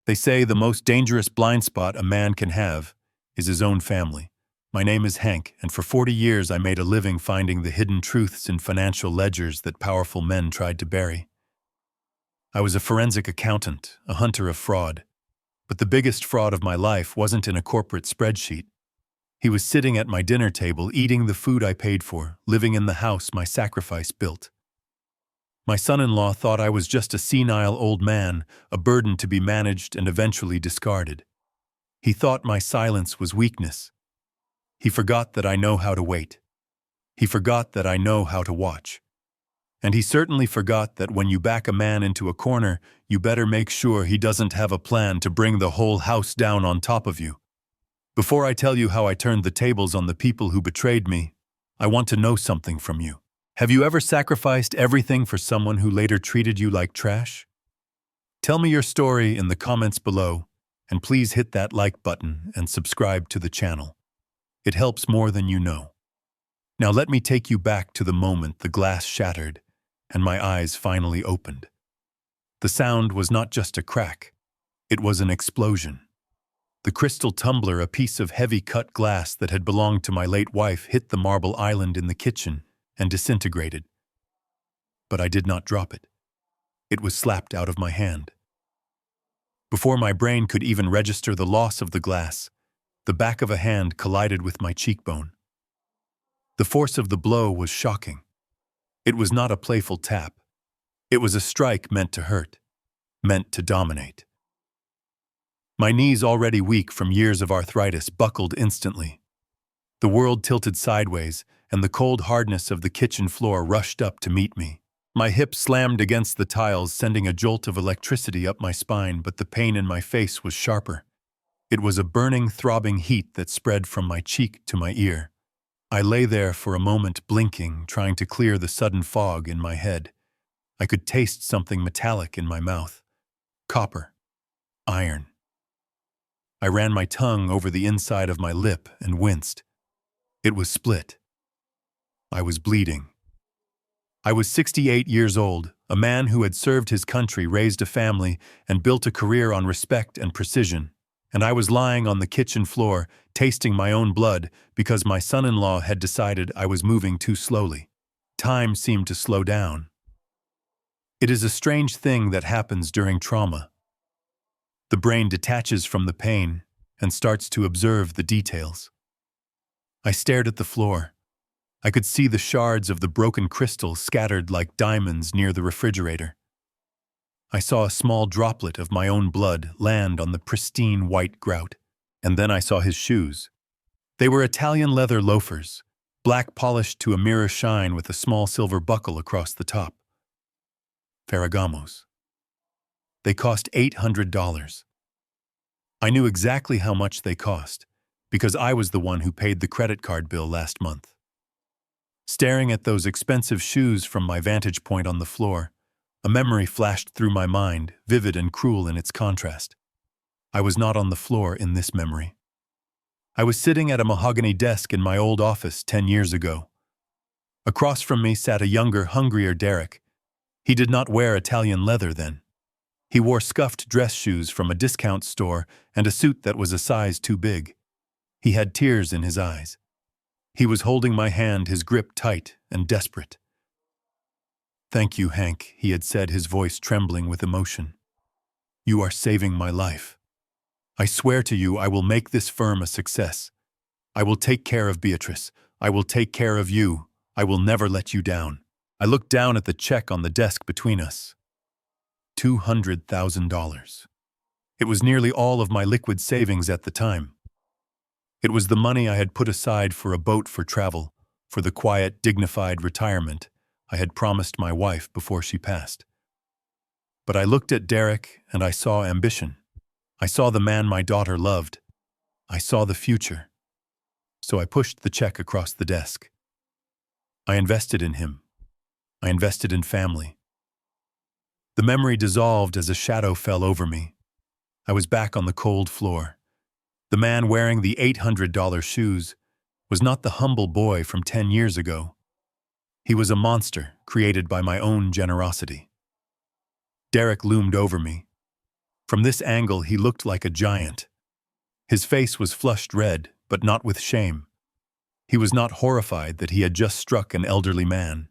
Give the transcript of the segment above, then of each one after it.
They say the most dangerous blind spot a man can have is his own family. My name is Hank, and for 40 years I made a living finding the hidden truths in financial ledgers that powerful men tried to bury. I was a forensic accountant, a hunter of fraud. But the biggest fraud of my life wasn't in a corporate spreadsheet. He was sitting at my dinner table, eating the food I paid for, living in the house my sacrifice built. My son-in-law thought I was just a senile old man, a burden to be managed and eventually discarded. He thought my silence was weakness. He forgot that I know how to wait. He forgot that I know how to watch. And he certainly forgot that when you back a man into a corner, you better make sure he doesn't have a plan to bring the whole house down on top of you. Before I tell you how I turned the tables on the people who betrayed me, I want to know something from you. Have you ever sacrificed everything for someone who later treated you like trash? Tell me your story in the comments below, and please hit that like button and subscribe to the channel. It helps more than you know. Now let me take you back to the moment the glass shattered and my eyes finally opened. The sound was not just a crack, it was an explosion. The crystal tumbler, a piece of heavy cut glass that had belonged to my late wife, hit the marble island in the kitchen and disintegrated. But I did not drop it. It was slapped out of my hand. Before my brain could even register the loss of the glass, the back of a hand collided with my cheekbone. The force of the blow was shocking. It was not a playful tap. It was a strike meant to hurt, meant to dominate. My knees, already weak from years of arthritis, buckled instantly. The world tilted sideways, and the cold hardness of the kitchen floor rushed up to meet me. My hips slammed against the tiles, sending a jolt of electricity up my spine, but the pain in my face was sharper. It was a burning, throbbing heat that spread from my cheek to my ear. I lay there for a moment, blinking, trying to clear the sudden fog in my head. I could taste something metallic in my mouth. Copper. Iron. I ran my tongue over the inside of my lip and winced. It was split. I was bleeding. I was 68 years old, a man who had served his country, raised a family, and built a career on respect and precision. And I was lying on the kitchen floor, tasting my own blood because my son-in-law had decided I was moving too slowly. Time seemed to slow down. It is a strange thing that happens during trauma. The brain detaches from the pain and starts to observe the details. I stared at the floor. I could see the shards of the broken crystal scattered like diamonds near the refrigerator. I saw a small droplet of my own blood land on the pristine white grout, and then I saw his shoes. They were Italian leather loafers, black polished to a mirror shine with a small silver buckle across the top. Ferragamos. They cost $800. I knew exactly how much they cost, because I was the one who paid the credit card bill last month. Staring at those expensive shoes from my vantage point on the floor, a memory flashed through my mind, vivid and cruel in its contrast. I was not on the floor in this memory. I was sitting at a mahogany desk in my old office 10 years ago. Across from me sat a younger, hungrier Derek. He did not wear Italian leather then. He wore scuffed dress shoes from a discount store and a suit that was a size too big. He had tears in his eyes. He was holding my hand, his grip tight and desperate. "Thank you, Hank," he had said, his voice trembling with emotion. "You are saving my life. I swear to you I will make this firm a success. I will take care of Beatrice. I will take care of you. I will never let you down." I looked down at the check on the desk between us. $200,000. It was nearly all of my liquid savings at the time. It was the money I had put aside for a boat for travel, for the quiet, dignified retirement I had promised my wife before she passed. But I looked at Derek and I saw ambition. I saw the man my daughter loved. I saw the future. So I pushed the check across the desk. I invested in him. I invested in family. The memory dissolved as a shadow fell over me. I was back on the cold floor. The man wearing the $800 shoes was not the humble boy from 10 years ago. He was a monster created by my own generosity. Derek loomed over me. From this angle, he looked like a giant. His face was flushed red, but not with shame. He was not horrified that he had just struck an elderly man.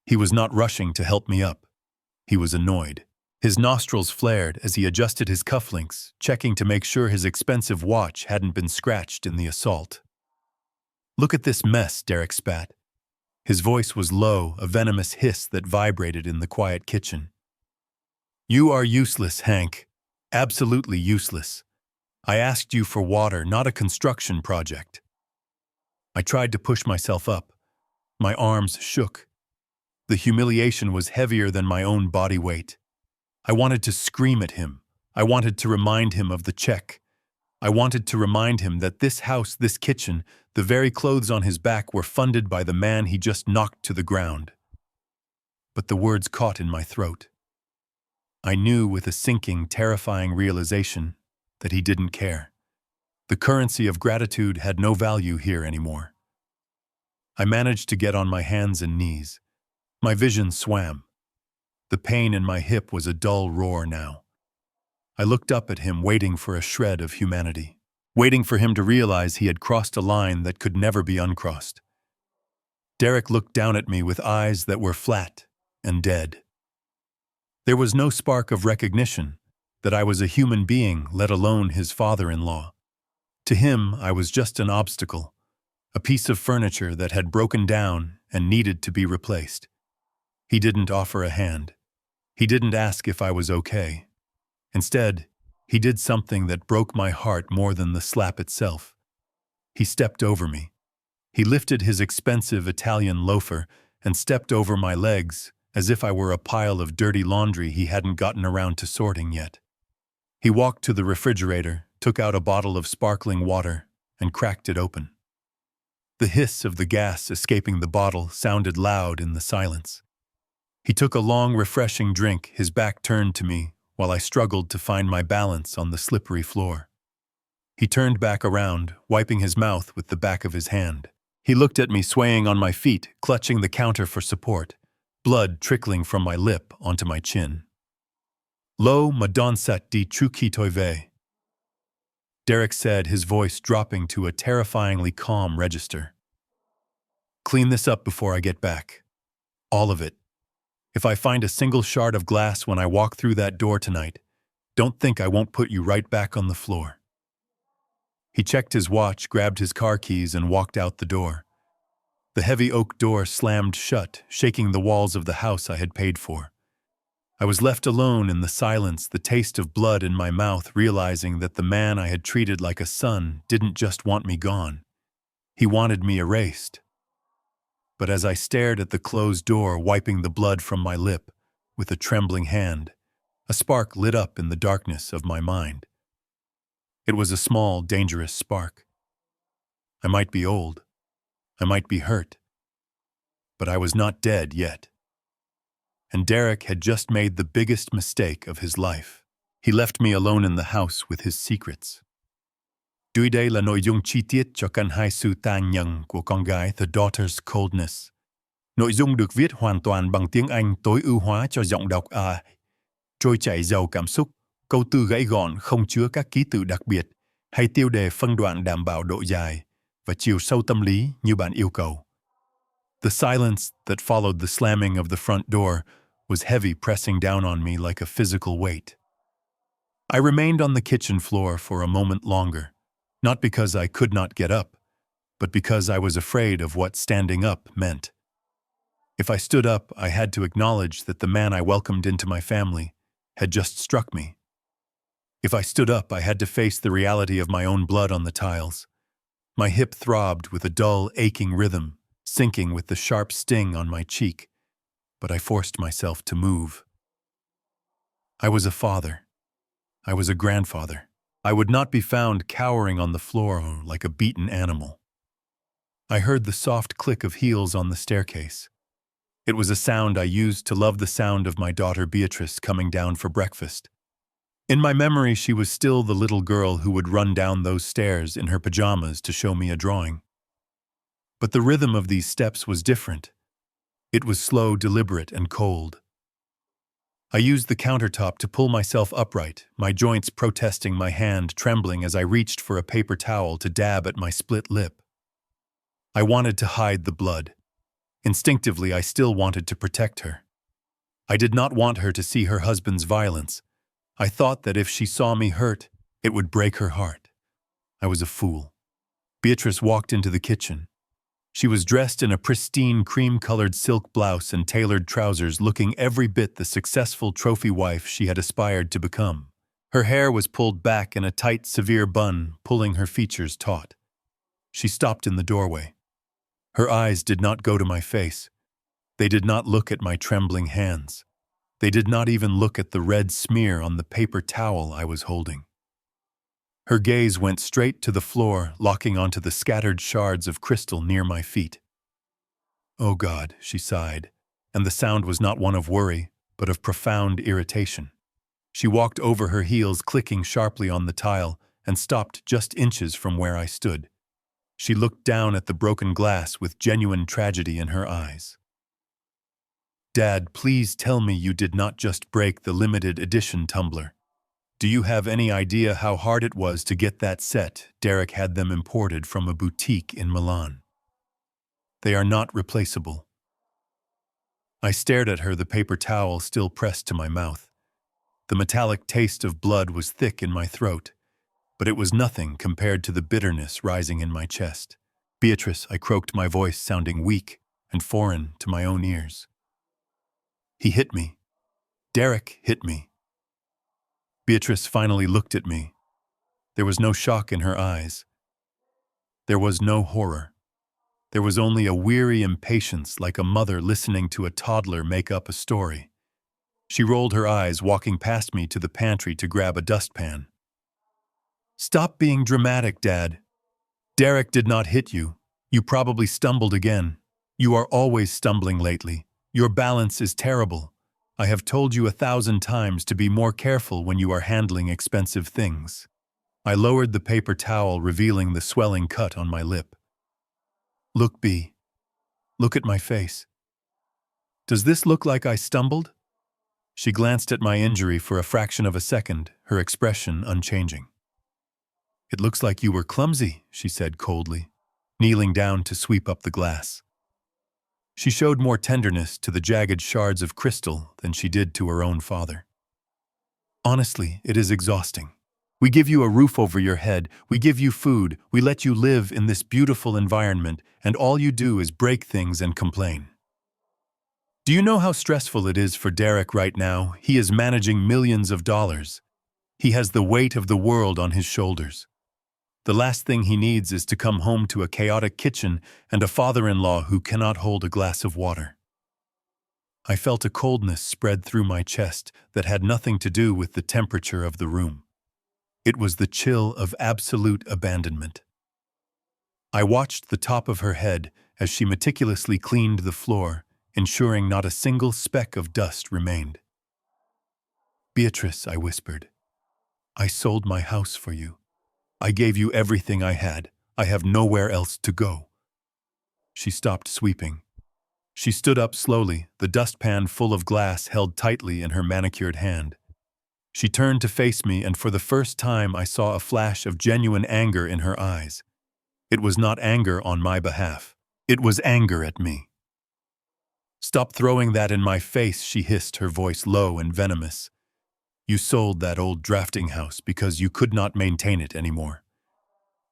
He was not rushing to help me up. He was annoyed. His nostrils flared as he adjusted his cufflinks, checking to make sure his expensive watch hadn't been scratched in the assault. "Look at this mess," Derek spat. His voice was low, a venomous hiss that vibrated in the quiet kitchen. "You are useless, Hank. Absolutely useless. I asked you for water, not a construction project." I tried to push myself up. My arms shook. The humiliation was heavier than my own body weight. I wanted to scream at him. I wanted to remind him of the check. I wanted to remind him that this house, this kitchen, the very clothes on his back were funded by the man he just knocked to the ground. But the words caught in my throat. I knew with a sinking, terrifying realization that he didn't care. The currency of gratitude had no value here anymore. I managed to get on my hands and knees. My vision swam. The pain in my hip was a dull roar now. I looked up at him, waiting for a shred of humanity, waiting for him to realize he had crossed a line that could never be uncrossed. Derek looked down at me with eyes that were flat and dead. There was no spark of recognition that I was a human being, let alone his father-in-law. To him, I was just an obstacle, a piece of furniture that had broken down and needed to be replaced. He didn't offer a hand. He didn't ask if I was okay. Instead, he did something that broke my heart more than the slap itself. He stepped over me. He lifted his expensive Italian loafer and stepped over my legs as if I were a pile of dirty laundry he hadn't gotten around to sorting yet. He walked to the refrigerator, took out a bottle of sparkling water, and cracked it open. The hiss of the gas escaping the bottle sounded loud in the silence. He took a long, refreshing drink, his back turned to me, while I struggled to find my balance on the slippery floor. He turned back around, wiping his mouth with the back of his hand. He looked at me swaying on my feet, clutching the counter for support, blood trickling from my lip onto my chin. "Lo, madonsat di trukitoive," Derek said, his voice dropping to a terrifyingly calm register. "Clean this up before I get back. All of it. If I find a single shard of glass when I walk through that door tonight, don't think I won't put you right back on the floor." He checked his watch, grabbed his car keys, and walked out the door. The heavy oak door slammed shut, shaking the walls of the house I had paid for. I was left alone in the silence, the taste of blood in my mouth, realizing that the man I had treated like a son didn't just want me gone. He wanted me erased. But as I stared at the closed door, wiping the blood from my lip with a trembling hand, a spark lit up in the darkness of my mind. It was a small, dangerous spark. I might be old. I might be hurt. But I was not dead yet. And Derek had just made the biggest mistake of his life. He left me alone in the house with his secrets. Dưới đây là nội dung chi tiết cho căn hai sự tàn nhẫn của con gái The Daughter's Coldness. Nội dung được viết hoàn toàn bằng tiếng Anh tối ưu hóa cho giọng đọc trôi chảy giàu cảm xúc, câu từ gãy gọn không chứa các ký tự đặc biệt hay tiêu đề phân đoạn đảm bảo độ dài và chiều sâu tâm lý như bạn yêu cầu. The silence that followed the slamming of the front door was heavy, pressing down on me like a physical weight. I remained on the kitchen floor for a moment longer, not because I could not get up, but because I was afraid of what standing up meant. If I stood up, I had to acknowledge that the man I welcomed into my family had just struck me. If I stood up, I had to face the reality of my own blood on the tiles. My hip throbbed with a dull, aching rhythm, sinking with the sharp sting on my cheek, but I forced myself to move. I was a father. I was a grandfather. I would not be found cowering on the floor like a beaten animal. I heard the soft click of heels on the staircase. It was a sound I used to love the sound of my daughter Beatrice coming down for breakfast. In my memory, she was still the little girl who would run down those stairs in her pajamas to show me a drawing. But the rhythm of these steps was different. It was slow, deliberate, and cold. I used the countertop to pull myself upright, my joints protesting, my hand trembling as I reached for a paper towel to dab at my split lip. I wanted to hide the blood. Instinctively, I still wanted to protect her. I did not want her to see her husband's violence. I thought that if she saw me hurt, it would break her heart. I was a fool. Beatrice walked into the kitchen. She was dressed in a pristine cream-colored silk blouse and tailored trousers, looking every bit the successful trophy wife she had aspired to become. Her hair was pulled back in a tight, severe bun, pulling her features taut. She stopped in the doorway. Her eyes did not go to my face. They did not look at my trembling hands. They did not even look at the red smear on the paper towel I was holding. Her gaze went straight to the floor, locking onto the scattered shards of crystal near my feet. "Oh God," she sighed, and the sound was not one of worry, but of profound irritation. She walked over her heels, clicking sharply on the tile, and stopped just inches from where I stood. She looked down at the broken glass with genuine tragedy in her eyes. "Dad, please tell me you did not just break the limited edition tumbler. Do you have any idea how hard it was to get that set? Derek had them imported from a boutique in Milan. They are not replaceable." I stared at her, the paper towel still pressed to my mouth. The metallic taste of blood was thick in my throat, but it was nothing compared to the bitterness rising in my chest. "Beatrice," I croaked, my voice sounding weak and foreign to my own ears. "He hit me. Derek hit me." Beatrice finally looked at me. There was no shock in her eyes. There was no horror. There was only a weary impatience, like a mother listening to a toddler make up a story. She rolled her eyes, walking past me to the pantry to grab a dustpan. "Stop being dramatic, Dad. Derek did not hit you. You probably stumbled again. You are always stumbling lately. Your balance is terrible. I have told you 1,000 times to be more careful when you are handling expensive things." I lowered the paper towel, revealing the swelling cut on my lip. "Look, B. Look at my face. Does this look like I stumbled?" She glanced at my injury for a fraction of a second, her expression unchanging. "It looks like you were clumsy," she said coldly, kneeling down to sweep up the glass. She showed more tenderness to the jagged shards of crystal than she did to her own father. "Honestly, it is exhausting. We give you a roof over your head, we give you food, we let you live in this beautiful environment, and all you do is break things and complain. Do you know how stressful it is for Derek right now? He is managing millions of dollars. He has the weight of the world on his shoulders. The last thing he needs is to come home to a chaotic kitchen and a father-in-law who cannot hold a glass of water." I felt a coldness spread through my chest that had nothing to do with the temperature of the room. It was the chill of absolute abandonment. I watched the top of her head as she meticulously cleaned the floor, ensuring not a single speck of dust remained. "Beatrice," I whispered, "I sold my house for you. I gave you everything I had. I have nowhere else to go." She stopped sweeping. She stood up slowly, the dustpan full of glass held tightly in her manicured hand. She turned to face me, and for the first time I saw a flash of genuine anger in her eyes. It was not anger on my behalf. It was anger at me. "Stop throwing that in my face," she hissed, her voice low and venomous. "You sold that old drafting house because you could not maintain it anymore.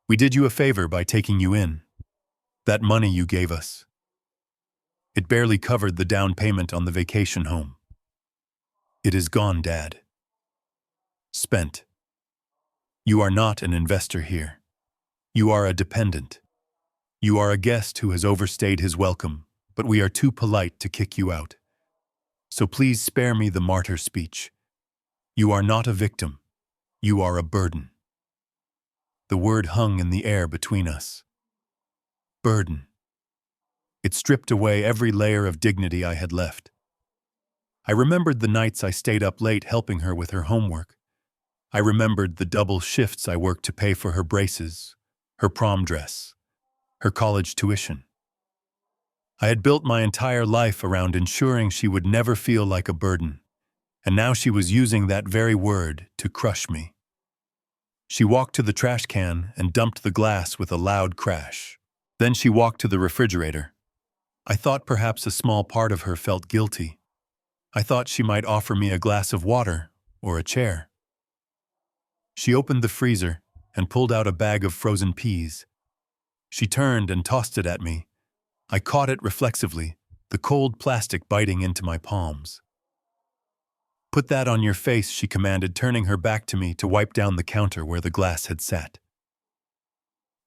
We did you a favor by taking you in. That money you gave us, it barely covered the down payment on the vacation home. It is gone, Dad. Spent. You are not an investor here. You are a dependent. You are a guest who has overstayed his welcome, but we are too polite to kick you out. So please spare me the martyr speech. You are not a victim. You are a burden." The word hung in the air between us. Burden. It stripped away every layer of dignity I had left. I remembered the nights I stayed up late helping her with her homework. I remembered the double shifts I worked to pay for her braces, her prom dress, her college tuition. I had built my entire life around ensuring she would never feel like a burden. And now she was using that very word to crush me. She walked to the trash can and dumped the glass with a loud crash. Then she walked to the refrigerator. I thought perhaps a small part of her felt guilty. I thought she might offer me a glass of water or a chair. She opened the freezer and pulled out a bag of frozen peas. She turned and tossed it at me. I caught it reflexively, the cold plastic biting into my palms. "Put that on your face," she commanded, turning her back to me to wipe down the counter where the glass had sat.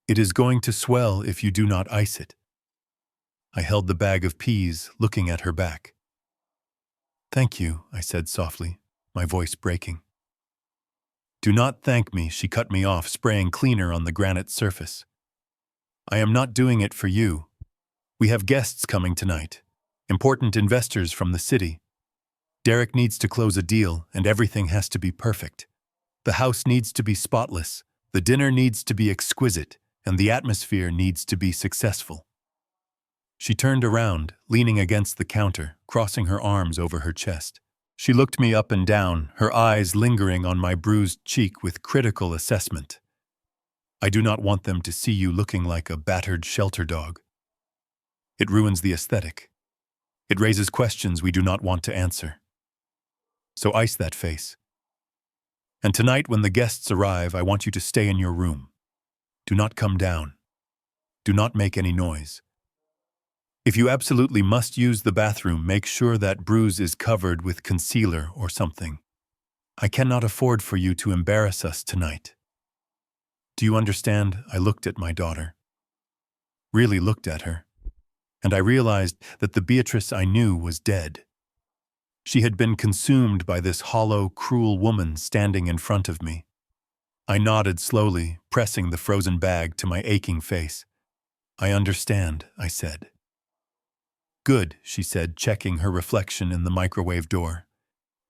"It is going to swell if you do not ice it." I held the bag of peas, looking at her back. "Thank you," I said softly, my voice breaking. "Do not thank me," she cut me off, spraying cleaner on the granite surface. "I am not doing it for you. We have guests coming tonight, important investors from the city. Derek needs to close a deal, and everything has to be perfect. The house needs to be spotless, the dinner needs to be exquisite, and the atmosphere needs to be successful." She turned around, leaning against the counter, crossing her arms over her chest. She looked me up and down, her eyes lingering on my bruised cheek with critical assessment. "I do not want them to see you looking like a battered shelter dog. It ruins the aesthetic. It raises questions we do not want to answer. So ice that face. And tonight when the guests arrive, I want you to stay in your room. Do not come down. Do not make any noise. If you absolutely must use the bathroom, make sure that bruise is covered with concealer or something. I cannot afford for you to embarrass us tonight. Do you understand?" I looked at my daughter. Really looked at her. And I realized that the Beatrice I knew was dead. She had been consumed by this hollow, cruel woman standing in front of me. I nodded slowly, pressing the frozen bag to my aching face. "I understand," I said. "Good," she said, checking her reflection in the microwave door.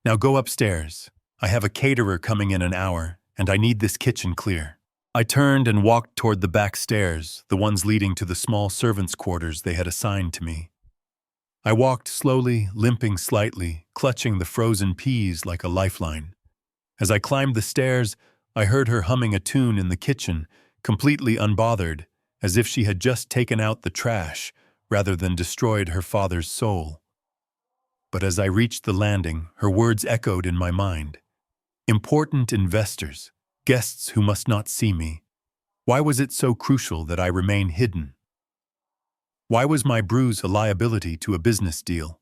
"Now go upstairs. I have a caterer coming in an hour, and I need this kitchen clear." I turned and walked toward the back stairs, the ones leading to the small servants' quarters they had assigned to me. I walked slowly, limping slightly, clutching the frozen peas like a lifeline. As I climbed the stairs, I heard her humming a tune in the kitchen, completely unbothered, as if she had just taken out the trash rather than destroyed her father's soul. But as I reached the landing, her words echoed in my mind. Important investors, guests who must not see me. Why was it so crucial that I remain hidden? Why was my bruise a liability to a business deal?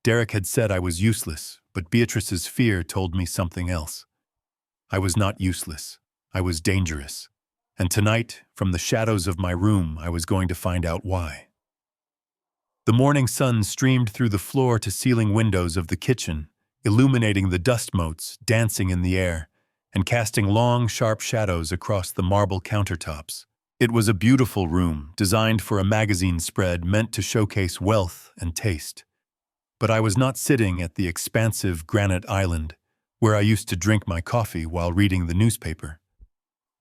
Derek had said I was useless, but Beatrice's fear told me something else. I was not useless. I was dangerous. And tonight, from the shadows of my room, I was going to find out why. The morning sun streamed through the floor-to-ceiling windows of the kitchen, illuminating the dust motes dancing in the air and casting long, sharp shadows across the marble countertops. It was a beautiful room, designed for a magazine spread meant to showcase wealth and taste. But I was not sitting at the expansive granite island, where I used to drink my coffee while reading the newspaper.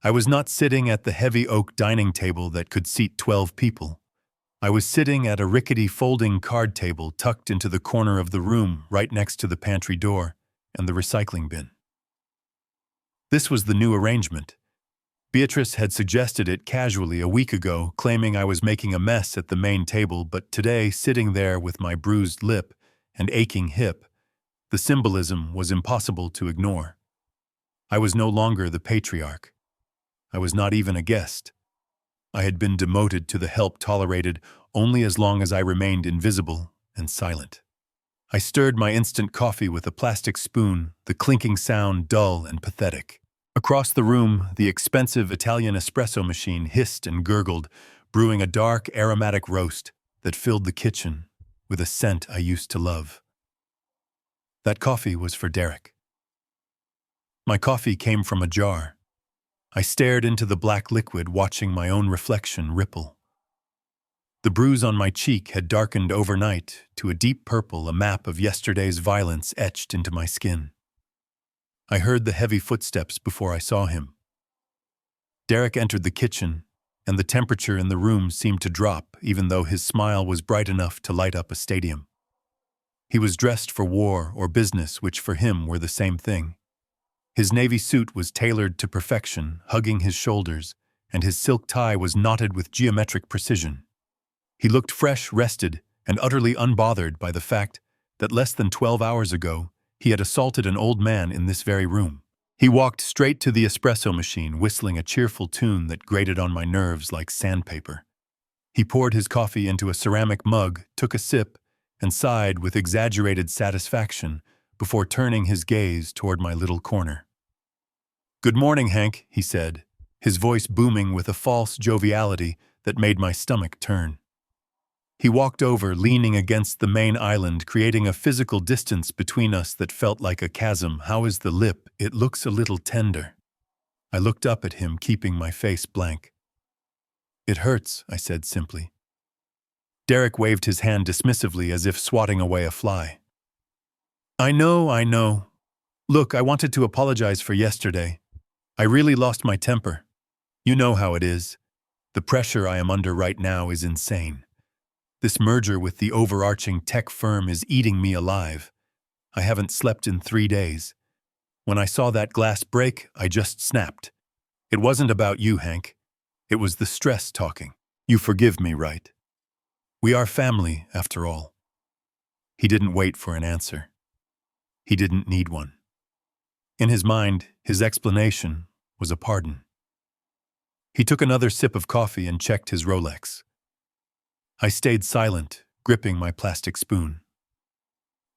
I was not sitting at the heavy oak dining table that could seat 12 people. I was sitting at a rickety folding card table tucked into the corner of the room right next to the pantry door and the recycling bin. This was the new arrangement. Beatrice had suggested it casually a week ago, claiming I was making a mess at the main table, but today, sitting there with my bruised lip and aching hip, the symbolism was impossible to ignore. I was no longer the patriarch. I was not even a guest. I had been demoted to the help tolerated only as long as I remained invisible and silent. I stirred my instant coffee with a plastic spoon, the clinking sound dull and pathetic. Across the room, the expensive Italian espresso machine hissed and gurgled, brewing a dark, aromatic roast that filled the kitchen with a scent I used to love. That coffee was for Derek. My coffee came from a jar. I stared into the black liquid, watching my own reflection ripple. The bruise on my cheek had darkened overnight to a deep purple, a map of yesterday's violence etched into my skin. I heard the heavy footsteps before I saw him. Derek entered the kitchen, and the temperature in the room seemed to drop, even though his smile was bright enough to light up a stadium. He was dressed for war or business, which for him were the same thing. His navy suit was tailored to perfection, hugging his shoulders, and his silk tie was knotted with geometric precision. He looked fresh, rested, and utterly unbothered by the fact that less than 12 hours ago, he had assaulted an old man in this very room. He walked straight to the espresso machine, whistling a cheerful tune that grated on my nerves like sandpaper. He poured his coffee into a ceramic mug, took a sip, and sighed with exaggerated satisfaction before turning his gaze toward my little corner. "Good morning, Hank," he said, his voice booming with a false joviality that made my stomach turn. He walked over, leaning against the main island, creating a physical distance between us that felt like a chasm. "How is the lip? It looks a little tender." I looked up at him, keeping my face blank. "It hurts," I said simply. Derek waved his hand dismissively as if swatting away a fly. I know. Look, I wanted to apologize for yesterday. I really lost my temper. You know how it is. The pressure I am under right now is insane. This merger with the overarching tech firm is eating me alive. I haven't slept in 3 days. When I saw that glass break, I just snapped. It wasn't about you, Hank. It was the stress talking. You forgive me, right? We are family, after all." He didn't wait for an answer. He didn't need one. In his mind, his explanation was a pardon. He took another sip of coffee and checked his Rolex. I stayed silent, gripping my plastic spoon.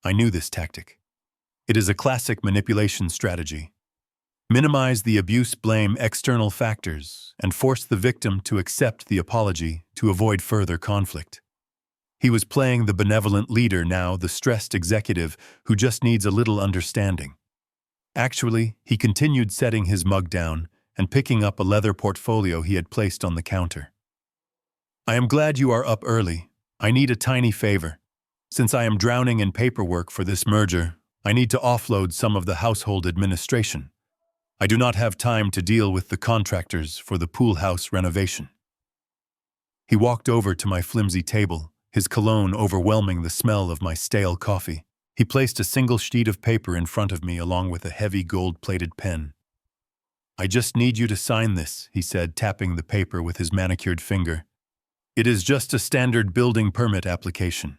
I knew this tactic. It is a classic manipulation strategy. Minimize the abuse, blame external factors, and force the victim to accept the apology to avoid further conflict. He was playing the benevolent leader now, the stressed executive who just needs a little understanding. Actually, he continued setting his mug down and picking up a leather portfolio he had placed on the counter. "I am glad you are up early. I need a tiny favor. Since I am drowning in paperwork for this merger, I need to offload some of the household administration. I do not have time to deal with the contractors for the pool house renovation." He walked over to my flimsy table, his cologne overwhelming the smell of my stale coffee. He placed a single sheet of paper in front of me along with a heavy gold-plated pen. "I just need you to sign this," he said, tapping the paper with his manicured finger. "It is just a standard building permit application.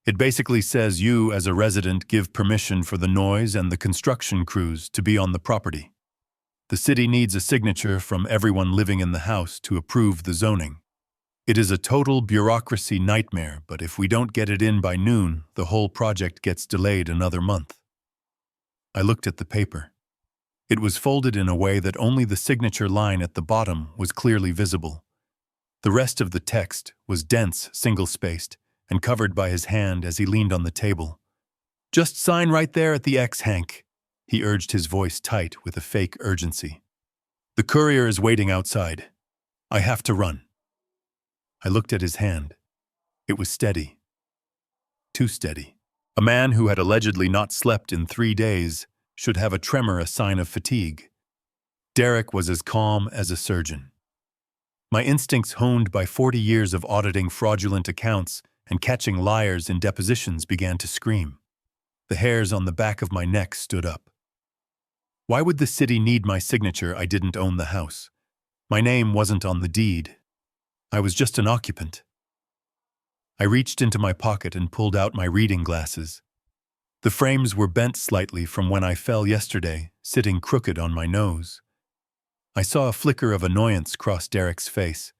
It basically says you, as a resident, give permission for the noise and the construction crews to be on the property. The city needs a signature from everyone living in the house to approve the zoning. It is a total bureaucracy nightmare, but if we don't get it in by noon, the whole project gets delayed another month." I looked at the paper. It was folded in a way that only the signature line at the bottom was clearly visible. The rest of the text was dense, single-spaced, and covered by his hand as he leaned on the table. "Just sign right there at the X, Hank," he urged, his voice tight with a fake urgency. "The courier is waiting outside. I have to run." I looked at his hand. It was steady. Too steady. A man who had allegedly not slept in 3 days should have a tremor, a sign of fatigue. Derek was as calm as a surgeon. My instincts, honed by 40 years of auditing fraudulent accounts and catching liars in depositions, began to scream. The hairs on the back of my neck stood up. Why would the city need my signature? I didn't own the house. My name wasn't on the deed. I was just an occupant. I reached into my pocket and pulled out my reading glasses. The frames were bent slightly from when I fell yesterday, sitting crooked on my nose. I saw a flicker of annoyance cross Derek's face.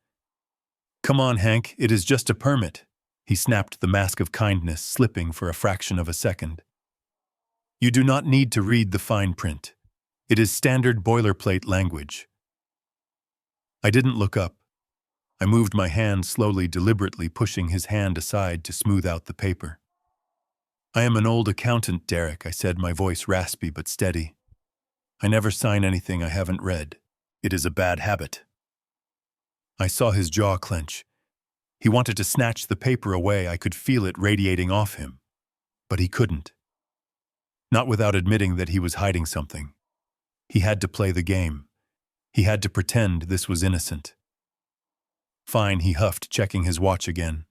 "Come on, Hank, it is just a permit." He snapped, the mask of kindness slipping for a fraction of a second. "You do not need to read the fine print. It is standard boilerplate language." I didn't look up. I moved my hand slowly, deliberately pushing his hand aside to smooth out the paper. "I am an old accountant, Derek," I said, my voice raspy but steady. "I never sign anything I haven't read. It is a bad habit." I saw his jaw clench. He wanted to snatch the paper away. I could feel it radiating off him. But he couldn't. Not without admitting that he was hiding something. He had to play the game. He had to pretend this was innocent. "Fine," he huffed, checking his watch again.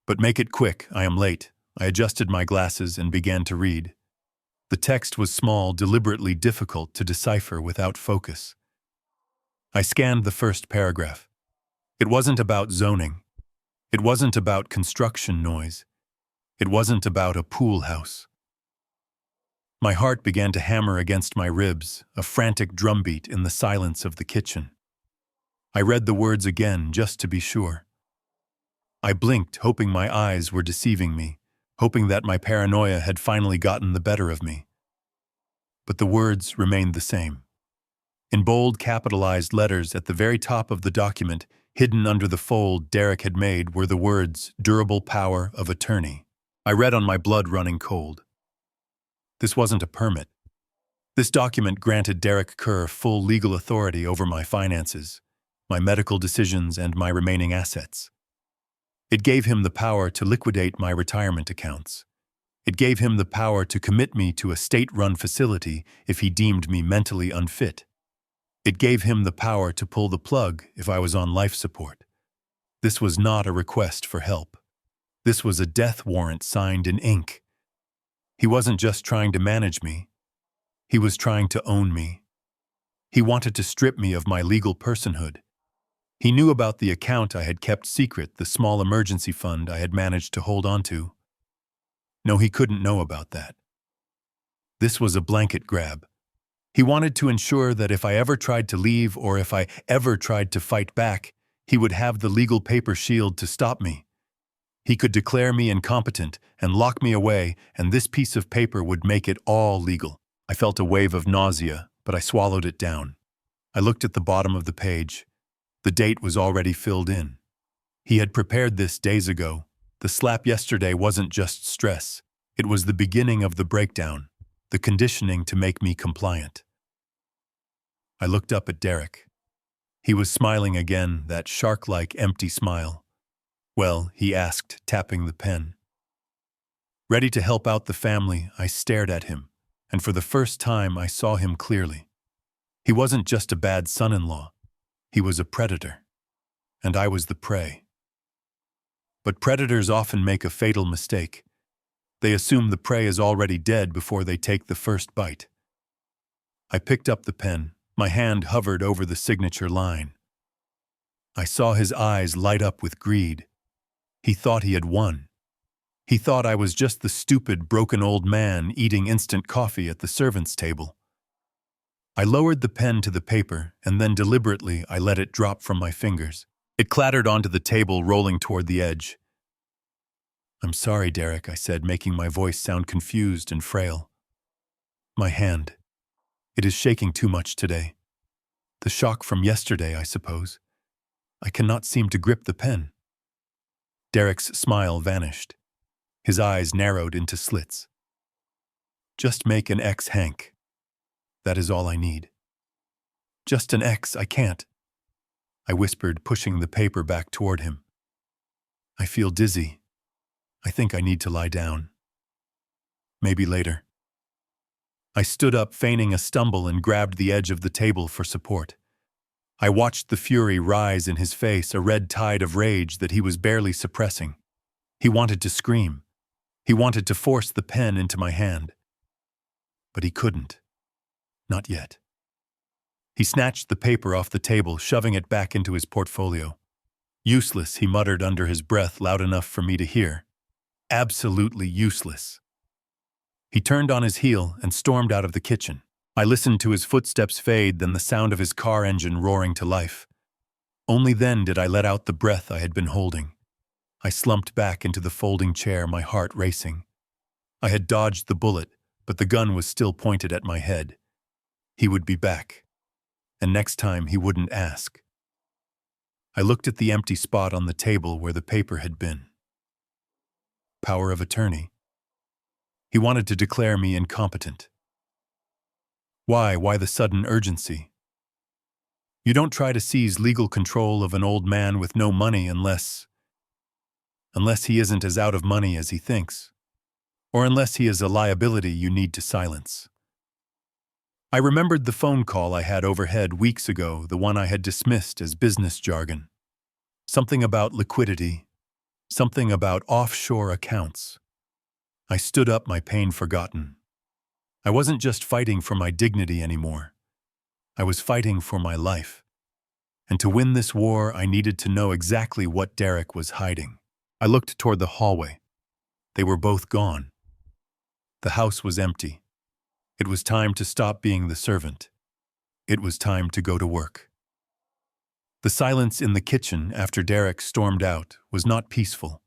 "But make it quick. I am late. I adjusted my glasses and began to read. The text was small, deliberately difficult to decipher without focus. I scanned the first paragraph. It wasn't about zoning. It wasn't about construction noise. It wasn't about a pool house. My heart began to hammer against my ribs, a frantic drumbeat in the silence of the kitchen. I read the words again just to be sure. I blinked, hoping my eyes were deceiving me, hoping that my paranoia had finally gotten the better of me. But the words remained the same. In bold, capitalized letters at the very top of the document, hidden under the fold Derek had made, were the words, "Durable Power of Attorney." I read on my blood running cold. This wasn't a permit. This document granted Derek Kerr full legal authority over my finances, my medical decisions, and my remaining assets. It gave him the power to liquidate my retirement accounts. It gave him the power to commit me to a state-run facility if he deemed me mentally unfit. It gave him the power to pull the plug if I was on life support. This was not a request for help. This was a death warrant signed in ink. He wasn't just trying to manage me. He was trying to own me. He wanted to strip me of my legal personhood. He knew about the account I had kept secret, the small emergency fund I had managed to hold on to. No, he couldn't know about that. This was a blanket grab. He wanted to ensure that if I ever tried to leave or if I ever tried to fight back, he would have the legal paper shield to stop me. He could declare me incompetent and lock me away, and this piece of paper would make it all legal. I felt a wave of nausea, but I swallowed it down. I looked at the bottom of the page. The date was already filled in. He had prepared this days ago. The slap yesterday wasn't just stress. It was the beginning of the breakdown, the conditioning to make me compliant. I looked up at Derek. He was smiling again, that shark-like empty smile. "Well," he asked, tapping the pen. Ready to help out the family, I stared at him, and for the first time I saw him clearly. He wasn't just a bad son-in-law. He was a predator, and I was the prey. But predators often make a fatal mistake. They assume the prey is already dead before they take the first bite. I picked up the pen. My hand hovered over the signature line. I saw his eyes light up with greed. He thought he had won. He thought I was just the stupid, broken old man eating instant coffee at the servants' table. I lowered the pen to the paper, and then deliberately I let it drop from my fingers. It clattered onto the table, rolling toward the edge. "I'm sorry, Derek," I said, making my voice sound confused and frail. "My hand. It is shaking too much today. The shock from yesterday, I suppose. I cannot seem to grip the pen." Derek's smile vanished. His eyes narrowed into slits. "Just make an X, Hank. That is all I need." "Just an X, I can't," I whispered, pushing the paper back toward him. "I feel dizzy. I think I need to lie down. Maybe later." I stood up, feigning a stumble, and grabbed the edge of the table for support. I watched the fury rise in his face, a red tide of rage that he was barely suppressing. He wanted to scream. He wanted to force the pen into my hand. But he couldn't. Not yet. He snatched the paper off the table, shoving it back into his portfolio. "Useless," he muttered under his breath, loud enough for me to hear. "Absolutely useless." He turned on his heel and stormed out of the kitchen. I listened to his footsteps fade, then the sound of his car engine roaring to life. Only then did I let out the breath I had been holding. I slumped back into the folding chair, my heart racing. I had dodged the bullet, but the gun was still pointed at my head. He would be back, and next time he wouldn't ask. I looked at the empty spot on the table where the paper had been. Power of attorney. He wanted to declare me incompetent. Why the sudden urgency? You don't try to seize legal control of an old man with no money unless he isn't as out of money as he thinks, or unless he is a liability you need to silence. I remembered the phone call I had overhead weeks ago, the one I had dismissed as business jargon. Something about liquidity, something about offshore accounts. I stood up, my pain forgotten. I wasn't just fighting for my dignity anymore. I was fighting for my life. And to win this war, I needed to know exactly what Derek was hiding. I looked toward the hallway. They were both gone. The house was empty. It was time to stop being the servant. It was time to go to work. The silence in the kitchen after Derek stormed out was not peaceful.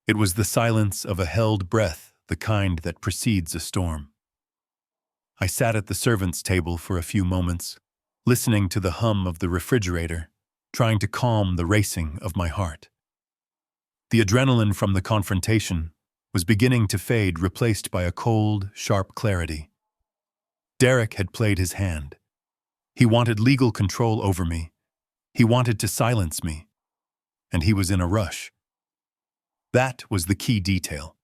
It was the silence of a held breath, the kind that precedes a storm. I sat at the servants' table for a few moments, listening to the hum of the refrigerator, trying to calm the racing of my heart. The adrenaline from the confrontation was beginning to fade, replaced by a cold, sharp clarity. Derek had played his hand. He wanted legal control over me. He wanted to silence me. And he was in a rush. That was the key detail.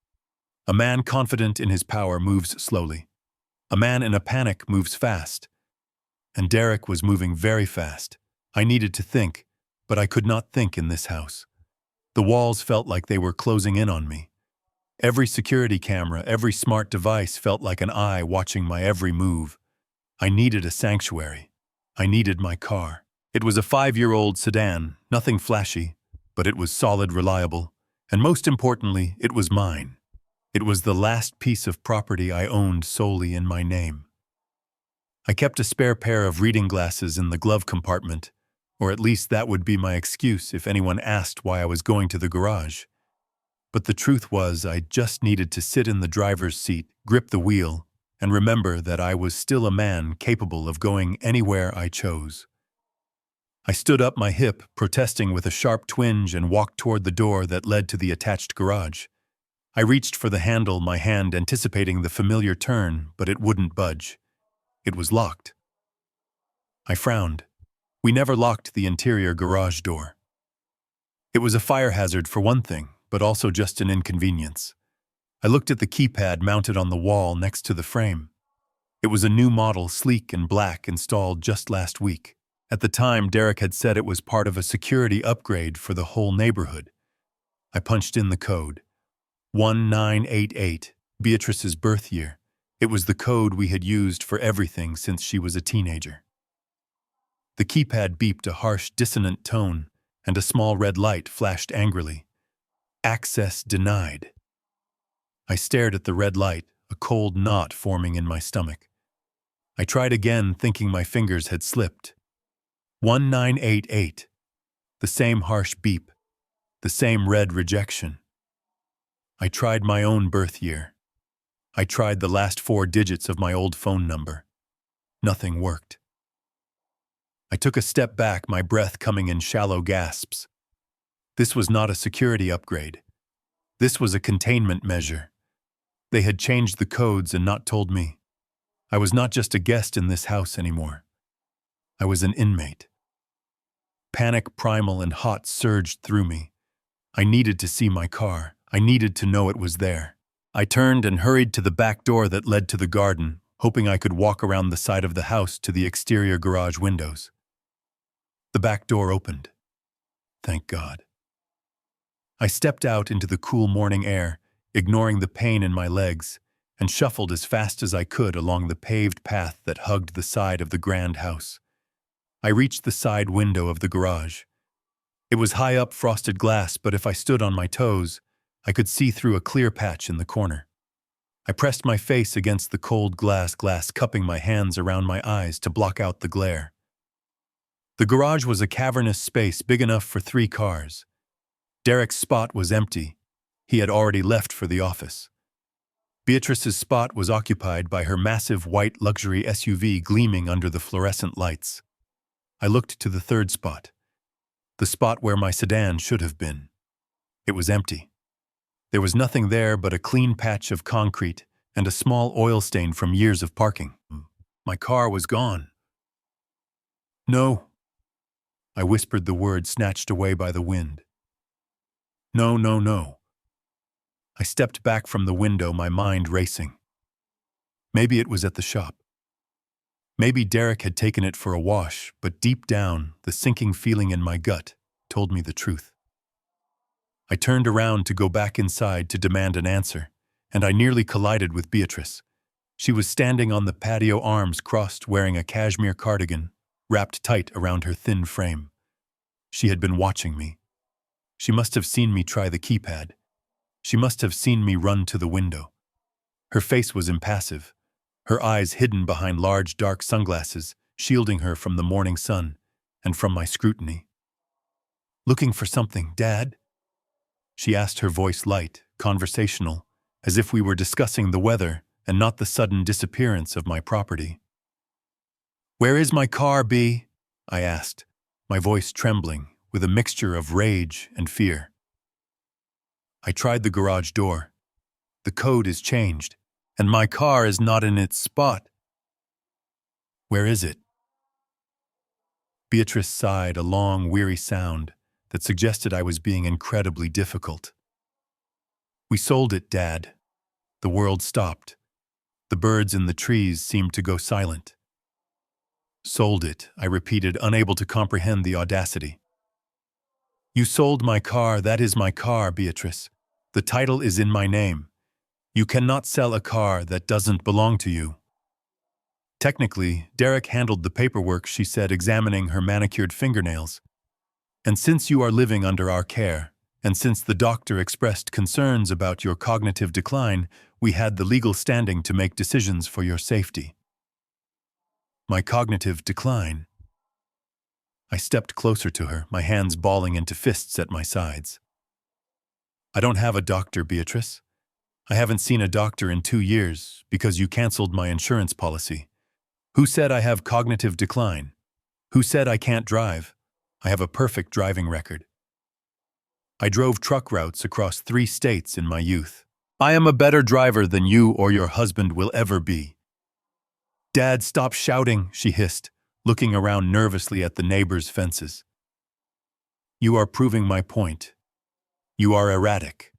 A man confident in his power moves slowly. A man in a panic moves fast. And Derek was moving very fast. I needed to think, but I could not think in this house. The walls felt like they were closing in on me. Every security camera, every smart device felt like an eye watching my every move. I needed a sanctuary. I needed my car. It was a 5-year-old sedan, nothing flashy, but it was solid, reliable, and most importantly, it was mine. It was the last piece of property I owned solely in my name. I kept a spare pair of reading glasses in the glove compartment, or at least that would be my excuse if anyone asked why I was going to the garage. But the truth was, I just needed to sit in the driver's seat, grip the wheel, and remember that I was still a man capable of going anywhere I chose. I stood up, my hip protesting with a sharp twinge, and walked toward the door that led to the attached garage. I reached for the handle, my hand anticipating the familiar turn, but it wouldn't budge. It was locked. I frowned. We never locked the interior garage door. It was a fire hazard for one thing, but also just an inconvenience. I looked at the keypad mounted on the wall next to the frame. It was a new model, sleek and black, installed just last week. At the time, Derek had said it was part of a security upgrade for the whole neighborhood. I punched in the code. 1988, Beatrice's birth year. It was the code we had used for everything since she was a teenager. The keypad beeped a harsh, dissonant tone, and a small red light flashed angrily. Access denied. I stared at the red light, a cold knot forming in my stomach. I tried again, thinking my fingers had slipped. 1988. The same harsh beep. The same red rejection. I tried my own birth year. I tried the last 4 digits of my old phone number. Nothing worked. I took a step back, my breath coming in shallow gasps. This was not a security upgrade. This was a containment measure. They had changed the codes and not told me. I was not just a guest in this house anymore. I was an inmate. Panic, primal and hot, surged through me. I needed to see my car. I needed to know it was there. I turned and hurried to the back door that led to the garden, hoping I could walk around the side of the house to the exterior garage windows. The back door opened. Thank God. I stepped out into the cool morning air, ignoring the pain in my legs, and shuffled as fast as I could along the paved path that hugged the side of the grand house. I reached the side window of the garage. It was high up, frosted glass, but if I stood on my toes, I could see through a clear patch in the corner. I pressed my face against the cold glass, cupping my hands around my eyes to block out the glare. The garage was a cavernous space big enough for 3 cars. Derek's spot was empty. He had already left for the office. Beatrice's spot was occupied by her massive white luxury SUV gleaming under the fluorescent lights. I looked to the 3rd spot, the spot where my sedan should have been. It was empty. There was nothing there but a clean patch of concrete and a small oil stain from years of parking. My car was gone. No. I whispered the word, snatched away by the wind. No, no, no. I stepped back from the window, my mind racing. Maybe it was at the shop. Maybe Derek had taken it for a wash, but deep down, the sinking feeling in my gut told me the truth. I turned around to go back inside to demand an answer, and I nearly collided with Beatrice. She was standing on the patio, arms crossed, wearing a cashmere cardigan, wrapped tight around her thin frame. She had been watching me. She must have seen me try the keypad. She must have seen me run to the window. Her face was impassive, her eyes hidden behind large dark sunglasses, shielding her from the morning sun and from my scrutiny. "Looking for something, Dad?" She asked, her voice light, conversational, as if we were discussing the weather and not the sudden disappearance of my property. "Where is my car, B?" I asked, my voice trembling with a mixture of rage and fear. "I tried the garage door. The code is changed, and my car is not in its spot." "Where is it?" Beatrice sighed, a long, weary sound that suggested I was being incredibly difficult. "We sold it, Dad." The world stopped. The birds in the trees seemed to go silent. "Sold it," I repeated, unable to comprehend the audacity. "You sold my car. That is my car, Beatrice. The title is in my name. You cannot sell a car that doesn't belong to you." "Technically, Derek handled the paperwork," she said, examining her manicured fingernails. "And since you are living under our care, and since the doctor expressed concerns about your cognitive decline, we had the legal standing to make decisions for your safety." "My cognitive decline?" I stepped closer to her, my hands balling into fists at my sides. "I don't have a doctor, Beatrice. I haven't seen a doctor in 2 years because you canceled my insurance policy. Who said I have cognitive decline? Who said I can't drive? I have a perfect driving record. I drove truck routes across 3 states in my youth. I am a better driver than you or your husband will ever be." "Dad, stop shouting," she hissed, looking around nervously at the neighbors' fences. "You are proving my point. You are erratic.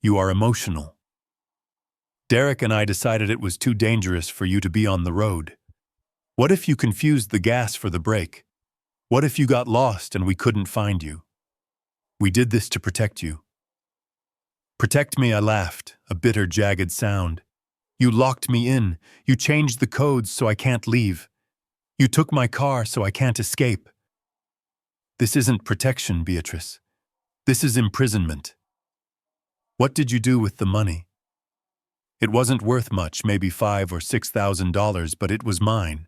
You are emotional. Derek and I decided it was too dangerous for you to be on the road. What if you confused the gas for the brake? What if you got lost and we couldn't find you? We did this to protect you." "Protect me," I laughed, a bitter, jagged sound. "You locked me in. You changed the codes so I can't leave. You took my car so I can't escape." "This isn't protection, Beatrice. This is imprisonment." "What did you do with the money?" "It wasn't worth much, maybe $5,000 or $6,000, but it was mine."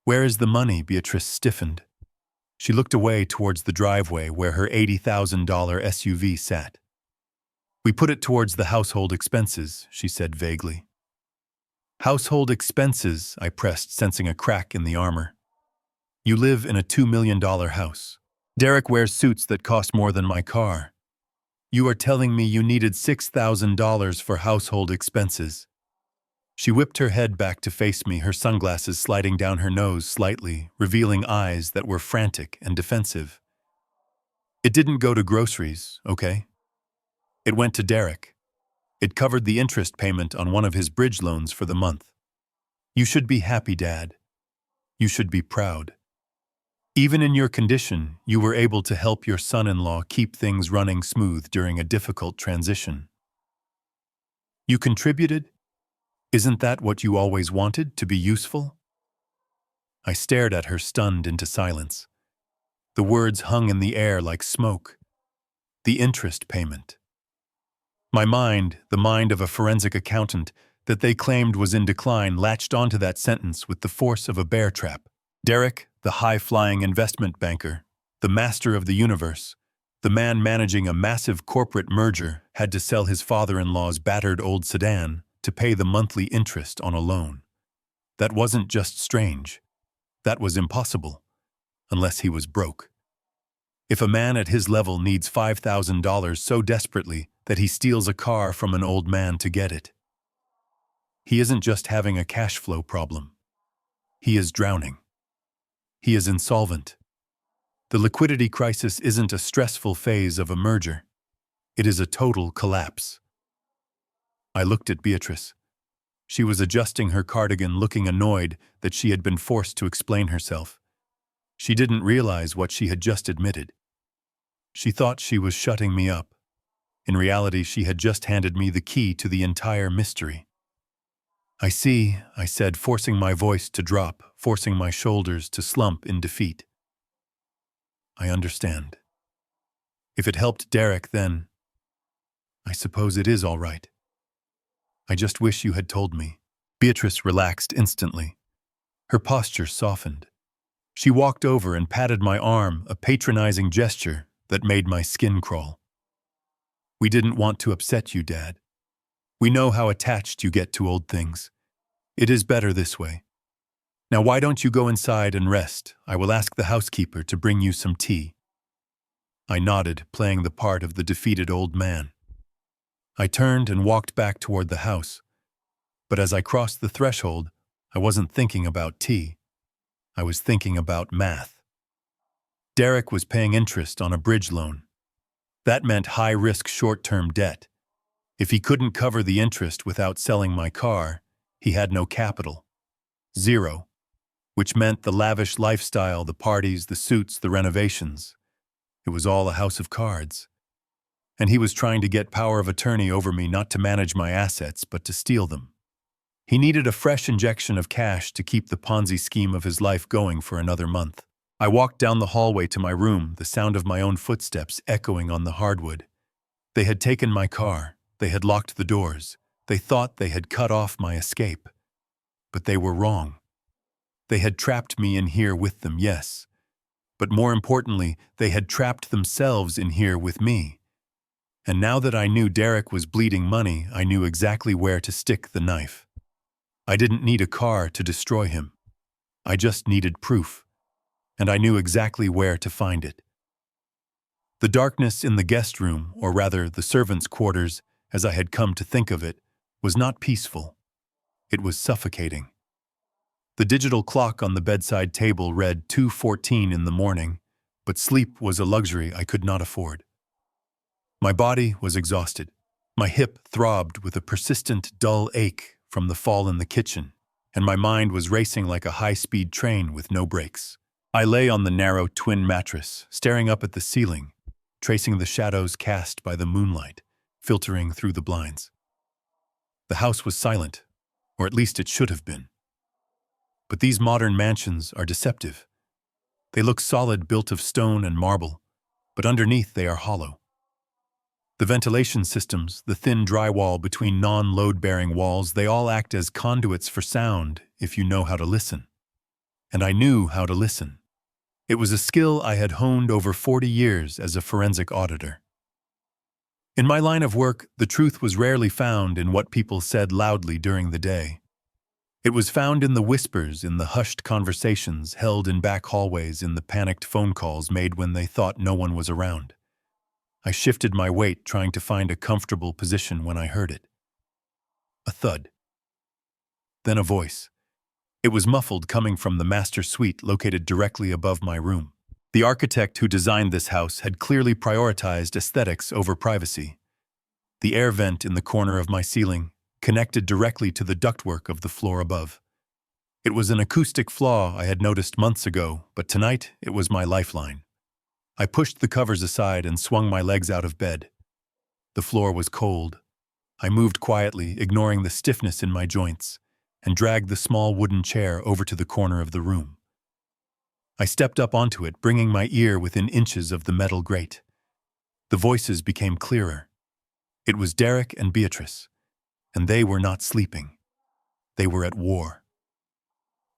"Where is the money?" Beatrice stiffened. She looked away towards the driveway where her $80,000 SUV sat. "We put it towards the household expenses," she said vaguely. "Household expenses," I pressed, sensing a crack in the armor. "You live in a $2 million house. Derek wears suits that cost more than my car. You are telling me you needed $6,000 for household expenses." She whipped her head back to face me, her sunglasses sliding down her nose slightly, revealing eyes that were frantic and defensive. "It didn't go to groceries, okay? It went to Derek. It covered the interest payment on one of his bridge loans for the month. You should be happy, Dad. You should be proud. Even in your condition, you were able to help your son-in-law keep things running smooth during a difficult transition. You contributed? Isn't that what you always wanted, to be useful?" I stared at her, stunned into silence. The words hung in the air like smoke. The interest payment. My mind, the mind of a forensic accountant that they claimed was in decline, latched onto that sentence with the force of a bear trap. Derek, the high-flying investment banker, the master of the universe, the man managing a massive corporate merger, had to sell his father-in-law's battered old sedan to pay the monthly interest on a loan. That wasn't just strange. That was impossible, unless he was broke. If a man at his level needs $5,000 so desperately that he steals a car from an old man to get it, he isn't just having a cash flow problem. He is drowning. He is insolvent. The liquidity crisis isn't a stressful phase of a merger. It is a total collapse. I looked at Beatrice. She was adjusting her cardigan, looking annoyed that she had been forced to explain herself. She didn't realize what she had just admitted. She thought she was shutting me up. In reality, she had just handed me the key to the entire mystery. I see, I said, forcing my voice to drop, forcing my shoulders to slump in defeat. I understand. If it helped Derek, then I suppose it is all right. I just wish you had told me. Beatrice relaxed instantly. Her posture softened. She walked over and patted my arm, a patronizing gesture that made my skin crawl. We didn't want to upset you, Dad. We know how attached you get to old things. It is better this way. Now why don't you go inside and rest? I will ask the housekeeper to bring you some tea. I nodded, playing the part of the defeated old man. I turned and walked back toward the house. But as I crossed the threshold, I wasn't thinking about tea. I was thinking about math. Derek was paying interest on a bridge loan. That meant high-risk short-term debt. If he couldn't cover the interest without selling my car, he had no capital. Zero. Which meant the lavish lifestyle, the parties, the suits, the renovations. It was all a house of cards. And he was trying to get power of attorney over me, not to manage my assets, but to steal them. He needed a fresh injection of cash to keep the Ponzi scheme of his life going for another month. I walked down the hallway to my room, the sound of my own footsteps echoing on the hardwood. They had taken my car. They had locked the doors. They thought they had cut off my escape. But they were wrong. They had trapped me in here with them, yes. But more importantly, they had trapped themselves in here with me. And now that I knew Derek was bleeding money, I knew exactly where to stick the knife. I didn't need a car to destroy him. I just needed proof. And I knew exactly where to find it. The darkness in the guest room, or rather the servants' quarters, as I had come to think of it, was not peaceful. It was suffocating. The digital clock on the bedside table read 2:14 in the morning, but sleep was a luxury I could not afford. My body was exhausted. My hip throbbed with a persistent, dull ache from the fall in the kitchen, and my mind was racing like a high-speed train with no brakes. I lay on the narrow twin mattress, staring up at the ceiling, tracing the shadows cast by the moonlight, filtering through the blinds. The house was silent, or at least it should have been. But these modern mansions are deceptive. They look solid, built of stone and marble, but underneath they are hollow. The ventilation systems, the thin drywall between non-load-bearing walls, they all act as conduits for sound if you know how to listen. And I knew how to listen. It was a skill I had honed over 40 years as a forensic auditor. In my line of work, the truth was rarely found in what people said loudly during the day. It was found in the whispers, in the hushed conversations held in back hallways, in the panicked phone calls made when they thought no one was around. I shifted my weight, trying to find a comfortable position when I heard it. A thud. Then a voice. It was muffled, coming from the master suite located directly above my room. The architect who designed this house had clearly prioritized aesthetics over privacy. The air vent in the corner of my ceiling connected directly to the ductwork of the floor above. It was an acoustic flaw I had noticed months ago, but tonight it was my lifeline. I pushed the covers aside and swung my legs out of bed. The floor was cold. I moved quietly, ignoring the stiffness in my joints, and dragged the small wooden chair over to the corner of the room. I stepped up onto it, bringing my ear within inches of the metal grate. The voices became clearer. It was Derek and Beatrice, and they were not sleeping. They were at war.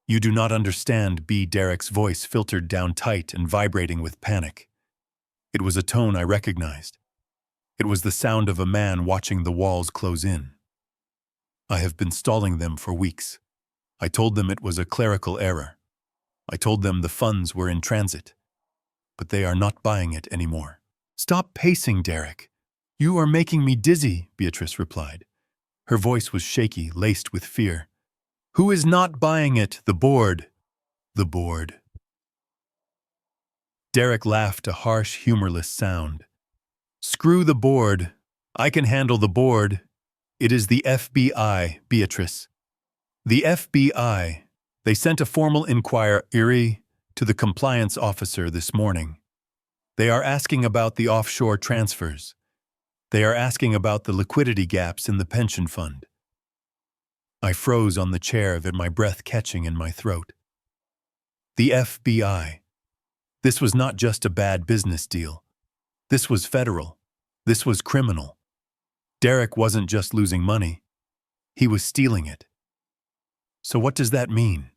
"You do not understand," Derek's voice filtered down tight and vibrating with panic. It was a tone I recognized. It was the sound of a man watching the walls close in. "I have been stalling them for weeks. I told them it was a clerical error. I told them the funds were in transit. But they are not buying it anymore." "Stop pacing, Derek. You are making me dizzy," Beatrice replied. Her voice was shaky, laced with fear. "Who is not buying it? The board." "The board." Derek laughed, a harsh, humorless sound. "Screw the board. I can handle the board. It is the FBI, Beatrice. The FBI. They sent a formal inquiry to the compliance officer this morning. They are asking about the offshore transfers. They are asking about the liquidity gaps in the pension fund. I froze on the chair, my breath catching in my throat. The FBI. This was not just a bad business deal. This was federal. This was criminal. Derek wasn't just losing money. He was stealing it. So what does that mean?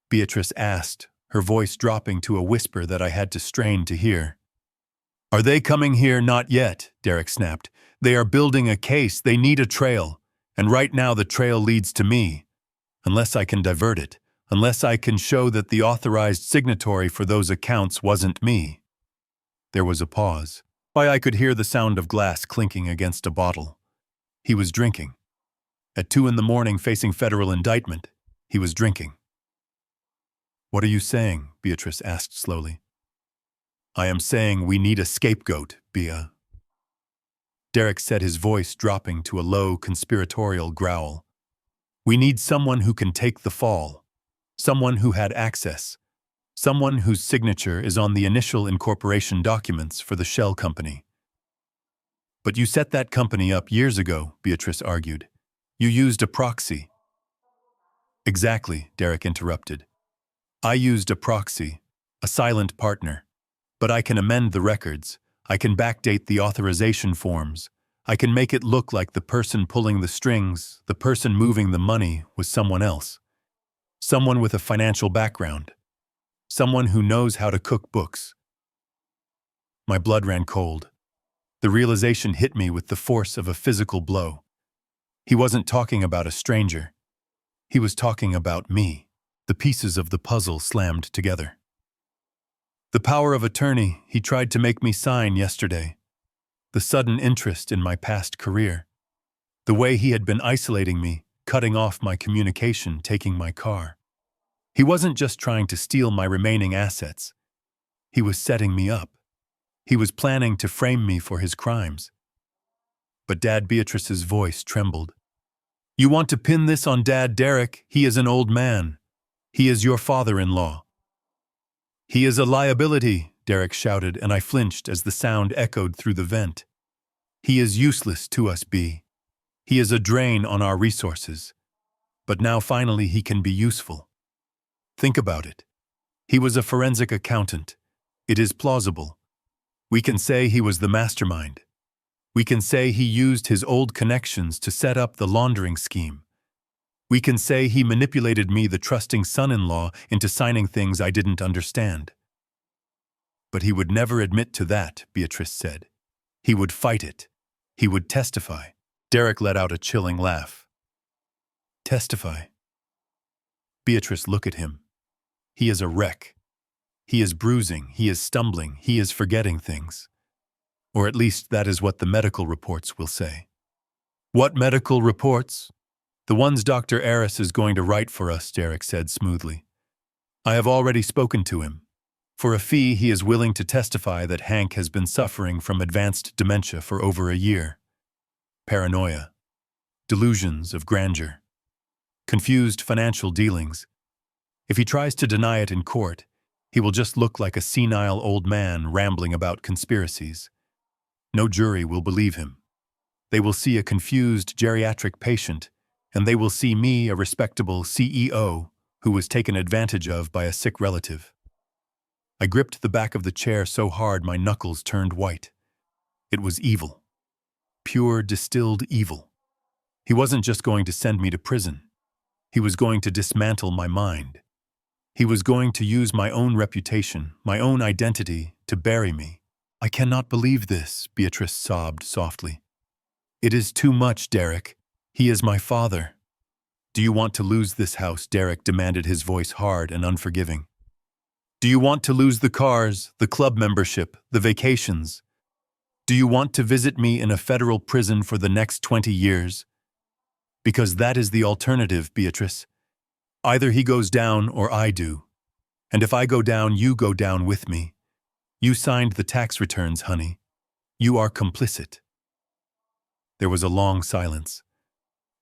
Beatrice asked, her voice dropping to a whisper that I had to strain to hear. Are they coming here? Not yet, Derek snapped. They are building a case. They need a trail. And right now the trail leads to me. Unless I can divert it. Unless I can show that the authorized signatory for those accounts wasn't me. There was a pause. Why, I could hear the sound of glass clinking against a bottle. He was drinking. At 2 a.m, facing federal indictment, he was drinking. What are you saying? Beatrice asked slowly. I am saying we need a scapegoat, Bea. Derek said, his voice dropping to a low, conspiratorial growl. We need someone who can take the fall. Someone who had access. Someone whose signature is on the initial incorporation documents for the shell company. But you set that company up years ago, Beatrice argued. You used a proxy. Exactly, Derek interrupted. I used a proxy, a silent partner. But I can amend the records. I can backdate the authorization forms. I can make it look like the person pulling the strings, the person moving the money, was someone else. Someone with a financial background. Someone who knows how to cook books. My blood ran cold. The realization hit me with the force of a physical blow. He wasn't talking about a stranger. He was talking about me. The pieces of the puzzle slammed together. The power of attorney he tried to make me sign yesterday. The sudden interest in my past career. The way he had been isolating me, cutting off my communication, taking my car. He wasn't just trying to steal my remaining assets. He was setting me up. He was planning to frame me for his crimes. But Dad Beatrice's voice trembled. You want to pin this on Dad Derek? He is an old man. He is your father-in-law. He is a liability, Derek shouted, and I flinched as the sound echoed through the vent. He is useless to us, B. He is a drain on our resources. But now finally he can be useful. Think about it. He was a forensic accountant. It is plausible. We can say he was the mastermind. We can say he used his old connections to set up the laundering scheme. We can say he manipulated me, the trusting son-in-law, into signing things I didn't understand. But he would never admit to that, Beatrice said. He would fight it. He would testify. Derek let out a chilling laugh. Testify? Beatrice, look at him. He is a wreck. He is bruising, he is stumbling, he is forgetting things. Or at least that is what the medical reports will say. What medical reports? The ones Dr. Aris is going to write for us, Derek said smoothly. I have already spoken to him. For a fee, he is willing to testify that Hank has been suffering from advanced dementia for over a year. Paranoia. Delusions of grandeur. Confused financial dealings. If he tries to deny it in court, he will just look like a senile old man rambling about conspiracies. No jury will believe him. They will see a confused geriatric patient, and they will see me, a respectable CEO, who was taken advantage of by a sick relative. I gripped the back of the chair so hard my knuckles turned white. It was evil. Pure, distilled evil. He wasn't just going to send me to prison. He was going to dismantle my mind. He was going to use my own reputation, my own identity, to bury me. I cannot believe this, Beatrice sobbed softly. It is too much, Derek. He is my father. Do you want to lose this house? Derek demanded, his voice hard and unforgiving. Do you want to lose the cars, the club membership, the vacations? Do you want to visit me in a federal prison for the next 20 years? Because that is the alternative, Beatrice. Either he goes down or I do. And if I go down, you go down with me. You signed the tax returns, honey. You are complicit. There was a long silence.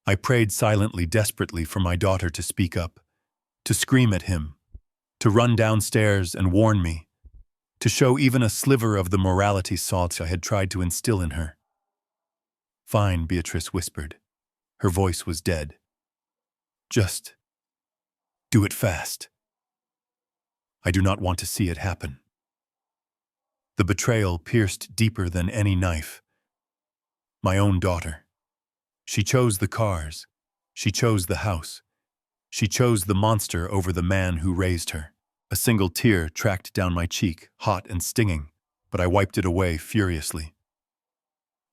I prayed silently, desperately for my daughter to speak up, to scream at him, to run downstairs and warn me, to show even a sliver of the morality salt I had tried to instill in her. Fine, Beatrice whispered. Her voice was dead. Just do it fast. I do not want to see it happen. The betrayal pierced deeper than any knife. My own daughter. She chose the cars. She chose the house. She chose the monster over the man who raised her. A single tear tracked down my cheek, hot and stinging, but I wiped it away furiously.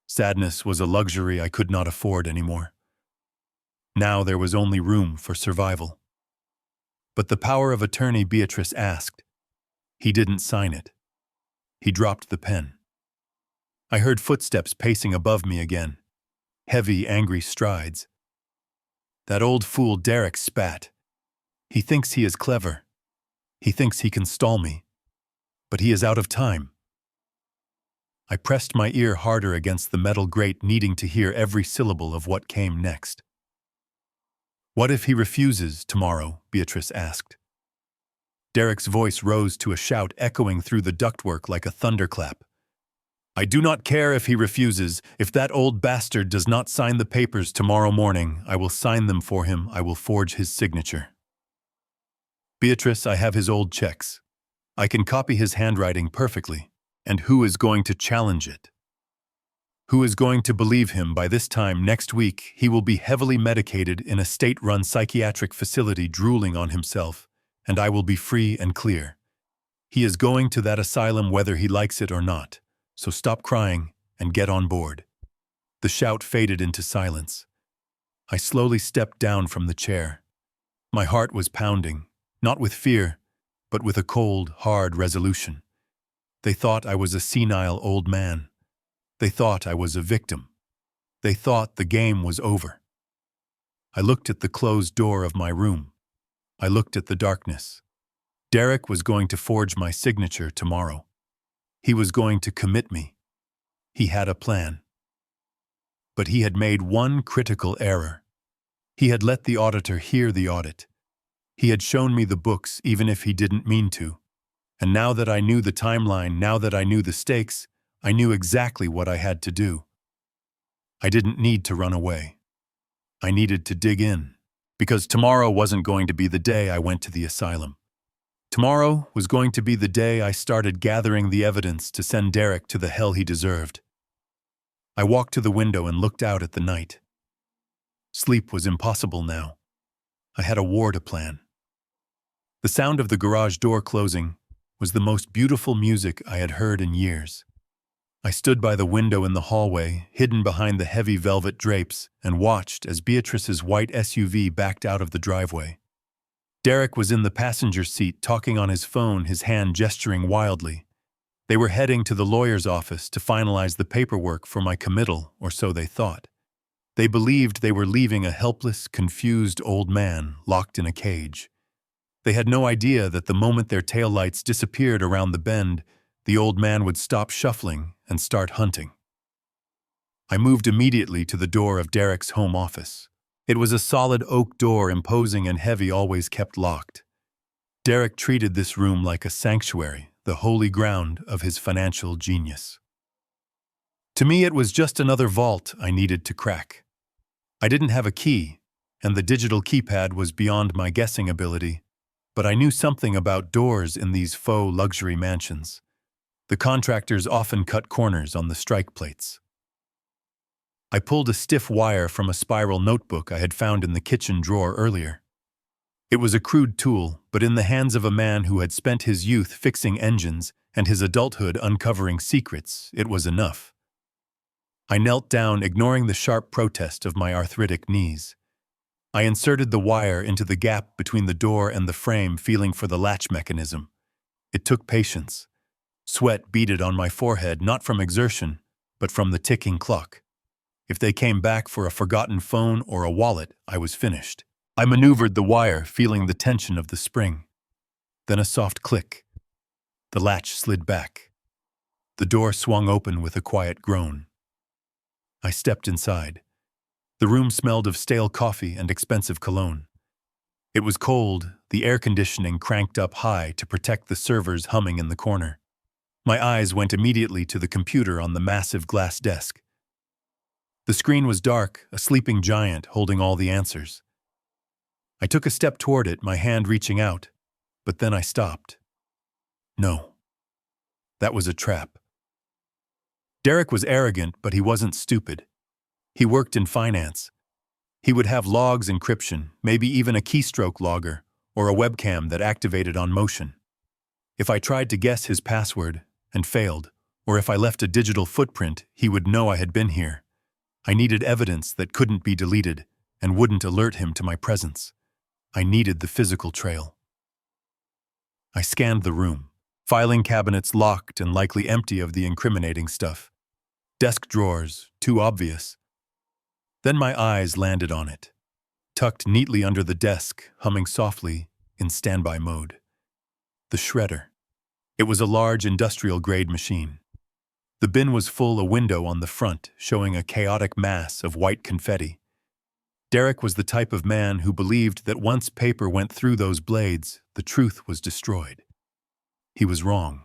Sadness was a luxury I could not afford anymore. Now there was only room for survival. But the power of attorney Beatrice asked. He didn't sign it. He dropped the pen. I heard footsteps pacing above me again. Heavy, angry strides. That old fool Derek spat. He thinks he is clever. He thinks he can stall me. But he is out of time. I pressed my ear harder against the metal grate, needing to hear every syllable of what came next. What if he refuses tomorrow? Beatrice asked. Derek's voice rose to a shout, echoing through the ductwork like a thunderclap. I do not care if he refuses. If that old bastard does not sign the papers tomorrow morning, I will sign them for him. I will forge his signature. Beatrice, I have his old checks. I can copy his handwriting perfectly. And who is going to challenge it? Who is going to believe him? By this time next week, he will be heavily medicated in a state-run psychiatric facility, drooling on himself, and I will be free and clear. He is going to that asylum whether he likes it or not, so stop crying and get on board. The shout faded into silence. I slowly stepped down from the chair. My heart was pounding, not with fear, but with a cold, hard resolution. They thought I was a senile old man. They thought I was a victim. They thought the game was over. I looked at the closed door of my room. I looked at the darkness. Derek was going to forge my signature tomorrow. He was going to commit me. He had a plan. But he had made one critical error. He had let the auditor hear the audit. He had shown me the books even if he didn't mean to. And now that I knew the timeline, now that I knew the stakes, I knew exactly what I had to do. I didn't need to run away. I needed to dig in, because tomorrow wasn't going to be the day I went to the asylum. Tomorrow was going to be the day I started gathering the evidence to send Derek to the hell he deserved. I walked to the window and looked out at the night. Sleep was impossible now. I had a war to plan. The sound of the garage door closing was the most beautiful music I had heard in years. I stood by the window in the hallway, hidden behind the heavy velvet drapes, and watched as Beatrice's white SUV backed out of the driveway. Derek was in the passenger seat, talking on his phone, his hand gesturing wildly. They were heading to the lawyer's office to finalize the paperwork for my committal, or so they thought. They believed they were leaving a helpless, confused old man locked in a cage. They had no idea that the moment their taillights disappeared around the bend, the old man would stop shuffling and start hunting. I moved immediately to the door of Derek's home office. It was a solid oak door, imposing and heavy, always kept locked. Derek treated this room like a sanctuary, the holy ground of his financial genius. To me, it was just another vault I needed to crack. I didn't have a key, and the digital keypad was beyond my guessing ability. But I knew something about doors in these faux luxury mansions. The contractors often cut corners on the strike plates. I pulled a stiff wire from a spiral notebook I had found in the kitchen drawer earlier. It was a crude tool, but in the hands of a man who had spent his youth fixing engines and his adulthood uncovering secrets, it was enough. I knelt down, ignoring the sharp protest of my arthritic knees. I inserted the wire into the gap between the door and the frame, feeling for the latch mechanism. It took patience. Sweat beaded on my forehead, not from exertion, but from the ticking clock. If they came back for a forgotten phone or a wallet, I was finished. I maneuvered the wire, feeling the tension of the spring. Then a soft click. The latch slid back. The door swung open with a quiet groan. I stepped inside. The room smelled of stale coffee and expensive cologne. It was cold, the air conditioning cranked up high to protect the servers humming in the corner. My eyes went immediately to the computer on the massive glass desk. The screen was dark, a sleeping giant holding all the answers. I took a step toward it, my hand reaching out, but then I stopped. No. That was a trap. Derek was arrogant, but he wasn't stupid. He worked in finance. He would have logs encryption, maybe even a keystroke logger, or a webcam that activated on motion. If I tried to guess his password and failed, or if I left a digital footprint, he would know I had been here. I needed evidence that couldn't be deleted and wouldn't alert him to my presence. I needed the physical trail. I scanned the room. Filing cabinets locked and likely empty of the incriminating stuff. Desk drawers, too obvious. Then my eyes landed on it. Tucked neatly under the desk, humming softly, in standby mode. The shredder. It was a large industrial-grade machine. The bin was full, a window on the front, showing a chaotic mass of white confetti. Derek was the type of man who believed that once paper went through those blades, the truth was destroyed. He was wrong.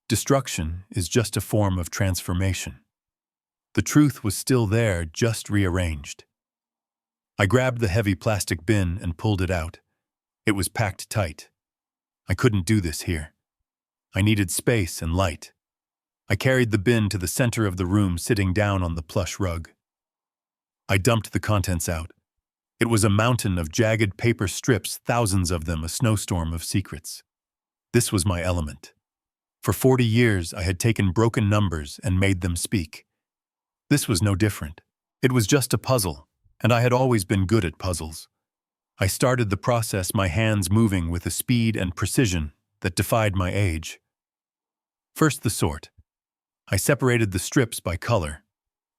Destruction is just a form of transformation. The truth was still there, just rearranged. I grabbed the heavy plastic bin and pulled it out. It was packed tight. I couldn't do this here. I needed space and light. I carried the bin to the center of the room, sitting down on the plush rug. I dumped the contents out. It was a mountain of jagged paper strips, thousands of them, a snowstorm of secrets. This was my element. For 40 years, I had taken broken numbers and made them speak. This was no different. It was just a puzzle, and I had always been good at puzzles. I started the process, my hands moving with a speed and precision that defied my age. First, the sort. I separated the strips by color.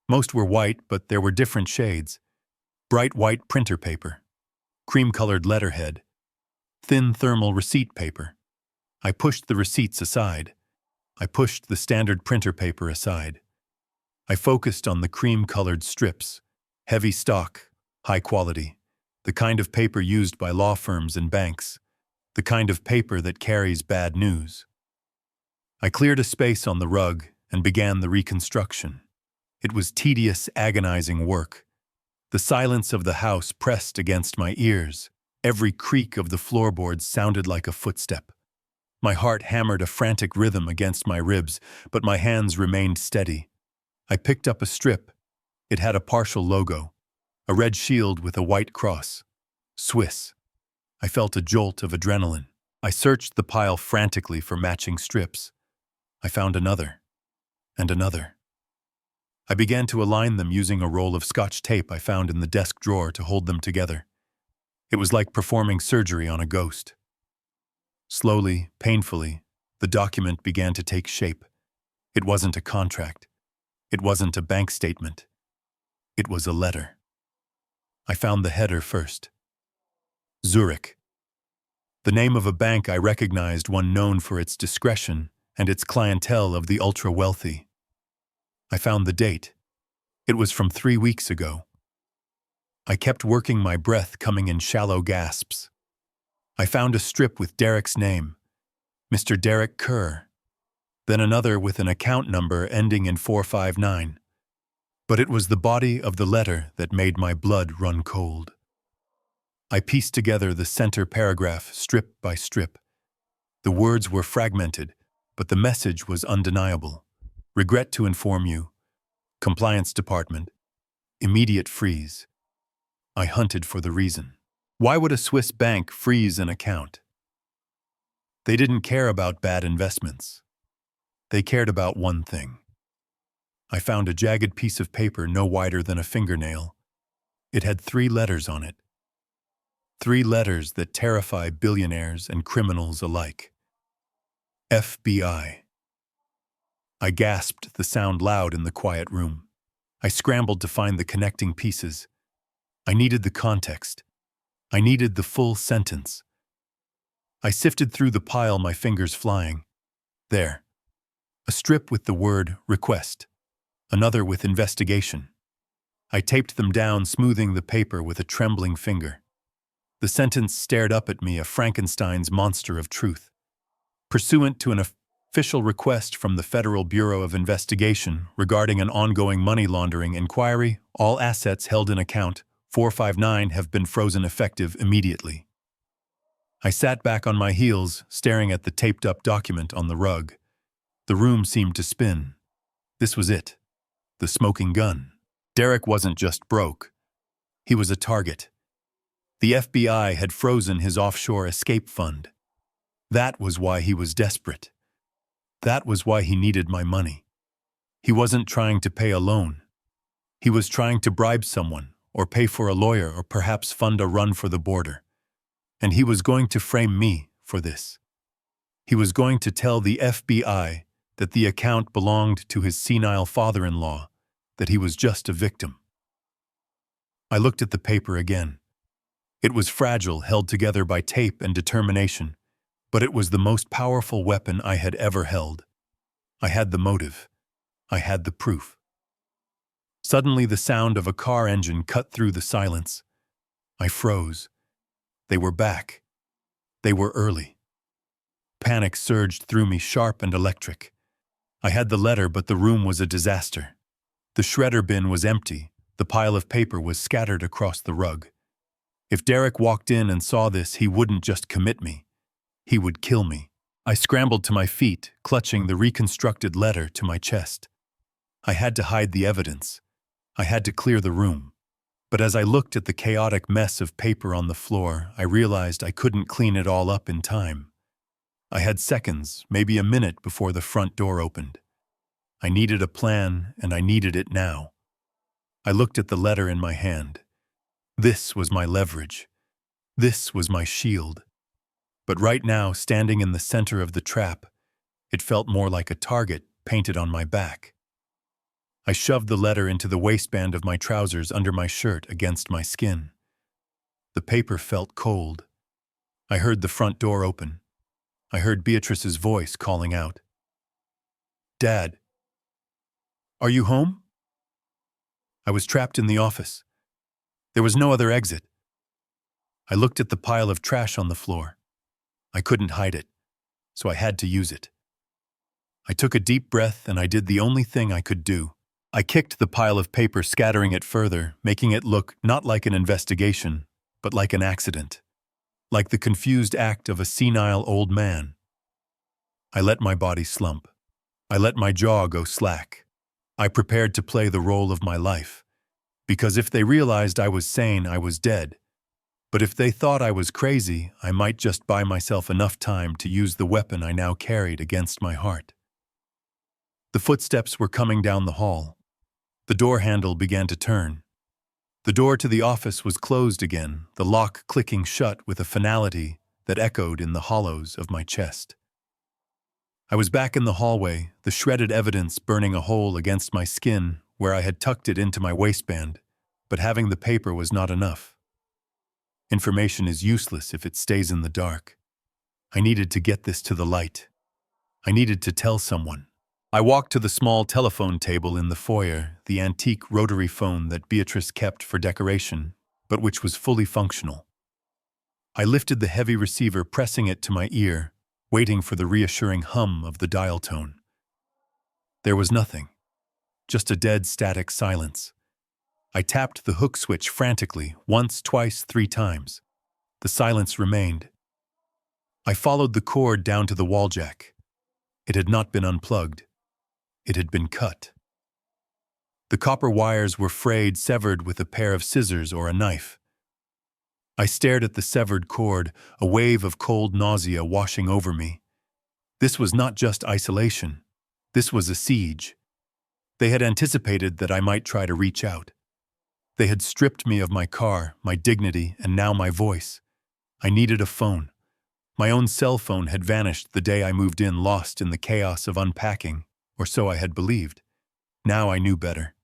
Most were white, but there were different shades. Bright white printer paper, cream-colored letterhead, thin thermal receipt paper. I pushed the receipts aside. I pushed the standard printer paper aside. I focused on the cream-colored strips, heavy stock, high quality, the kind of paper used by law firms and banks, the kind of paper that carries bad news. I cleared a space on the rug and began the reconstruction. It was tedious, agonizing work. The silence of the house pressed against my ears. Every creak of the floorboards sounded like a footstep. My heart hammered a frantic rhythm against my ribs, but my hands remained steady. I picked up a strip. It had a partial logo, a red shield with a white cross. Swiss. I felt a jolt of adrenaline. I searched the pile frantically for matching strips. I found another, and another. I began to align them using a roll of Scotch tape I found in the desk drawer to hold them together. It was like performing surgery on a ghost. Slowly, painfully, the document began to take shape. It wasn't a contract. It wasn't a bank statement. It was a letter. I found the header first. Zurich. The name of a bank I recognized, one known for its discretion and its clientele of the ultra-wealthy. I found the date. It was from 3 weeks ago. I kept working, my breath coming in shallow gasps. I found a strip with Derek's name, Mr. Derek Kerr, then another with an account number ending in 459. But it was the body of the letter that made my blood run cold. I pieced together the center paragraph strip by strip. The words were fragmented, but the message was undeniable. Regret to inform you. Compliance Department. Immediate freeze. I hunted for the reason. Why would a Swiss bank freeze an account? They didn't care about bad investments. They cared about one thing. I found a jagged piece of paper no wider than a fingernail. It had 3 letters on it. 3 letters that terrify billionaires and criminals alike. FBI. I gasped, the sound loud in the quiet room. I scrambled to find the connecting pieces. I needed the context. I needed the full sentence. I sifted through the pile, my fingers flying. There. A strip with the word request. Another with investigation. I taped them down, smoothing the paper with a trembling finger. The sentence stared up at me, a Frankenstein's monster of truth. Pursuant to an Official request from the Federal Bureau of Investigation regarding an ongoing money laundering inquiry. All assets held in account 459 have been frozen effective immediately. I sat back on my heels, staring at the taped-up document on the rug. The room seemed to spin. This was it. The smoking gun. Derek wasn't just broke. He was a target. The FBI had frozen his offshore escape fund. That was why he was desperate. That was why he needed my money. He wasn't trying to pay a loan. He was trying to bribe someone, or pay for a lawyer, or perhaps fund a run for the border. And he was going to frame me for this. He was going to tell the FBI that the account belonged to his senile father-in-law, that he was just a victim. I looked at the paper again. It was fragile, held together by tape and determination, but it was the most powerful weapon I had ever held. I had the motive. I had the proof. Suddenly, the sound of a car engine cut through the silence. I froze. They were back. They were early. Panic surged through me, sharp and electric. I had the letter, but the room was a disaster. The shredder bin was empty. The pile of paper was scattered across the rug. If Derek walked in and saw this, he wouldn't just commit me. He would kill me. I scrambled to my feet, clutching the reconstructed letter to my chest. I had to hide the evidence. I had to clear the room. But as I looked at the chaotic mess of paper on the floor, I realized I couldn't clean it all up in time. I had seconds, maybe a minute, before the front door opened. I needed a plan, and I needed it now. I looked at the letter in my hand. This was my leverage. This was my shield. But right now, standing in the center of the trap, it felt more like a target painted on my back. I shoved the letter into the waistband of my trousers under my shirt against my skin. The paper felt cold. I heard the front door open. I heard Beatrice's voice calling out, "Dad, are you home?" I was trapped in the office. There was no other exit. I looked at the pile of trash on the floor. I couldn't hide it, so I had to use it. I took a deep breath and I did the only thing I could do. I kicked the pile of paper, scattering it further, making it look not like an investigation, but like an accident. Like the confused act of a senile old man. I let my body slump. I let my jaw go slack. I prepared to play the role of my life. Because if they realized I was sane, I was dead. But if they thought I was crazy, I might just buy myself enough time to use the weapon I now carried against my heart. The footsteps were coming down the hall. The door handle began to turn. The door to the office was closed again, the lock clicking shut with a finality that echoed in the hollows of my chest. I was back in the hallway, the shredded evidence burning a hole against my skin where I had tucked it into my waistband, but having the paper was not enough. Information is useless if it stays in the dark. I needed to get this to the light. I needed to tell someone. I walked to the small telephone table in the foyer, the antique rotary phone that Beatrice kept for decoration, but which was fully functional. I lifted the heavy receiver, pressing it to my ear, waiting for the reassuring hum of the dial tone. There was nothing, just a dead static silence. I tapped the hook switch frantically, once, twice, 3 times. The silence remained. I followed the cord down to the wall jack. It had not been unplugged. It had been cut. The copper wires were frayed, severed with a pair of scissors or a knife. I stared at the severed cord, a wave of cold nausea washing over me. This was not just isolation. This was a siege. They had anticipated that I might try to reach out. They had stripped me of my car, my dignity, and now my voice. I needed a phone. My own cell phone had vanished the day I moved in, lost in the chaos of unpacking, or so I had believed. Now I knew better.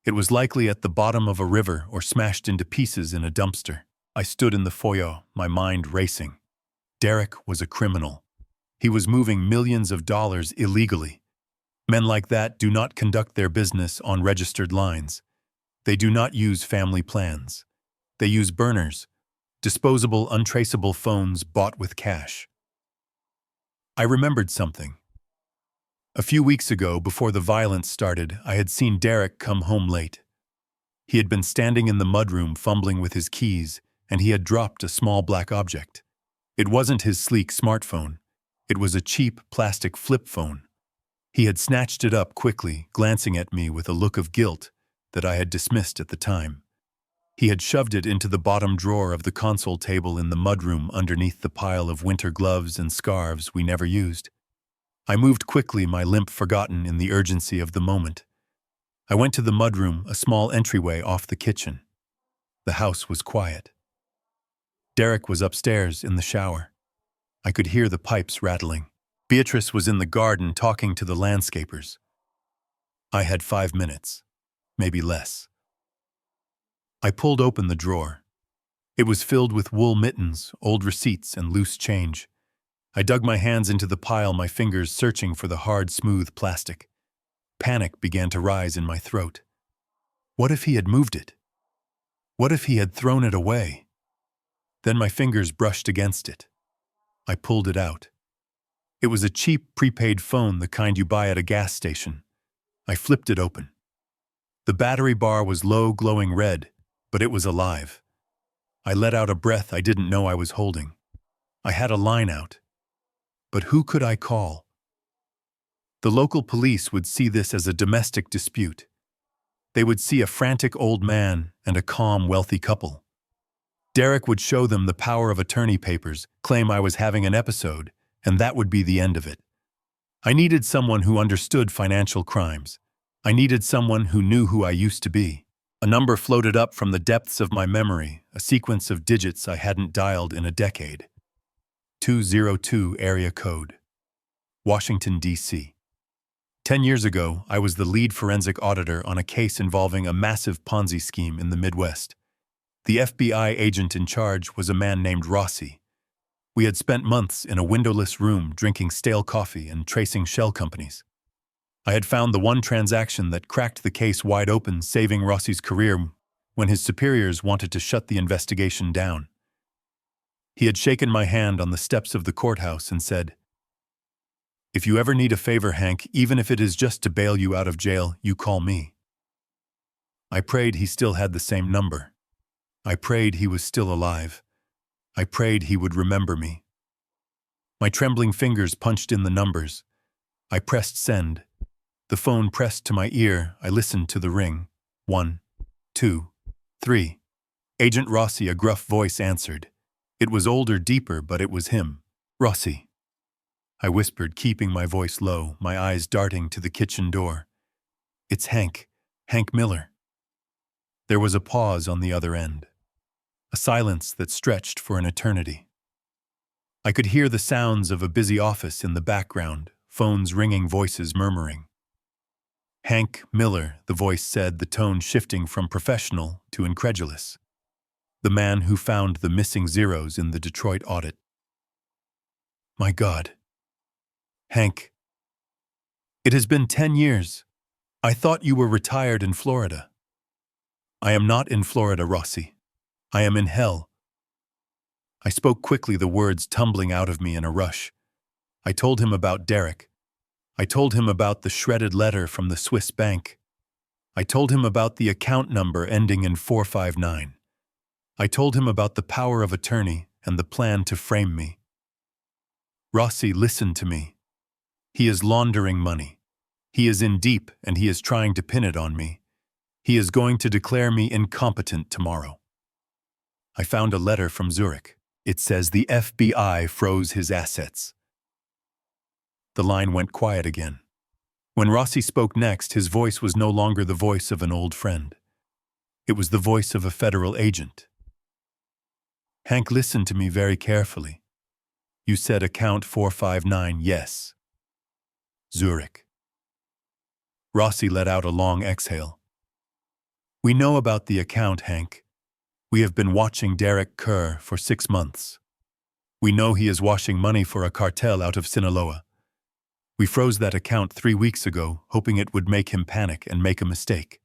It was likely at the bottom of a river or smashed into pieces in a dumpster. I stood in the foyer, my mind racing. Derek was a criminal. He was moving millions of dollars illegally. Men like that do not conduct their business on registered lines. They do not use family plans. They use burners, disposable, untraceable phones bought with cash. I remembered something. A few weeks ago, before the violence started, I had seen Derek come home late. He had been standing in the mudroom fumbling with his keys, and he had dropped a small black object. It wasn't his sleek smartphone. It was a cheap plastic flip phone. He had snatched it up quickly, glancing at me with a look of guilt that I had dismissed at the time. He had shoved it into the bottom drawer of the console table in the mudroom underneath the pile of winter gloves and scarves we never used. I moved quickly, my limp forgotten in the urgency of the moment. I went to the mudroom, a small entryway off the kitchen. The house was quiet. Derek was upstairs in the shower. I could hear the pipes rattling. Beatrice was in the garden talking to the landscapers. I had 5 minutes, maybe less. I pulled open the drawer. It was filled with wool mittens, old receipts, and loose change. I dug my hands into the pile, my fingers searching for the hard, smooth plastic. Panic began to rise in my throat. What if he had moved it? What if he had thrown it away? Then my fingers brushed against it. I pulled it out. It was a cheap prepaid phone, the kind you buy at a gas station. I flipped it open. The battery bar was low, glowing red, but it was alive. I let out a breath I didn't know I was holding. I had a line out. But who could I call? The local police would see this as a domestic dispute. They would see a frantic old man and a calm, wealthy couple. Derek would show them the power of attorney papers, claim I was having an episode, and that would be the end of it. I needed someone who understood financial crimes. I needed someone who knew who I used to be. A number floated up from the depths of my memory, a sequence of digits I hadn't dialed in a decade. 202 area code. Washington, D.C. 10 years ago, I was the lead forensic auditor on a case involving a massive Ponzi scheme in the Midwest. The FBI agent in charge was a man named Rossi. We had spent months in a windowless room drinking stale coffee and tracing shell companies. I had found the one transaction that cracked the case wide open, saving Rossi's career when his superiors wanted to shut the investigation down. He had shaken my hand on the steps of the courthouse and said, "If you ever need a favor, Hank, even if it is just to bail you out of jail, you call me." I prayed he still had the same number. I prayed he was still alive. I prayed he would remember me. My trembling fingers punched in the numbers. I pressed send. The phone pressed to my ear. I listened to the ring. 1, 2, 3. Agent Rossi, a gruff voice answered. It was older, deeper, but it was him. "Rossi," I whispered, keeping my voice low, my eyes darting to the kitchen door. "It's Hank Miller." There was a pause on the other end, a silence that stretched for an eternity. I could hear the sounds of a busy office in the background, phones ringing, voices murmuring. "Hank Miller," the voice said, the tone shifting from professional to incredulous. "The man who found the missing zeros in the Detroit audit." My God. "Hank, it has been 10 years. I thought you were retired in Florida." "I am not in Florida, Rossi. I am in hell." I spoke quickly, the words tumbling out of me in a rush. I told him about Derek. I told him about the shredded letter from the Swiss bank. I told him about the account number ending in 459. I told him about the power of attorney and the plan to frame me. "Rossi, listen to me. He is laundering money. He is in deep, and he is trying to pin it on me. He is going to declare me incompetent tomorrow." I found a letter from Zurich. It says the FBI froze his assets. The line went quiet again. When Rossi spoke next, his voice was no longer the voice of an old friend. It was the voice of a federal agent. "Hank, listen to me very carefully. You said account 459, yes. Zurich." Rossi let out a long exhale. "We know about the account, Hank. We have been watching Derek Kerr for 6 months. We know he is washing money for a cartel out of Sinaloa. We froze that account 3 weeks ago, hoping it would make him panic and make a mistake."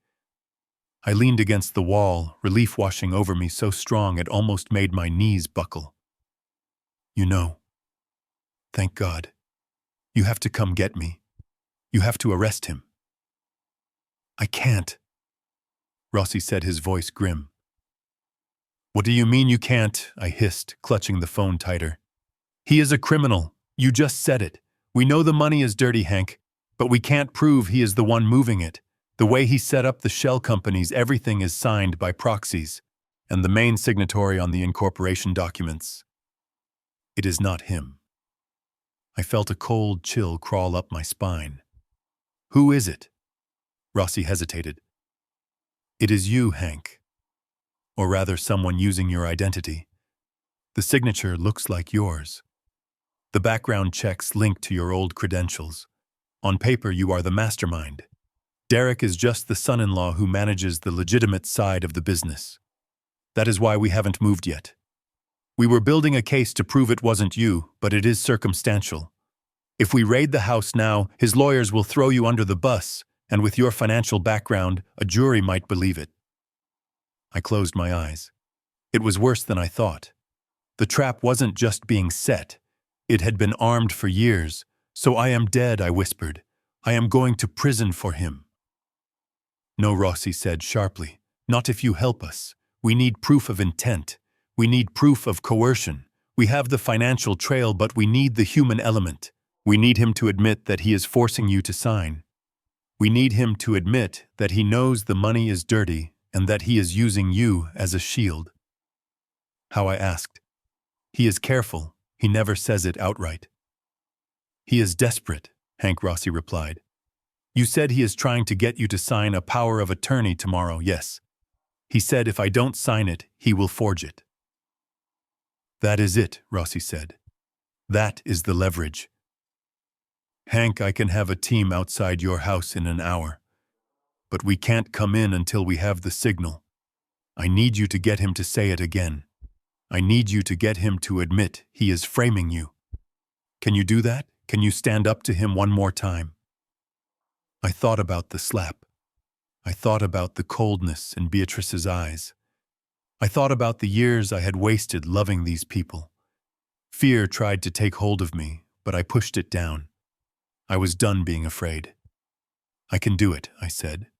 I leaned against the wall, relief washing over me so strong it almost made my knees buckle. "You know. Thank God. You have to come get me. You have to arrest him." "I can't," Rossi said, his voice grim. "What do you mean you can't?" I hissed, clutching the phone tighter. "He is a criminal. You just said it. We know the money is dirty, Hank, but we can't prove he is the one moving it. The way he set up the shell companies, everything is signed by proxies, and the main signatory on the incorporation documents. It is not him." I felt a cold chill crawl up my spine. "Who is it?" Rossi hesitated. "It is you, Hank. Or rather, someone using your identity. The signature looks like yours. The background checks link to your old credentials. On paper, you are the mastermind. Derek is just the son-in-law who manages the legitimate side of the business. That is why we haven't moved yet. We were building a case to prove it wasn't you, but it is circumstantial. If we raid the house now, his lawyers will throw you under the bus, and with your financial background, a jury might believe it." I closed my eyes. It was worse than I thought. The trap wasn't just being set. It had been armed for years. "So I am dead," I whispered. "I am going to prison for him." "No," Rossi said sharply. "Not if you help us. We need proof of intent. We need proof of coercion. We have the financial trail, but we need the human element. We need him to admit that he is forcing you to sign. We need him to admit that he knows the money is dirty and that he is using you as a shield." "How?" I asked. "He is careful. He never says it outright." "He is desperate," Hank Rossi replied. "You said he is trying to get you to sign a power of attorney tomorrow, yes. He said if I don't sign it, he will forge it." "That is it," Rossi said. "That is the leverage. Hank, I can have a team outside your house in an hour. But we can't come in until we have the signal. I need you to get him to say it again. I need you to get him to admit he is framing you. Can you do that? Can you stand up to him one more time?" I thought about the slap. I thought about the coldness in Beatrice's eyes. I thought about the years I had wasted loving these people. Fear tried to take hold of me, but I pushed it down. I was done being afraid. "I can do it," I said.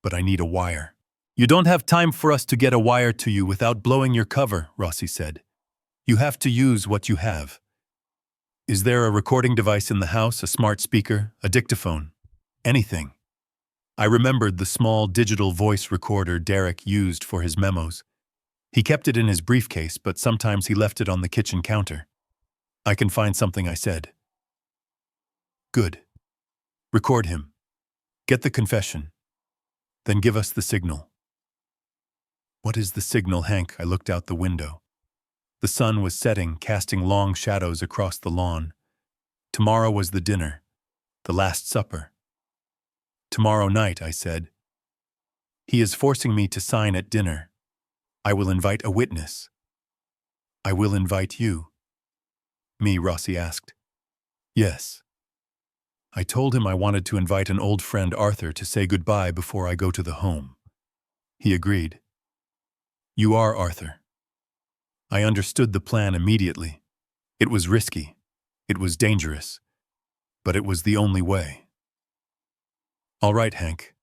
"But I need a wire." "You don't have time for us to get a wire to you without blowing your cover," Rossi said. "You have to use what you have. Is there a recording device in the house, a smart speaker, a dictaphone? Anything?" I remembered the small digital voice recorder Derek used for his memos. He kept it in his briefcase, but sometimes he left it on the kitchen counter. "I can find something," I said. "Good. Record him. Get the confession. Then give us the signal." "What is the signal, Hank?" I looked out the window. The sun was setting, casting long shadows across the lawn. Tomorrow was the dinner, the Last Supper. "Tomorrow night," I said. "He is forcing me to sign at dinner. I will invite a witness." "I will invite you." "Me?" Rossi asked. "Yes." I told him I wanted to invite an old friend, Arthur, to say goodbye before I go to the home. He agreed. "You are Arthur." I understood the plan immediately. It was risky. It was dangerous. But it was the only way. "All right, Hank.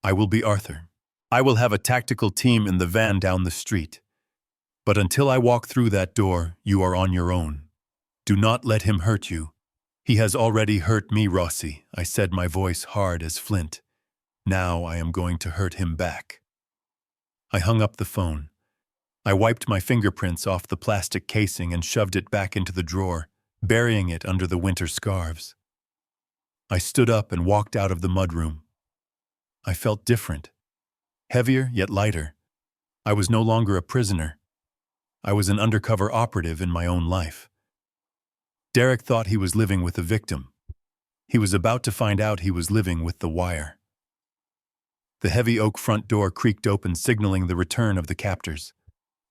I will be Arthur. I will have a tactical team in the van down the street. But until I walk through that door, you are on your own. Do not let him hurt you. He has already hurt me, Rossi," I said, my voice hard as flint. "Now I am going to hurt him back." I hung up the phone. I wiped my fingerprints off the plastic casing and shoved it back into the drawer, burying it under the winter scarves. I stood up and walked out of the mudroom. I felt different. Heavier, yet lighter. I was no longer a prisoner. I was an undercover operative in my own life. Derek thought he was living with a victim. He was about to find out he was living with the wire. The heavy oak front door creaked open, signaling the return of the captors.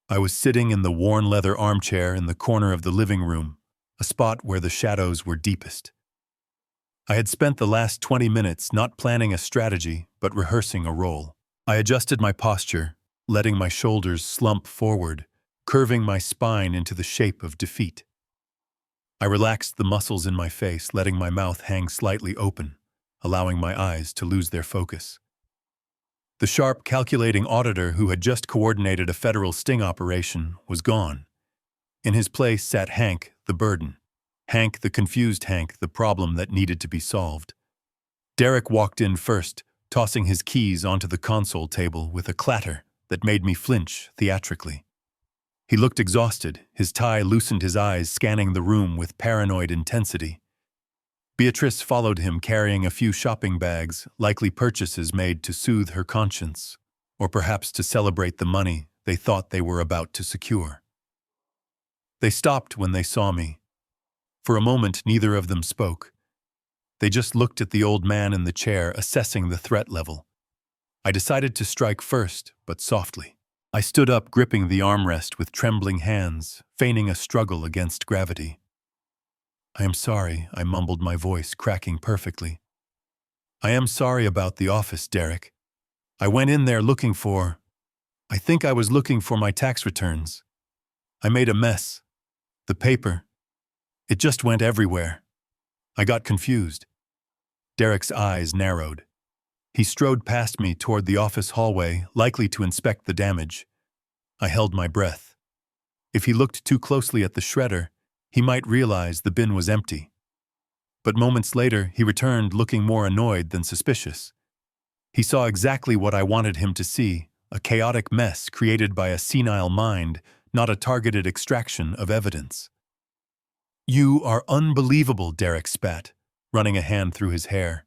I was sitting in the worn leather armchair in the corner of the living room, a spot where the shadows were deepest. I had spent the last 20 minutes not planning a strategy, but rehearsing a role. I adjusted my posture, letting my shoulders slump forward, curving my spine into the shape of defeat. I relaxed the muscles in my face, letting my mouth hang slightly open. allowing my eyes to lose their focus. The sharp, calculating auditor who had just coordinated a federal sting operation was gone. In his place sat Hank, the burden. Hank, the confused Hank, the problem that needed to be solved. Derek walked in first, tossing his keys onto the console table with a clatter that made me flinch theatrically. He looked exhausted, his tie loosened, his eyes scanning the room with paranoid intensity. Beatrice followed him, carrying a few shopping bags, likely purchases made to soothe her conscience, or perhaps to celebrate the money they thought they were about to secure. They stopped when they saw me. For a moment, neither of them spoke. They just looked at the old man in the chair, assessing the threat level. I decided to strike first, but softly. I stood up, gripping the armrest with trembling hands, feigning a struggle against gravity. "I am sorry," I mumbled, my voice cracking perfectly. "I am sorry about the office, Derek. I went in there I think I was looking for my tax returns. I made a mess. The paper. It just went everywhere. I got confused." Derek's eyes narrowed. He strode past me toward the office hallway, likely to inspect the damage. I held my breath. If he looked too closely at the shredder, he might realize the bin was empty. But moments later, he returned looking more annoyed than suspicious. He saw exactly what I wanted him to see, a chaotic mess created by a senile mind, not a targeted extraction of evidence. "You are unbelievable," Derek spat, running a hand through his hair.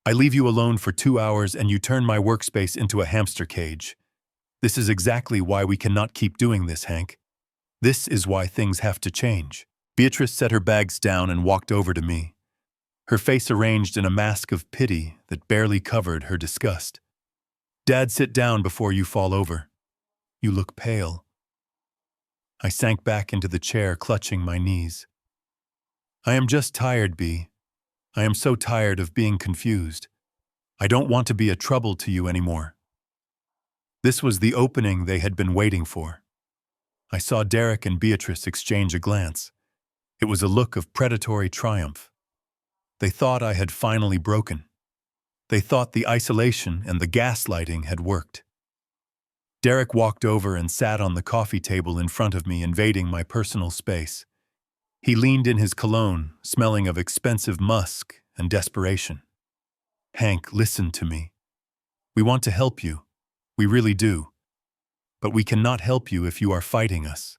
"I leave you alone for 2 hours and you turn my workspace into a hamster cage. This is exactly why we cannot keep doing this, Hank. This is why things have to change." Beatrice set her bags down and walked over to me, her face arranged in a mask of pity that barely covered her disgust. "Dad, sit down before you fall over. You look pale." I sank back into the chair, clutching my knees. "I am just tired, Bea. I am so tired of being confused. I don't want to be a trouble to you anymore." This was the opening they had been waiting for. I saw Derek and Beatrice exchange a glance. It was a look of predatory triumph. They thought I had finally broken. They thought the isolation and the gaslighting had worked. Derek walked over and sat on the coffee table in front of me, invading my personal space. He leaned in his cologne, smelling of expensive musk and desperation. "Hank, listen to me. We want to help you. We really do. But we cannot help you if you are fighting us.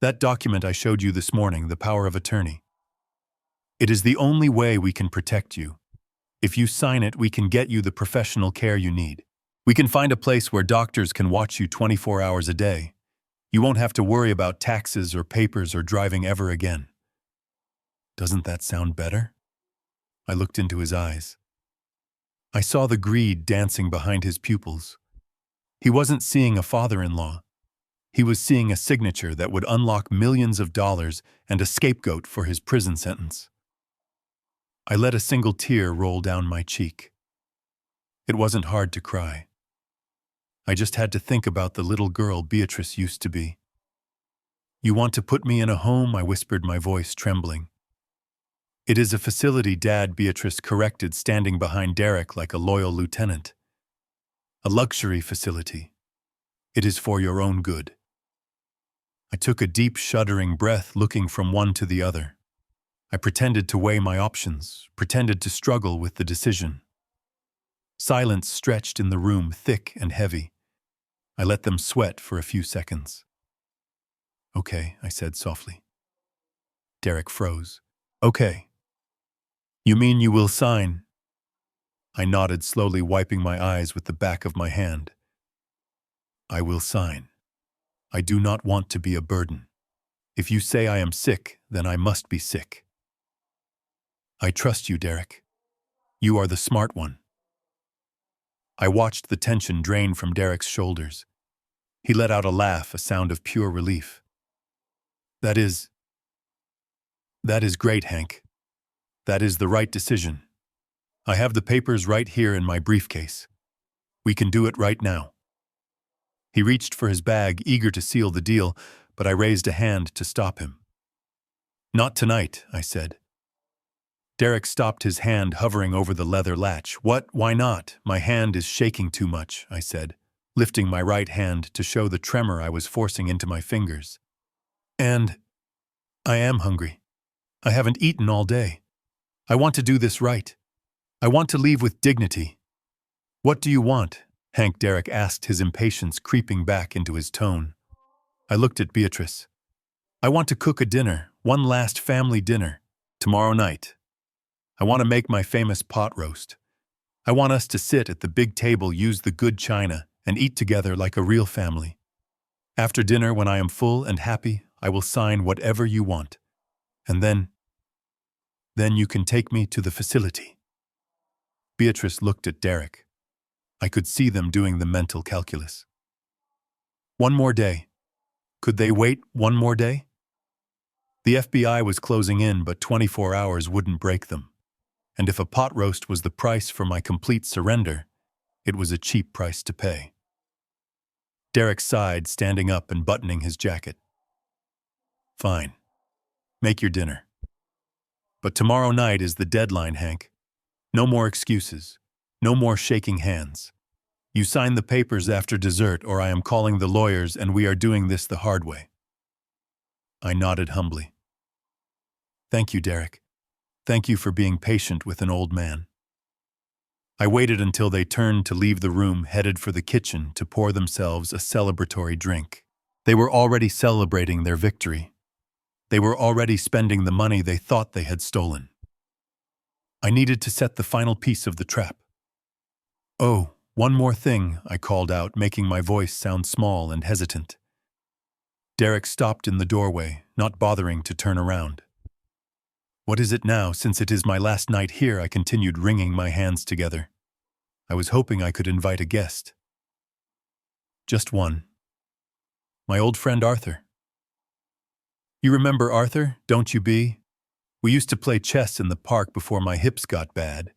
That document I showed you this morning, the power of attorney. It is the only way we can protect you. If you sign it, we can get you the professional care you need. We can find a place where doctors can watch you 24 hours a day. You won't have to worry about taxes or papers or driving ever again." Doesn't that sound better? I looked into his eyes. I saw the greed dancing behind his pupils. He wasn't seeing a father-in-law. He was seeing a signature that would unlock millions of dollars and a scapegoat for his prison sentence. I let a single tear roll down my cheek. It wasn't hard to cry. I just had to think about the little girl Beatrice used to be. "You want to put me in a home?" I whispered, my voice trembling. "It is a facility, Dad," Beatrice corrected, standing behind Derek like a loyal lieutenant. "A luxury facility. It is for your own good." I took a deep, shuddering breath, looking from one to the other. I pretended to weigh my options, pretended to struggle with the decision. Silence stretched in the room, thick and heavy. I let them sweat for a few seconds. "Okay," I said softly. Derek froze. "Okay. You mean you will sign?" I nodded, slowly wiping my eyes with the back of my hand. "I will sign. I do not want to be a burden. If you say I am sick, then I must be sick. I trust you, Derek. You are the smart one." I watched the tension drain from Derek's shoulders. He let out a laugh, a sound of pure relief. That is great, Hank. That is the right decision. I have the papers right here in my briefcase. We can do it right now." He reached for his bag, eager to seal the deal, but I raised a hand to stop him. "Not tonight," I said. Derek stopped, his hand hovering over the leather latch. What? Why not? My hand is shaking too much, I said, lifting my right hand to show the tremor I was forcing into my fingers. And I am hungry. I haven't eaten all day. I want to do this right. I want to leave with dignity. What do you want? Hank Derek asked, his impatience creeping back into his tone. I looked at Beatrice. I want to cook a dinner, one last family dinner, tomorrow night. I want to make my famous pot roast. I want us to sit at the big table, use the good china, and eat together like a real family. After dinner, when I am full and happy, I will sign whatever you want. And then you can take me to the facility. Beatrice looked at Derek. I could see them doing the mental calculus. One more day. Could they wait one more day? The FBI was closing in, but 24 hours wouldn't break them. And if a pot roast was the price for my complete surrender, it was a cheap price to pay. Derek sighed, standing up and buttoning his jacket. Fine. Make your dinner. But tomorrow night is the deadline, Hank. No more excuses. No more shaking hands. You sign the papers after dessert, or I am calling the lawyers, and we are doing this the hard way. I nodded humbly. Thank you, Derek. Thank you for being patient with an old man. I waited until they turned to leave the room, headed for the kitchen to pour themselves a celebratory drink. They were already celebrating their victory. They were already spending the money they thought they had stolen. I needed to set the final piece of the trap. Oh, one more thing, I called out, making my voice sound small and hesitant. Derek stopped in the doorway, not bothering to turn around. What is it now, since it is my last night here? I continued, wringing my hands together. I was hoping I could invite a guest. Just one. My old friend Arthur. You remember Arthur, don't you, Bea? We used to play chess in the park before my hips got bad.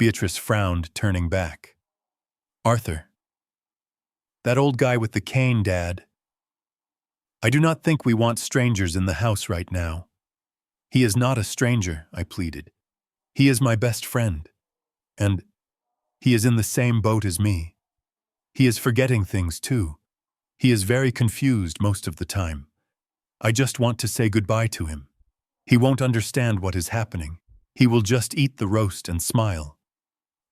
Beatrice frowned, turning back. Arthur. That old guy with the cane, Dad. I do not think we want strangers in the house right now. He is not a stranger, I pleaded. He is my best friend. And he is in the same boat as me. He is forgetting things too. He is very confused most of the time. I just want to say goodbye to him. He won't understand what is happening. He will just eat the roast and smile.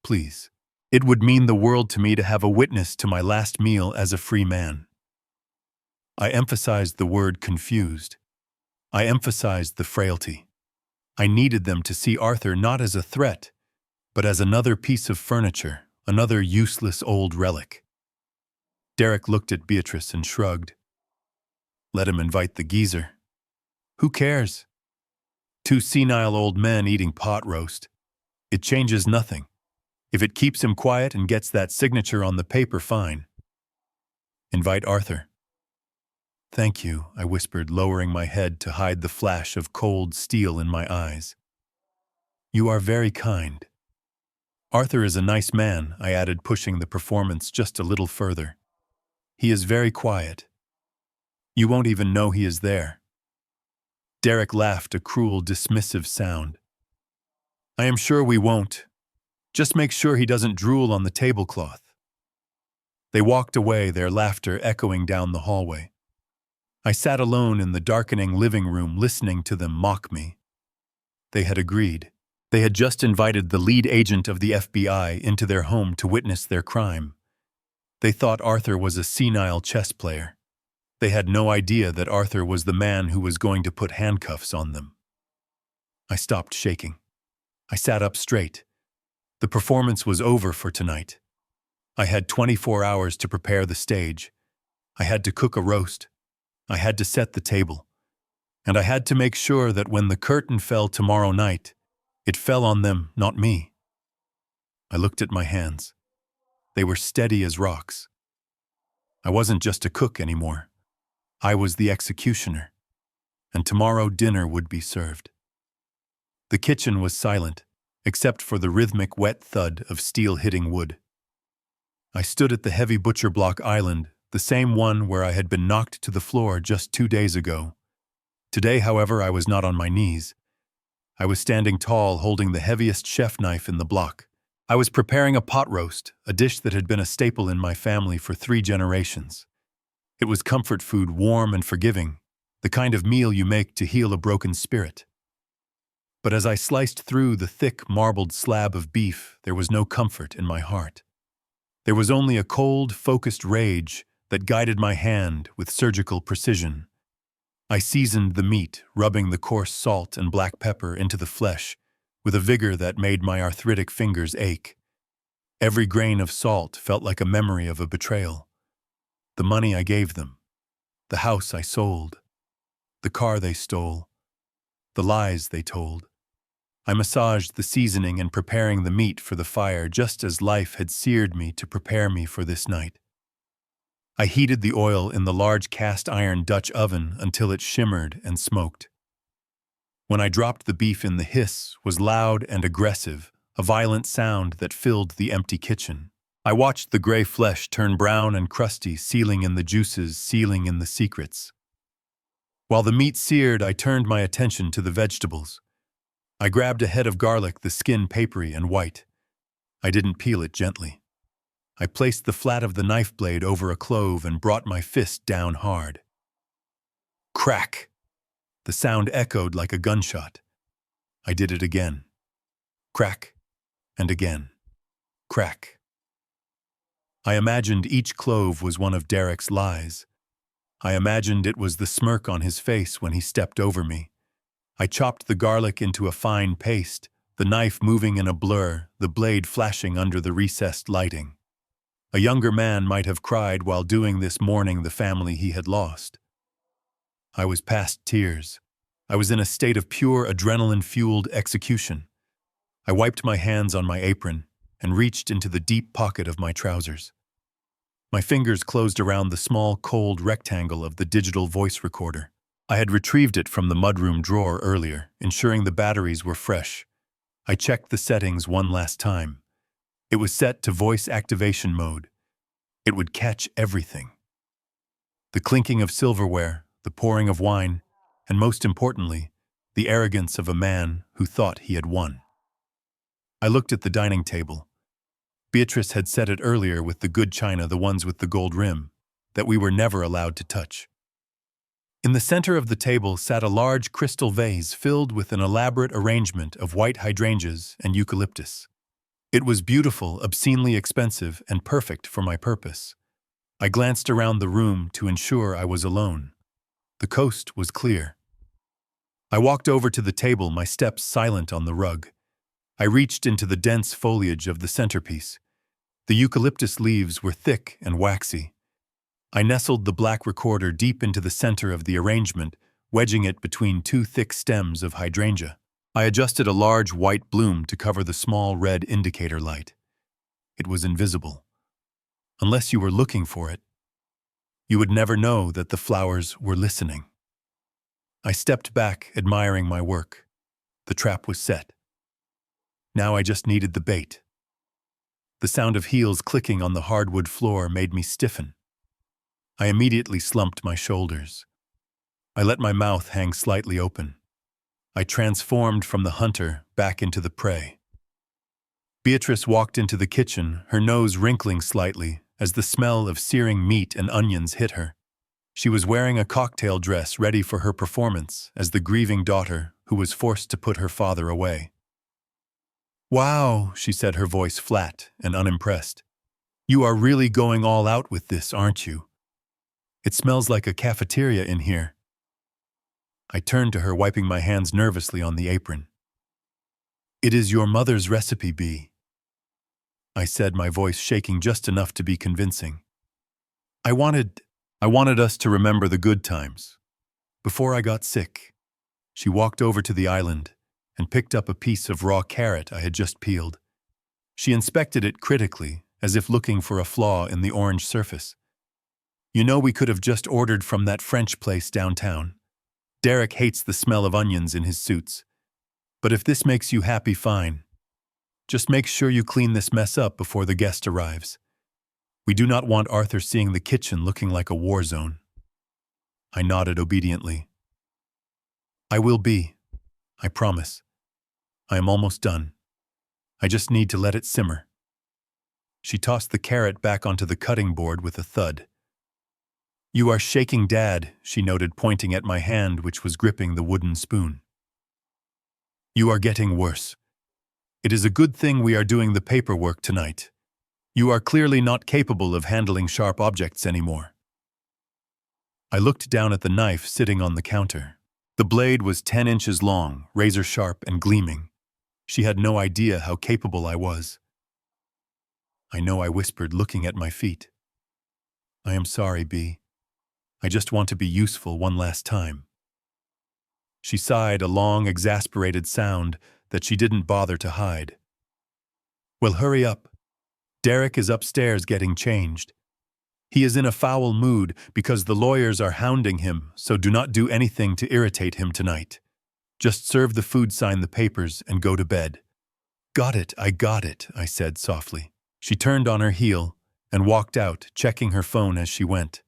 Please. It would mean the world to me to have a witness to my last meal as a free man. I emphasized the word confused. I emphasized the frailty. I needed them to see Arthur not as a threat, but as another piece of furniture, another useless old relic. Derek looked at Beatrice and shrugged. Let him invite the geezer. Who cares? Two senile old men eating pot roast. It changes nothing. If it keeps him quiet and gets that signature on the paper, fine. Invite Arthur. Thank you, I whispered, lowering my head to hide the flash of cold steel in my eyes. You are very kind. Arthur is a nice man, I added, pushing the performance just a little further. He is very quiet. You won't even know he is there. Derek laughed, a cruel, dismissive sound. I am sure we won't. Just make sure he doesn't drool on the tablecloth. They walked away, their laughter echoing down the hallway. I sat alone in the darkening living room, listening to them mock me. They had agreed. They had just invited the lead agent of the FBI into their home to witness their crime. They thought Arthur was a senile chess player. They had no idea that Arthur was the man who was going to put handcuffs on them. I stopped shaking. I sat up straight. The performance was over for tonight. I had 24 hours to prepare the stage. I had to cook a roast. I had to set the table. And I had to make sure that when the curtain fell tomorrow night, it fell on them, not me. I looked at my hands. They were steady as rocks. I wasn't just a cook anymore. I was the executioner. And tomorrow dinner would be served. The kitchen was silent, except for the rhythmic wet thud of steel hitting wood. I stood at the heavy butcher block island, the same one where I had been knocked to the floor just 2 days ago. Today, however, I was not on my knees. I was standing tall, holding the heaviest chef knife in the block. I was preparing a pot roast, a dish that had been a staple in my family for 3 generations. It was comfort food, warm and forgiving, the kind of meal you make to heal a broken spirit. But as I sliced through the thick, marbled slab of beef, there was no comfort in my heart. There was only a cold, focused rage that guided my hand with surgical precision. I seasoned the meat, rubbing the coarse salt and black pepper into the flesh with a vigor that made my arthritic fingers ache. Every grain of salt felt like a memory of a betrayal. The money I gave them, the house I sold, the car they stole, the lies they told. I massaged the seasoning and preparing the meat for the fire just as life had seared me to prepare me for this night. I heated the oil in the large cast iron Dutch oven until it shimmered and smoked. When I dropped the beef in, the hiss was loud and aggressive, a violent sound that filled the empty kitchen. I watched the gray flesh turn brown and crusty, sealing in the juices, sealing in the secrets. While the meat seared, I turned my attention to the vegetables. I grabbed a head of garlic, the skin papery and white. I didn't peel it gently. I placed the flat of the knife blade over a clove and brought my fist down hard. Crack! The sound echoed like a gunshot. I did it again. Crack, and again. Crack. I imagined each clove was one of Derek's lies. I imagined it was the smirk on his face when he stepped over me. I chopped the garlic into a fine paste, the knife moving in a blur, the blade flashing under the recessed lighting. A younger man might have cried while doing this, mourning the family he had lost. I was past tears. I was in a state of pure adrenaline-fueled execution. I wiped my hands on my apron and reached into the deep pocket of my trousers. My fingers closed around the small, cold rectangle of the digital voice recorder. I had retrieved it from the mudroom drawer earlier, ensuring the batteries were fresh. I checked the settings one last time. It was set to voice activation mode. It would catch everything. The clinking of silverware, the pouring of wine, and most importantly, the arrogance of a man who thought he had won. I looked at the dining table. Beatrice had set it earlier with the good china, the ones with the gold rim, that we were never allowed to touch. In the center of the table sat a large crystal vase filled with an elaborate arrangement of white hydrangeas and eucalyptus. It was beautiful, obscenely expensive, and perfect for my purpose. I glanced around the room to ensure I was alone. The coast was clear. I walked over to the table, my steps silent on the rug. I reached into the dense foliage of the centerpiece. The eucalyptus leaves were thick and waxy. I nestled the black recorder deep into the center of the arrangement, wedging it between 2 thick stems of hydrangea. I adjusted a large white bloom to cover the small red indicator light. It was invisible. Unless you were looking for it, you would never know that the flowers were listening. I stepped back, admiring my work. The trap was set. Now I just needed the bait. The sound of heels clicking on the hardwood floor made me stiffen. I immediately slumped my shoulders. I let my mouth hang slightly open. I transformed from the hunter back into the prey. Beatrice walked into the kitchen, her nose wrinkling slightly as the smell of searing meat and onions hit her. She was wearing a cocktail dress ready for her performance as the grieving daughter who was forced to put her father away. "Wow," she said, her voice flat and unimpressed. "You are really going all out with this, aren't you? It smells like a cafeteria in here." I turned to her, wiping my hands nervously on the apron. "It is your mother's recipe, Bee," I said, my voice shaking just enough to be convincing. I wanted us to remember the good times. Before I got sick." She walked over to the island and picked up a piece of raw carrot I had just peeled. She inspected it critically, as if looking for a flaw in the orange surface. "You know, we could have just ordered from that French place downtown. Derek hates the smell of onions in his suits. But if this makes you happy, fine. Just make sure you clean this mess up before the guest arrives. We do not want Arthur seeing the kitchen looking like a war zone." I nodded obediently. "I will be. I promise." I am almost done. I just need to let it simmer. She tossed the carrot back onto the cutting board with a thud. You are shaking, Dad, she noted, pointing at my hand which was gripping the wooden spoon. You are getting worse. It is a good thing we are doing the paperwork tonight. You are clearly not capable of handling sharp objects anymore. I looked down at the knife sitting on the counter. The blade was 10 inches long, razor sharp and gleaming. She had no idea how capable I was. I know, I whispered, looking at my feet. I am sorry, Bea. I just want to be useful one last time. She sighed, a long, exasperated sound that she didn't bother to hide. Well, hurry up. Derek is upstairs getting changed. He is in a foul mood because the lawyers are hounding him, so do not do anything to irritate him tonight. Just serve the food, sign the papers, and go to bed. Got it, I said softly. She turned on her heel and walked out, checking her phone as she went.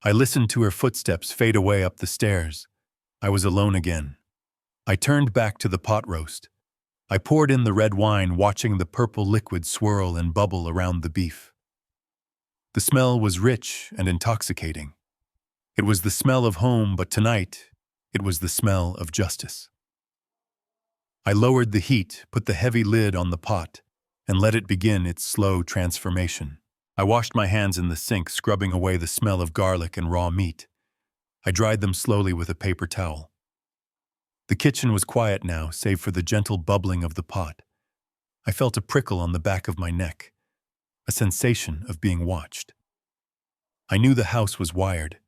I listened to her footsteps fade away up the stairs. I was alone again. I turned back to the pot roast. I poured in the red wine, watching the purple liquid swirl and bubble around the beef. The smell was rich and intoxicating. It was the smell of home, but tonight, it was the smell of justice. I lowered the heat, put the heavy lid on the pot, and let it begin its slow transformation. I washed my hands in the sink, scrubbing away the smell of garlic and raw meat. I dried them slowly with a paper towel. The kitchen was quiet now, save for the gentle bubbling of the pot. I felt a prickle on the back of my neck, a sensation of being watched. I knew the house was wired.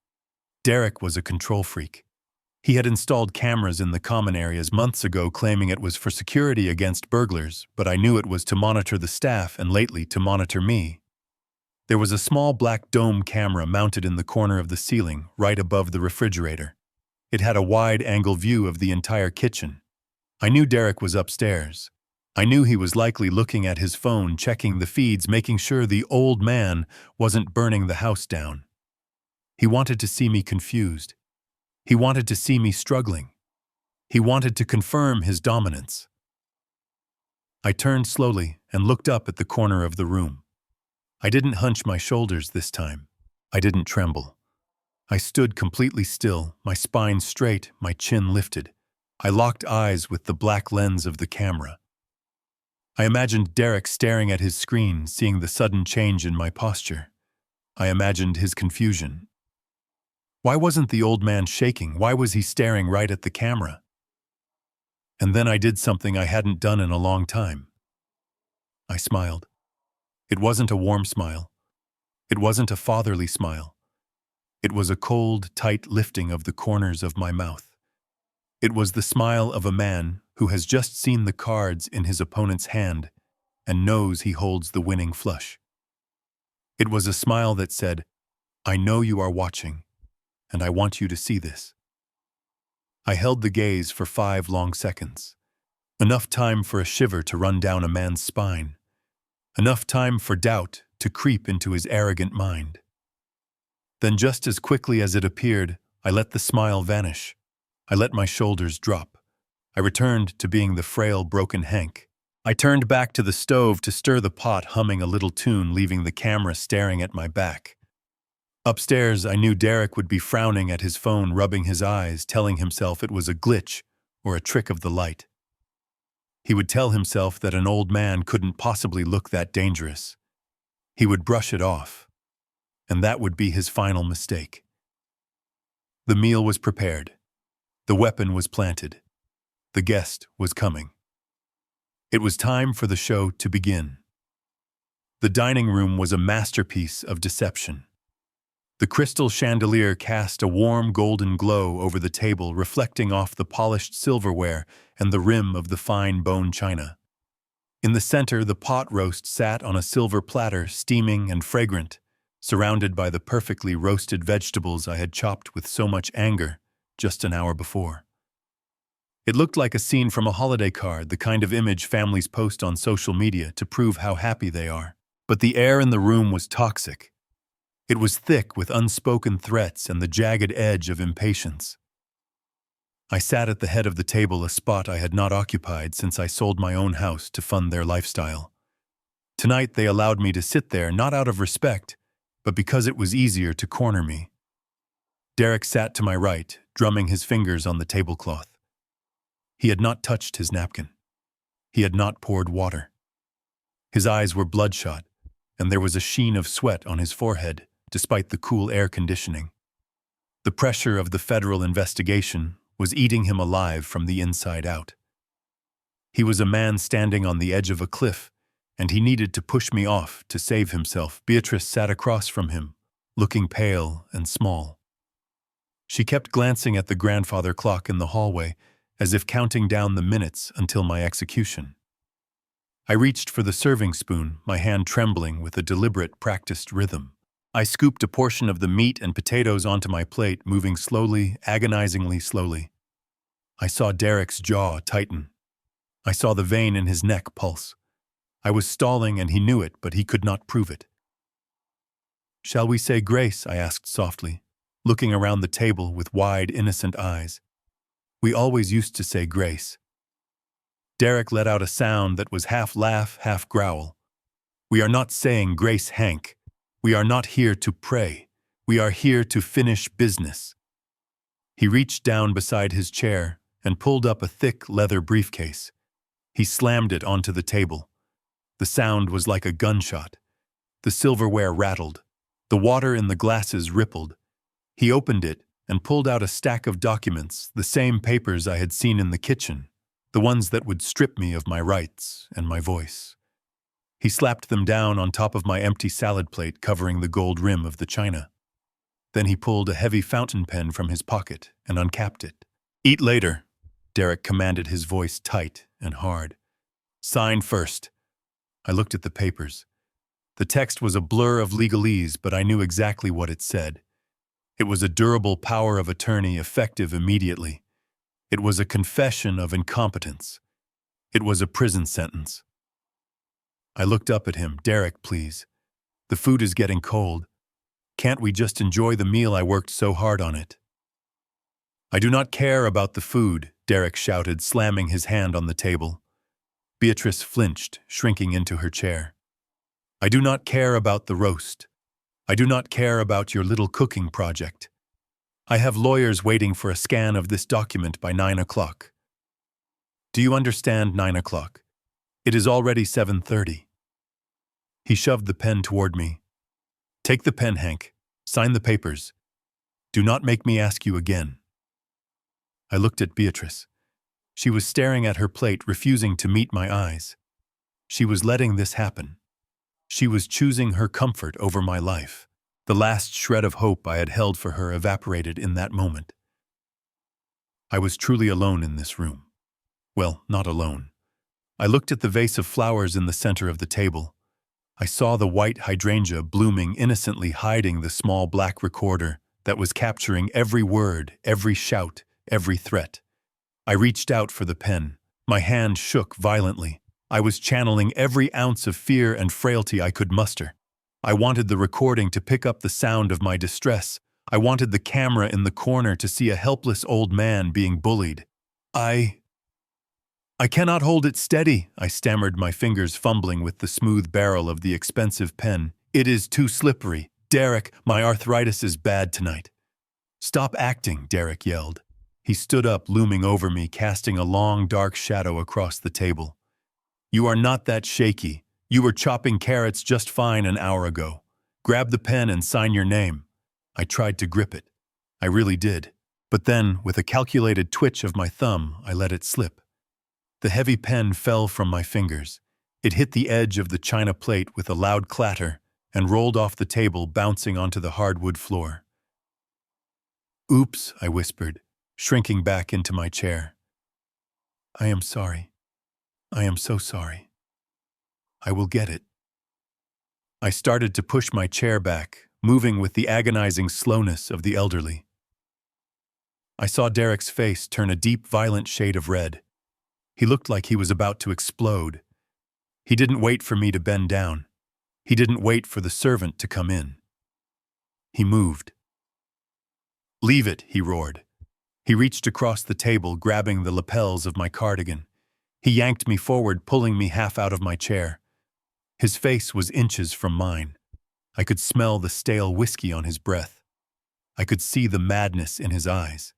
Derek was a control freak. He had installed cameras in the common areas months ago, claiming it was for security against burglars, but I knew it was to monitor the staff and lately to monitor me. There was a small black dome camera mounted in the corner of the ceiling, right above the refrigerator. It had a wide-angle view of the entire kitchen. I knew Derek was upstairs. I knew he was likely looking at his phone, checking the feeds, making sure the old man wasn't burning the house down. He wanted to see me confused. He wanted to see me struggling. He wanted to confirm his dominance. I turned slowly and looked up at the corner of the room. I didn't hunch my shoulders this time. I didn't tremble. I stood completely still, my spine straight, my chin lifted. I locked eyes with the black lens of the camera. I imagined Derek staring at his screen, seeing the sudden change in my posture. I imagined his confusion. Why wasn't the old man shaking? Why was he staring right at the camera? And then I did something I hadn't done in a long time. I smiled. It wasn't a warm smile. It wasn't a fatherly smile. It was a cold, tight lifting of the corners of my mouth. It was the smile of a man who has just seen the cards in his opponent's hand and knows he holds the winning flush. It was a smile that said, I know you are watching, and I want you to see this. I held the gaze for 5 long seconds. Enough time for a shiver to run down a man's spine. Enough time for doubt to creep into his arrogant mind. Then, just as quickly as it appeared, I let the smile vanish. I let my shoulders drop. I returned to being the frail, broken Hank. I turned back to the stove to stir the pot, humming a little tune, leaving the camera staring at my back. Upstairs, I knew Derek would be frowning at his phone, rubbing his eyes, telling himself it was a glitch or a trick of the light. He would tell himself that an old man couldn't possibly look that dangerous. He would brush it off, and that would be his final mistake. The meal was prepared. The weapon was planted. The guest was coming. It was time for the show to begin. The dining room was a masterpiece of deception. The crystal chandelier cast a warm golden glow over the table, reflecting off the polished silverware and the rim of the fine bone china. In the center, the pot roast sat on a silver platter, steaming and fragrant, surrounded by the perfectly roasted vegetables I had chopped with so much anger just an hour before. It looked like a scene from a holiday card, the kind of image families post on social media to prove how happy they are. But the air in the room was toxic. It was thick with unspoken threats and the jagged edge of impatience. I sat at the head of the table, a spot I had not occupied since I sold my own house to fund their lifestyle. Tonight they allowed me to sit there not out of respect, but because it was easier to corner me. Derek sat to my right, drumming his fingers on the tablecloth. He had not touched his napkin. He had not poured water. His eyes were bloodshot, and there was a sheen of sweat on his forehead, despite the cool air conditioning. The pressure of the federal investigation was eating him alive from the inside out. He was a man standing on the edge of a cliff, and he needed to push me off to save himself. Beatrice sat across from him, looking pale and small. She kept glancing at the grandfather clock in the hallway, as if counting down the minutes until my execution. I reached for the serving spoon, my hand trembling with a deliberate, practiced rhythm. I scooped a portion of the meat and potatoes onto my plate, moving slowly, agonizingly slowly. I saw Derek's jaw tighten. I saw the vein in his neck pulse. I was stalling and he knew it, but he could not prove it. "Shall we say grace?" I asked softly, looking around the table with wide, innocent eyes. "We always used to say grace." Derek let out a sound that was half laugh, half growl. "We are not saying grace, Hank. We are not here to pray. We are here to finish business." He reached down beside his chair and pulled up a thick leather briefcase. He slammed it onto the table. The sound was like a gunshot. The silverware rattled. The water in the glasses rippled. He opened it and pulled out a stack of documents, the same papers I had seen in the kitchen, the ones that would strip me of my rights and my voice. He slapped them down on top of my empty salad plate covering the gold rim of the china. Then he pulled a heavy fountain pen from his pocket and uncapped it. "Eat later," Derek commanded, his voice tight and hard. "Sign first." I looked at the papers. The text was a blur of legalese, but I knew exactly what it said. It was a durable power of attorney effective immediately. It was a confession of incompetence. It was a prison sentence. I looked up at him. "Derek, please. The food is getting cold. Can't we just enjoy the meal? I worked so hard on it." "I do not care about the food," Derek shouted, slamming his hand on the table. Beatrice flinched, shrinking into her chair. "I do not care about the roast. I do not care about your little cooking project. I have lawyers waiting for a scan of this document by 9 o'clock. Do you understand? 9 o'clock. It is already 7:30. He shoved the pen toward me. "Take the pen, Hank. Sign the papers. Do not make me ask you again." I looked at Beatrice. She was staring at her plate, refusing to meet my eyes. She was letting this happen. She was choosing her comfort over my life. The last shred of hope I had held for her evaporated in that moment. I was truly alone in this room. Well, not alone. I looked at the vase of flowers in the center of the table. I saw the white hydrangea blooming innocently, hiding the small black recorder that was capturing every word, every shout, every threat. I reached out for the pen. My hand shook violently. I was channeling every ounce of fear and frailty I could muster. I wanted the recording to pick up the sound of my distress. I wanted the camera in the corner to see a helpless old man being bullied. I cannot hold it steady," I stammered, my fingers fumbling with the smooth barrel of the expensive pen. "It is too slippery. Derek, my arthritis is bad tonight." "Stop acting," Derek yelled. He stood up, looming over me, casting a long, dark shadow across the table. "You are not that shaky. You were chopping carrots just fine an hour ago. Grab the pen and sign your name." I tried to grip it. I really did. But then, with a calculated twitch of my thumb, I let it slip. The heavy pen fell from my fingers. It hit the edge of the china plate with a loud clatter and rolled off the table, bouncing onto the hardwood floor. "Oops," I whispered, shrinking back into my chair. "I am sorry. I am so sorry. I will get it." I started to push my chair back, moving with the agonizing slowness of the elderly. I saw Derek's face turn a deep, violent shade of red. He looked like he was about to explode. He didn't wait for me to bend down. He didn't wait for the servant to come in. He moved. "Leave it," he roared. He reached across the table, grabbing the lapels of my cardigan. He yanked me forward, pulling me half out of my chair. His face was inches from mine. I could smell the stale whiskey on his breath. I could see the madness in his eyes.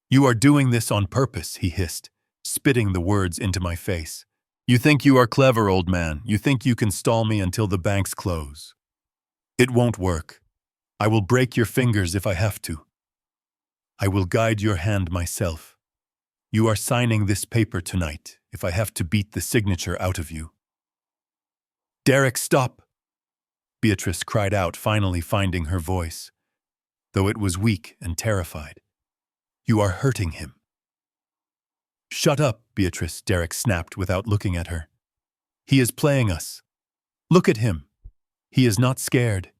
"You are doing this on purpose," he hissed, spitting the words into my face. "You think you are clever, old man. You think you can stall me until the banks close. It won't work. I will break your fingers if I have to. I will guide your hand myself. You are signing this paper tonight, if I have to beat the signature out of you." "Derek, stop!" Beatrice cried out, finally finding her voice, though it was weak and terrified. "You are hurting him." "Shut up, Beatrice," Derek snapped without looking at her. "He is playing us. Look at him. He is not scared.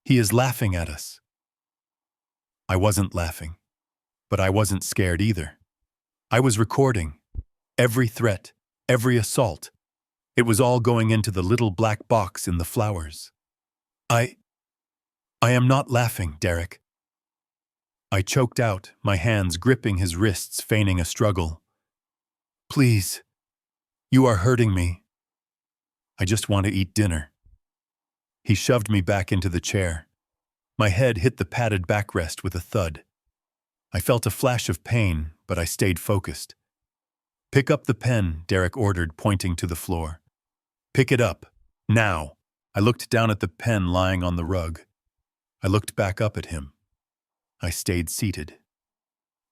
He is laughing at us." I wasn't laughing, but I wasn't scared either. I was recording. Every threat, every assault. It was all going into the little black box in the flowers. I am not laughing, Derek." I choked out, my hands gripping his wrists, feigning a struggle. "Please, you are hurting me. I just want to eat dinner." He shoved me back into the chair. My head hit the padded backrest with a thud. I felt a flash of pain, but I stayed focused. "Pick up the pen," Derek ordered, pointing to the floor. "Pick it up. Now." I looked down at the pen lying on the rug. I looked back up at him. I stayed seated.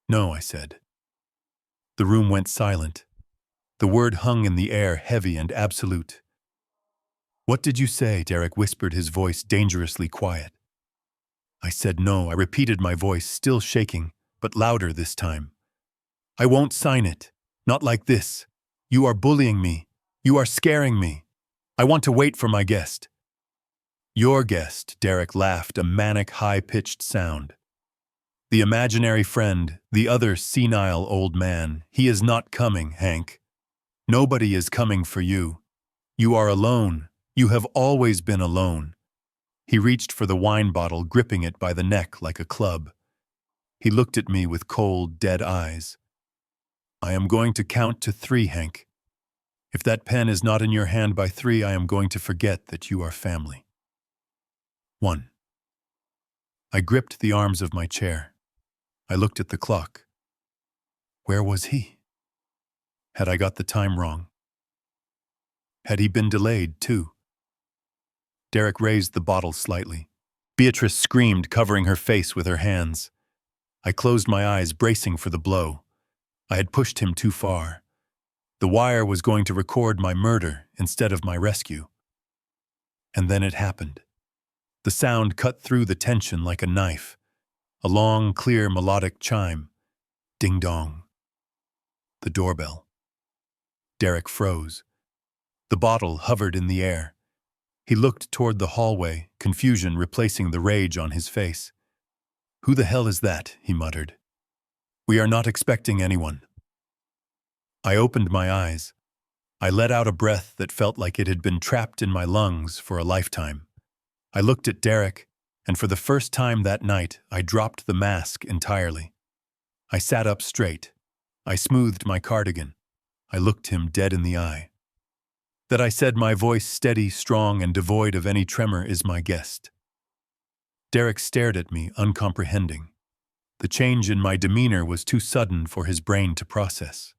"No," I said. The room went silent. The word hung in the air, heavy and absolute. "What did you say?" Derek whispered, his voice dangerously quiet. I said no. I repeated, my voice still shaking, but louder this time. "I won't sign it. Not like this. You are bullying me. You are scaring me. I want to wait for my guest." "Your guest," Derek laughed, a manic, high-pitched sound. "The imaginary friend, the other senile old man. He is not coming, Hank. Nobody is coming for you. You are alone. You have always been alone." He reached for the wine bottle, gripping it by the neck like a club. He looked at me with cold, dead eyes. "I am going to count to 3, Hank. If that pen is not in your hand by 3, I am going to forget that you are family. 1. I gripped the arms of my chair. I looked at the clock. Where was he? Had I got the time wrong? Had he been delayed, too? Derek raised the bottle slightly. Beatrice screamed, covering her face with her hands. I closed my eyes, bracing for the blow. I had pushed him too far. The wire was going to record my murder instead of my rescue. And then it happened. The sound cut through the tension like a knife. A long, clear, melodic chime. Ding-dong. The doorbell. Derek froze. The bottle hovered in the air. He looked toward the hallway, confusion replacing the rage on his face. "Who the hell is that?" he muttered. "We are not expecting anyone." I opened my eyes. I let out a breath that felt like it had been trapped in my lungs for a lifetime. I looked at Derek, and for the first time that night, I dropped the mask entirely. I sat up straight. I smoothed my cardigan. I looked him dead in the eye. That I said, my voice steady, strong, and devoid of any tremor, is my guest. Derek stared at me, uncomprehending. The change in my demeanor was too sudden for his brain to process.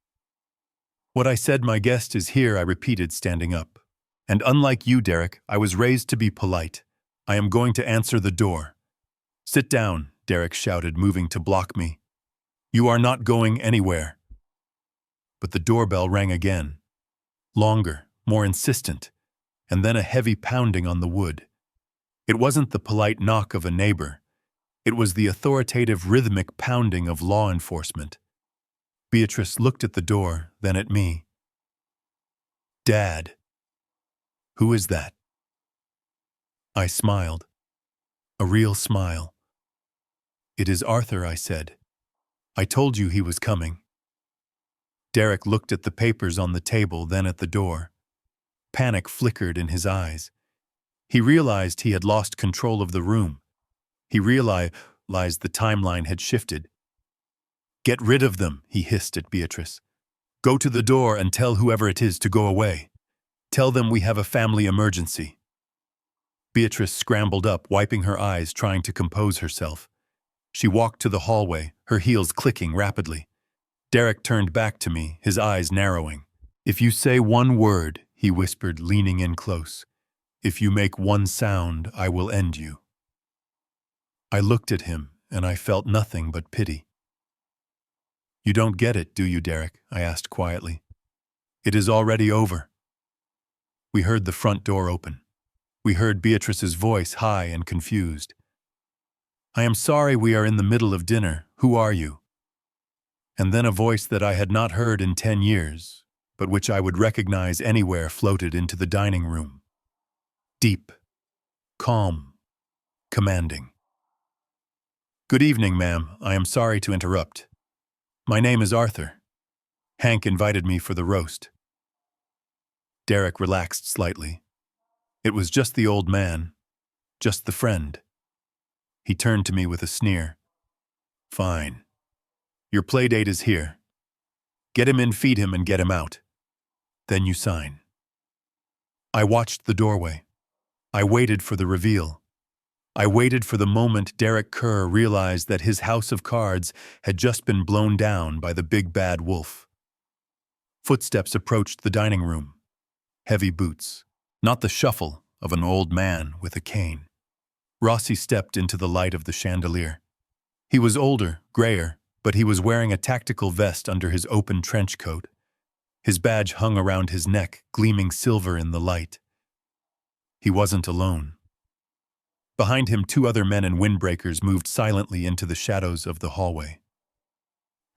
"What I said, my guest is here," I repeated, standing up. "And unlike you, Derek, I was raised to be polite. I am going to answer the door." "Sit down," Derek shouted, moving to block me. "You are not going anywhere." But the doorbell rang again. Longer, more insistent, and then a heavy pounding on the wood. It wasn't the polite knock of a neighbor. It was the authoritative, rhythmic pounding of law enforcement. Beatrice looked at the door, then at me. "Dad." "Who is that?" I smiled. A real smile. "It is Arthur," I said. "I told you he was coming." Derek looked at the papers on the table, then at the door. Panic flickered in his eyes. He realized he had lost control of the room. He realized the timeline had shifted. Get rid of them, he hissed at Beatrice. Go to the door and tell whoever it is to go away. Tell them we have a family emergency. Beatrice scrambled up, wiping her eyes, trying to compose herself. She walked to the hallway, her heels clicking rapidly. Derek turned back to me, his eyes narrowing. If you say one word, he whispered, leaning in close. If you make one sound, I will end you. I looked at him, and I felt nothing but pity. You don't get it, do you, Derek? I asked quietly. It is already over. We heard the front door open. We heard Beatrice's voice, high and confused. I am sorry, we are in the middle of dinner. Who are you? And then a voice that I had not heard in 10 years, but which I would recognize anywhere, floated into the dining room. Deep, calm, commanding. Good evening, ma'am. I am sorry to interrupt. My name is Arthur. Hank invited me for the roast. Derek relaxed slightly. It was just the old man, just the friend. He turned to me with a sneer. Fine. Your play date is here. Get him in, feed him, and get him out. Then you sign. I watched the doorway. I waited for the reveal. I waited for the moment Derek Kerr realized that his house of cards had just been blown down by the big bad wolf. Footsteps approached the dining room. Heavy boots, not the shuffle of an old man with a cane. Rossi stepped into the light of the chandelier. He was older, grayer, but he was wearing a tactical vest under his open trench coat. His badge hung around his neck, gleaming silver in the light. He wasn't alone. Behind him, 2 other men in windbreakers moved silently into the shadows of the hallway.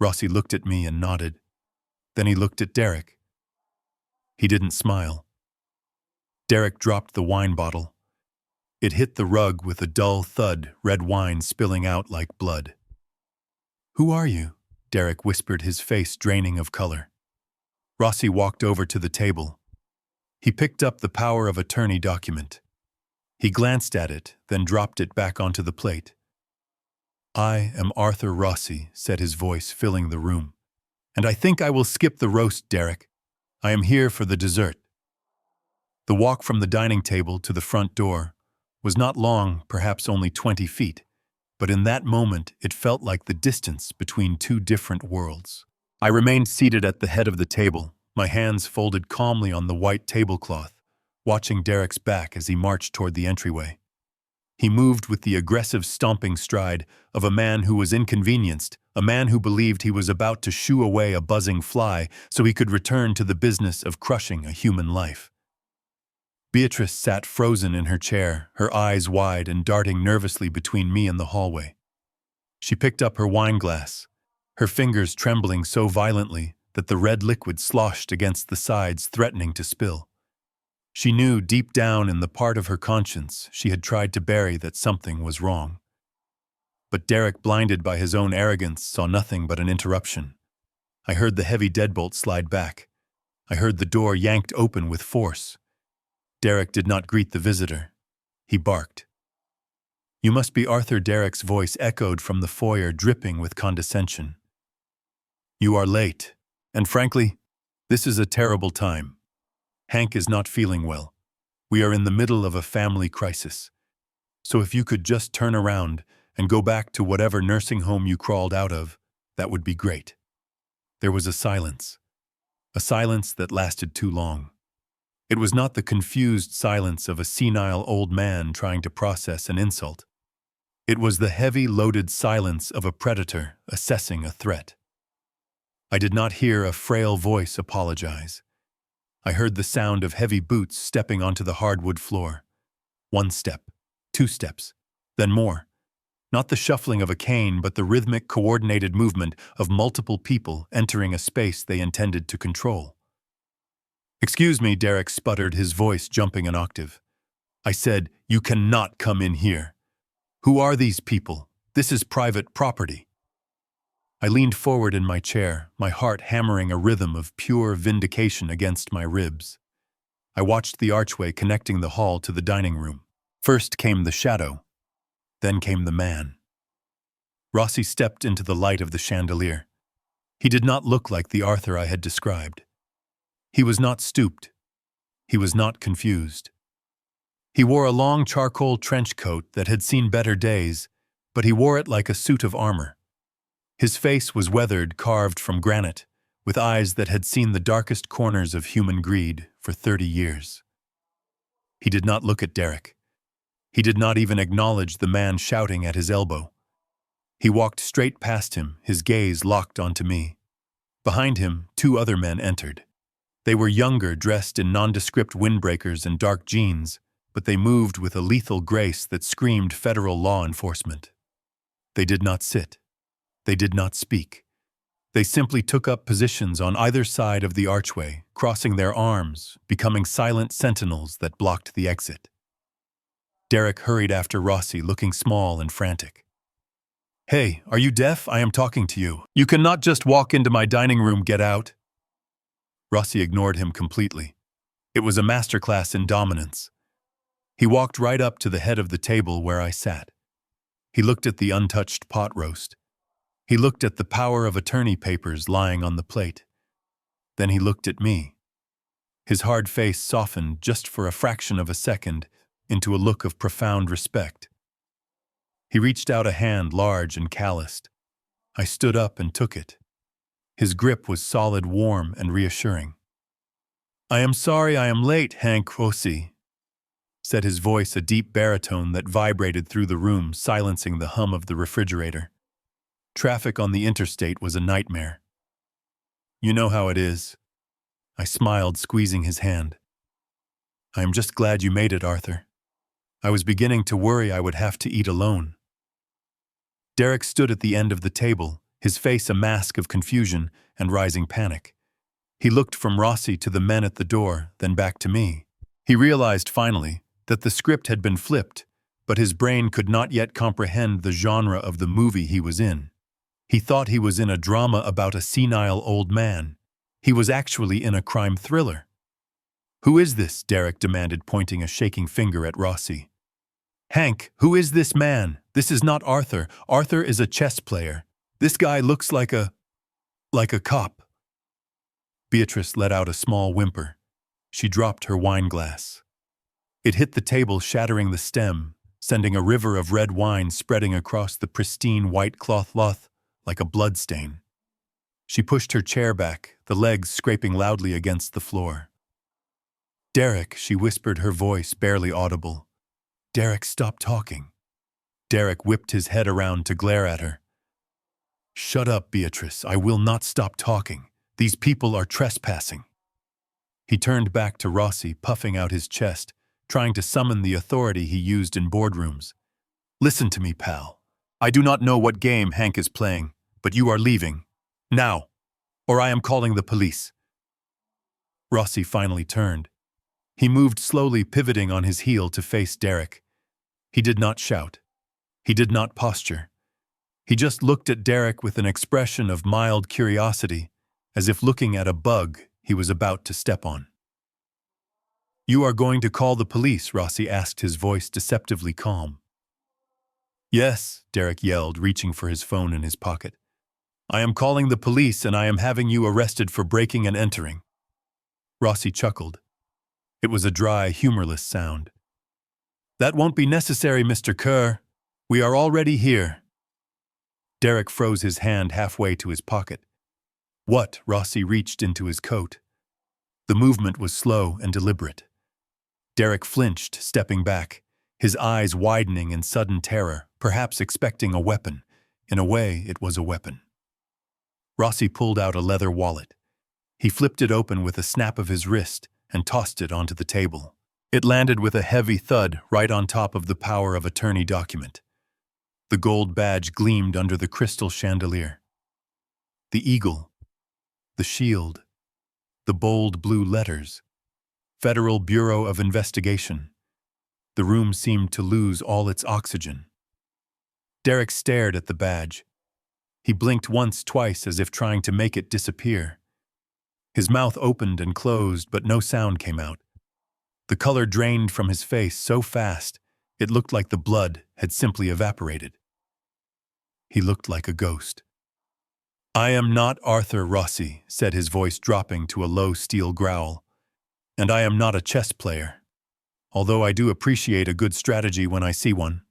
Rossi looked at me and nodded. Then he looked at Derek. He didn't smile. Derek dropped the wine bottle. It hit the rug with a dull thud, red wine spilling out like blood. Who are you? Derek whispered, his face draining of color. Rossi walked over to the table. He picked up the power of attorney document. He glanced at it, then dropped it back onto the plate. I am Arthur Rossi, said his voice filling the room. And I think I will skip the roast, Derek. I am here for the dessert. The walk from the dining table to the front door was not long, perhaps only 20 feet, but in that moment it felt like the distance between 2 different worlds. I remained seated at the head of the table, my hands folded calmly on the white tablecloth, watching Derek's back as he marched toward the entryway. He moved with the aggressive stomping stride of a man who was inconvenienced, a man who believed he was about to shoo away a buzzing fly so he could return to the business of crushing a human life. Beatrice sat frozen in her chair, her eyes wide and darting nervously between me and the hallway. She picked up her wine glass, her fingers trembling so violently that the red liquid sloshed against the sides, threatening to spill. She knew deep down in the part of her conscience she had tried to bury that something was wrong. But Derek, blinded by his own arrogance, saw nothing but an interruption. I heard the heavy deadbolt slide back. I heard the door yanked open with force. Derek did not greet the visitor. He barked. You must be Arthur. Derek's voice echoed from the foyer, dripping with condescension. You are late, and frankly, this is a terrible time. Hank is not feeling well. We are in the middle of a family crisis. So if you could just turn around and go back to whatever nursing home you crawled out of, that would be great. There was a silence that lasted too long. It was not the confused silence of a senile old man trying to process an insult. It was the heavy, loaded silence of a predator assessing a threat. I did not hear a frail voice apologize. I heard the sound of heavy boots stepping onto the hardwood floor. 1 step, 2 steps, then more. Not the shuffling of a cane, but the rhythmic, coordinated movement of multiple people entering a space they intended to control. Excuse me, Derek sputtered, his voice jumping an octave. I said, you cannot come in here. Who are these people? This is private property. I leaned forward in my chair, my heart hammering a rhythm of pure vindication against my ribs. I watched the archway connecting the hall to the dining room. First came the shadow, then came the man. Rossi stepped into the light of the chandelier. He did not look like the Arthur I had described. He was not stooped. He was not confused. He wore a long charcoal trench coat that had seen better days, but he wore it like a suit of armor. His face was weathered, carved from granite, with eyes that had seen the darkest corners of human greed for 30 years. He did not look at Derek. He did not even acknowledge the man shouting at his elbow. He walked straight past him, his gaze locked onto me. Behind him, 2 other men entered. They were younger, dressed in nondescript windbreakers and dark jeans, but they moved with a lethal grace that screamed federal law enforcement. They did not sit. They did not speak. They simply took up positions on either side of the archway, crossing their arms, becoming silent sentinels that blocked the exit. Derek hurried after Rossi, looking small and frantic. "Hey, are you deaf? I am talking to you. You cannot just walk into my dining room, get out." Rossi ignored him completely. It was a masterclass in dominance. He walked right up to the head of the table where I sat. He looked at the untouched pot roast. He looked at the power of attorney papers lying on the plate. Then he looked at me. His hard face softened just for a fraction of a second into a look of profound respect. He reached out a hand, large and calloused. I stood up and took it. His grip was solid, warm, and reassuring. "I am sorry I am late, Hank Rossi," said his voice, a deep baritone that vibrated through the room, silencing the hum of the refrigerator. Traffic on the interstate was a nightmare. "You know how it is." I smiled, squeezing his hand. "I am just glad you made it, Arthur. I was beginning to worry I would have to eat alone." Derek stood at the end of the table, his face a mask of confusion and rising panic. He looked from Rossi to the men at the door, then back to me. He realized finally that the script had been flipped, but his brain could not yet comprehend the genre of the movie he was in. He thought he was in a drama about a senile old man. He was actually in a crime thriller. "Who is this?" Derek demanded, pointing a shaking finger at Rossi. "Hank, who is this man? This is not Arthur. Arthur is a chess player. This guy looks like a cop." Beatrice let out a small whimper. She dropped her wine glass. It hit the table, shattering the stem, sending a river of red wine spreading across the pristine white cloth like a bloodstain. She pushed her chair back, the legs scraping loudly against the floor. "Derek," she whispered, her voice barely audible. "Derek, stop talking." Derek whipped his head around to glare at her. "Shut up, Beatrice. I will not stop talking. These people are trespassing." He turned back to Rossi, puffing out his chest, trying to summon the authority he used in boardrooms. "Listen to me, pal. I do not know what game Hank is playing, but you are leaving. Now, or I am calling the police." Rossi finally turned. He moved slowly, pivoting on his heel to face Derek. He did not shout. He did not posture. He just looked at Derek with an expression of mild curiosity, as if looking at a bug he was about to step on. "You are going to call the police?" Rossi asked, his voice deceptively calm. "Yes," Derek yelled, reaching for his phone in his pocket. "I am calling the police, and I am having you arrested for breaking and entering." Rossi chuckled. It was a dry, humorless sound. "That won't be necessary, Mr. Kerr. We are already here." Derek froze his hand halfway to his pocket. "What?" Rossi reached into his coat. The movement was slow and deliberate. Derek flinched, stepping back, his eyes widening in sudden terror, perhaps expecting a weapon. In a way, it was a weapon. Rossi pulled out a leather wallet. He flipped it open with a snap of his wrist and tossed it onto the table. It landed with a heavy thud right on top of the power of attorney document. The gold badge gleamed under the crystal chandelier. The eagle, the shield, the bold blue letters. Federal Bureau of Investigation. The room seemed to lose all its oxygen. Derek stared at the badge. He blinked once, twice, as if trying to make it disappear. His mouth opened and closed, but no sound came out. The color drained from his face so fast, it looked like the blood had simply evaporated. He looked like a ghost. I am not Arthur Rossi, said his voice dropping to a low steel growl. And I am not a chess player, although I do appreciate a good strategy when I see one.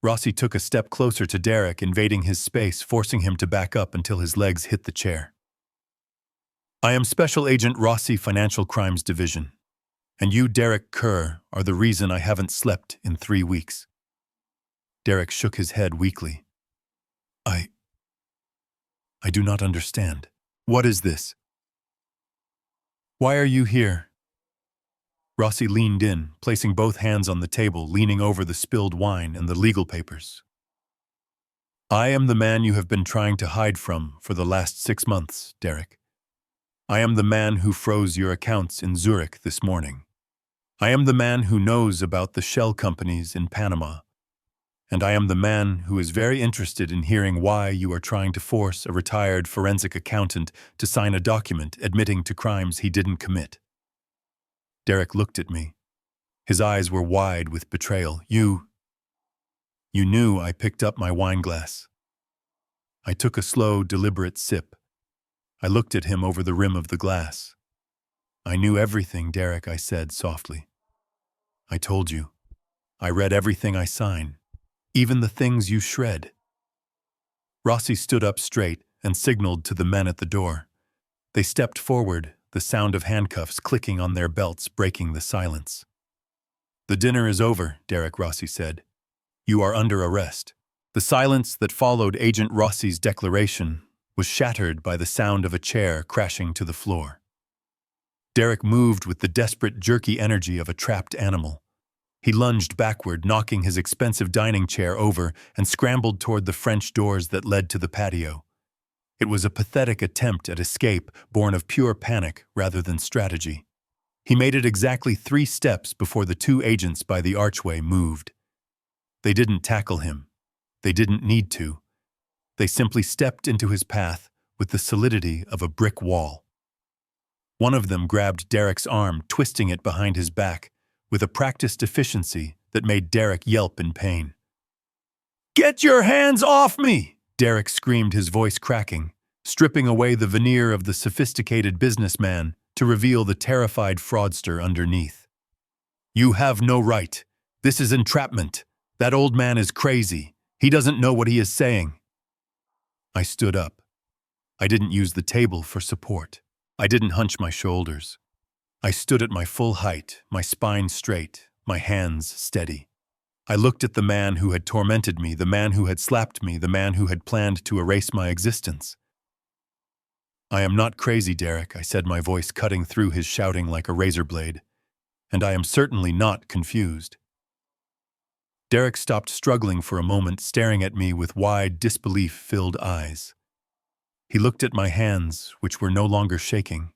Rossi took a step closer to Derek, invading his space, forcing him to back up until his legs hit the chair. I am Special Agent Rossi, Financial Crimes Division, and you, Derek Kerr, are the reason I haven't slept in 3 weeks. Derek shook his head weakly. I do not understand. What is this? Why are you here? Rossi leaned in, placing both hands on the table, leaning over the spilled wine and the legal papers. I am the man you have been trying to hide from for the last 6 months, Derek. I am the man who froze your accounts in Zurich this morning. I am the man who knows about the shell companies in Panama. And I am the man who is very interested in hearing why you are trying to force a retired forensic accountant to sign a document admitting to crimes he didn't commit. Derek looked at me. His eyes were wide with betrayal. You knew. I picked up my wine glass. I took a slow, deliberate sip. I looked at him over the rim of the glass. I knew everything, Derek, I said softly. I told you. I read everything I sign. Even the things you shred. Rossi stood up straight and signaled to the men at the door. They stepped forward, the sound of handcuffs clicking on their belts breaking the silence. The dinner is over, Derek Rossi said. You are under arrest. The silence that followed Agent Rossi's declaration was shattered by the sound of a chair crashing to the floor. Derek moved with the desperate, jerky energy of a trapped animal. He lunged backward, knocking his expensive dining chair over, and scrambled toward the French doors that led to the patio. It was a pathetic attempt at escape, born of pure panic rather than strategy. He made it exactly 3 steps before the 2 agents by the archway moved. They didn't tackle him. They didn't need to. They simply stepped into his path with the solidity of a brick wall. One of them grabbed Derek's arm, twisting it behind his back, with a practiced efficiency that made Derek yelp in pain. Get your hands off me! Derek screamed, his voice cracking, stripping away the veneer of the sophisticated businessman to reveal the terrified fraudster underneath. You have no right. This is entrapment. That old man is crazy. He doesn't know what he is saying. I stood up. I didn't use the table for support. I didn't hunch my shoulders. I stood at my full height, my spine straight, my hands steady. I looked at the man who had tormented me, the man who had slapped me, the man who had planned to erase my existence. I am not crazy, Derek, I said, my voice cutting through his shouting like a razor blade. And I am certainly not confused. Derek stopped struggling for a moment, staring at me with wide, disbelief-filled eyes. He looked at my hands, which were no longer shaking.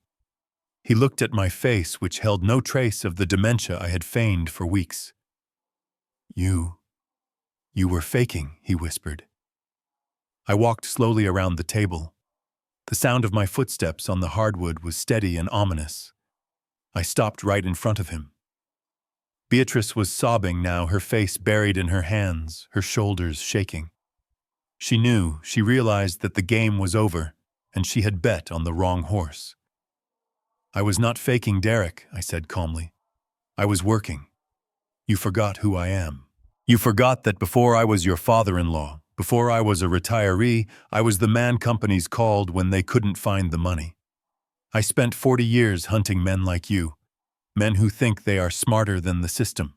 He looked at my face, which held no trace of the dementia I had feigned for weeks. You were faking, he whispered. I walked slowly around the table. The sound of my footsteps on the hardwood was steady and ominous. I stopped right in front of him. Beatrice was sobbing now, her face buried in her hands, her shoulders shaking. She knew, she realized that the game was over, and she had bet on the wrong horse. I was not faking, Derek, I said calmly. I was working. You forgot who I am. You forgot that before I was your father-in-law, before I was a retiree, I was the man companies called when they couldn't find the money. I spent 40 years hunting men like you, men who think they are smarter than the system,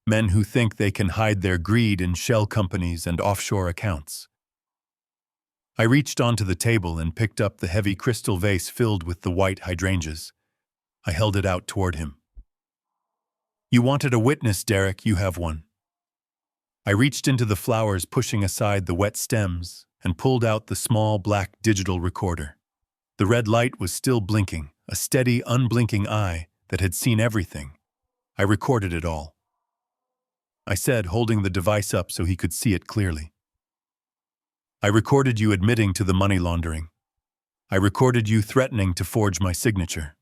men who think they can hide their greed in shell companies and offshore accounts. I reached onto the table and picked up the heavy crystal vase filled with the white hydrangeas. I held it out toward him. You wanted a witness, Derek, you have one. I reached into the flowers, pushing aside the wet stems, and pulled out the small black digital recorder. The red light was still blinking, a steady, unblinking eye that had seen everything. I recorded it all. I said, holding the device up so he could see it clearly. I recorded you admitting to the money laundering. I recorded you threatening to forge my signature.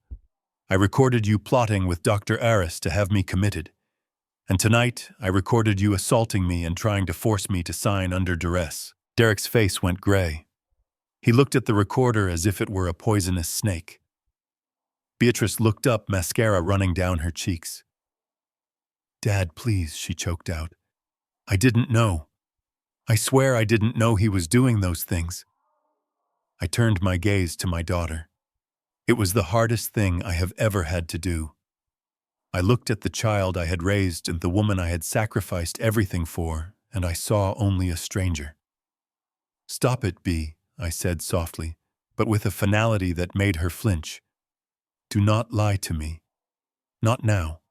I recorded you plotting with Dr. Aris to have me committed. And tonight, I recorded you assaulting me and trying to force me to sign under duress. Derek's face went gray. He looked at the recorder as if it were a poisonous snake. Beatrice looked up, mascara running down her cheeks. "Dad, please," she choked out. "I didn't know. I swear I didn't know he was doing those things." I turned my gaze to my daughter. It was the hardest thing I have ever had to do. I looked at the child I had raised and the woman I had sacrificed everything for, and I saw only a stranger. "Stop it, Bea," I said softly, but with a finality that made her flinch. "Do not lie to me. Not now.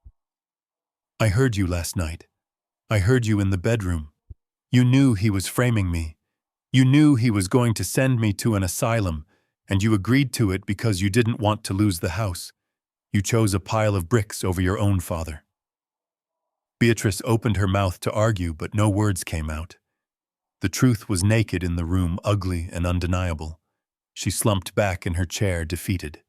I heard you last night. I heard you in the bedroom. You knew he was framing me. You knew he was going to send me to an asylum, and you agreed to it because you didn't want to lose the house. You chose a pile of bricks over your own father." Beatrice opened her mouth to argue, but no words came out. The truth was naked in the room, ugly and undeniable. She slumped back in her chair, defeated.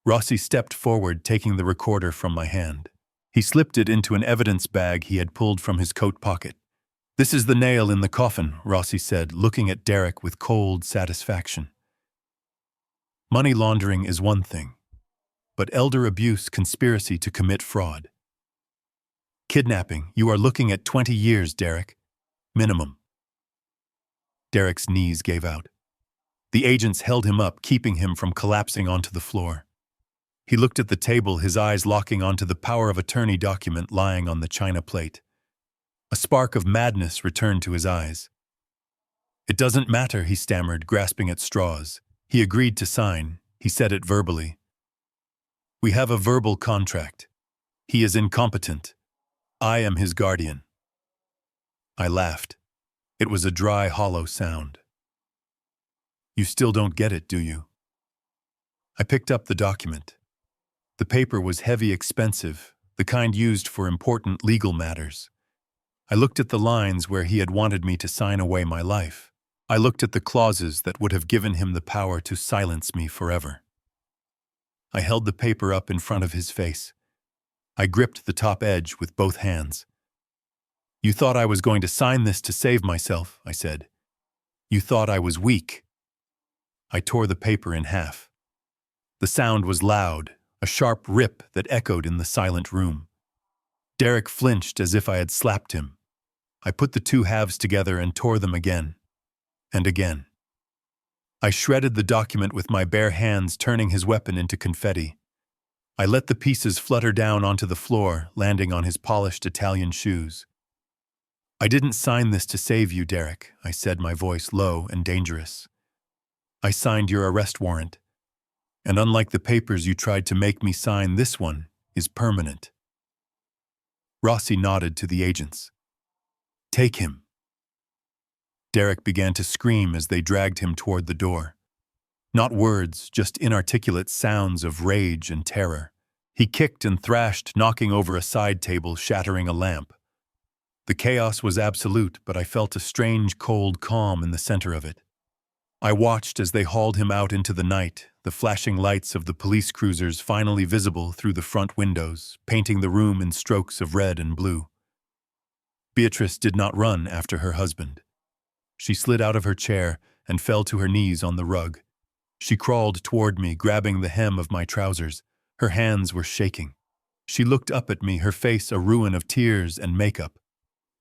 Rossi stepped forward, taking the recorder from my hand. He slipped it into an evidence bag he had pulled from his coat pocket. "This is the nail in the coffin," Rossi said, looking at Derek with cold satisfaction. "Money laundering is one thing, but elder abuse, conspiracy to commit fraud. Kidnapping, you are looking at 20 years, Derek. Minimum." Derek's knees gave out. The agents held him up, keeping him from collapsing onto the floor. He looked at the table, his eyes locking onto the power of attorney document lying on the china plate. A spark of madness returned to his eyes. "It doesn't matter," he stammered, grasping at straws. He agreed to sign. He said it verbally. "We have a verbal contract. He is incompetent. I am his guardian." I laughed. It was a dry, hollow sound. "You still don't get it, do you?" I picked up the document. The paper was heavy, expensive, the kind used for important legal matters. I looked at the lines where he had wanted me to sign away my life. I looked at the clauses that would have given him the power to silence me forever. I held the paper up in front of his face. I gripped the top edge with both hands. "You thought I was going to sign this to save myself," I said. "You thought I was weak." I tore the paper in half. The sound was loud, a sharp rip that echoed in the silent room. Derek flinched as if I had slapped him. I put the two halves together and tore them again. And again. I shredded the document with my bare hands, turning his weapon into confetti. I let the pieces flutter down onto the floor, landing on his polished Italian shoes. "I didn't sign this to save you, Derek," I said, my voice low and dangerous. "I signed your arrest warrant. And unlike the papers you tried to make me sign, this one is permanent." Rossi nodded to the agents. "Take him." Derek began to scream as they dragged him toward the door. Not words, just inarticulate sounds of rage and terror. He kicked and thrashed, knocking over a side table, shattering a lamp. The chaos was absolute, but I felt a strange, cold calm in the center of it. I watched as they hauled him out into the night, the flashing lights of the police cruisers finally visible through the front windows, painting the room in strokes of red and blue. Beatrice did not run after her husband. She slid out of her chair and fell to her knees on the rug. She crawled toward me, grabbing the hem of my trousers. Her hands were shaking. She looked up at me, her face a ruin of tears and makeup.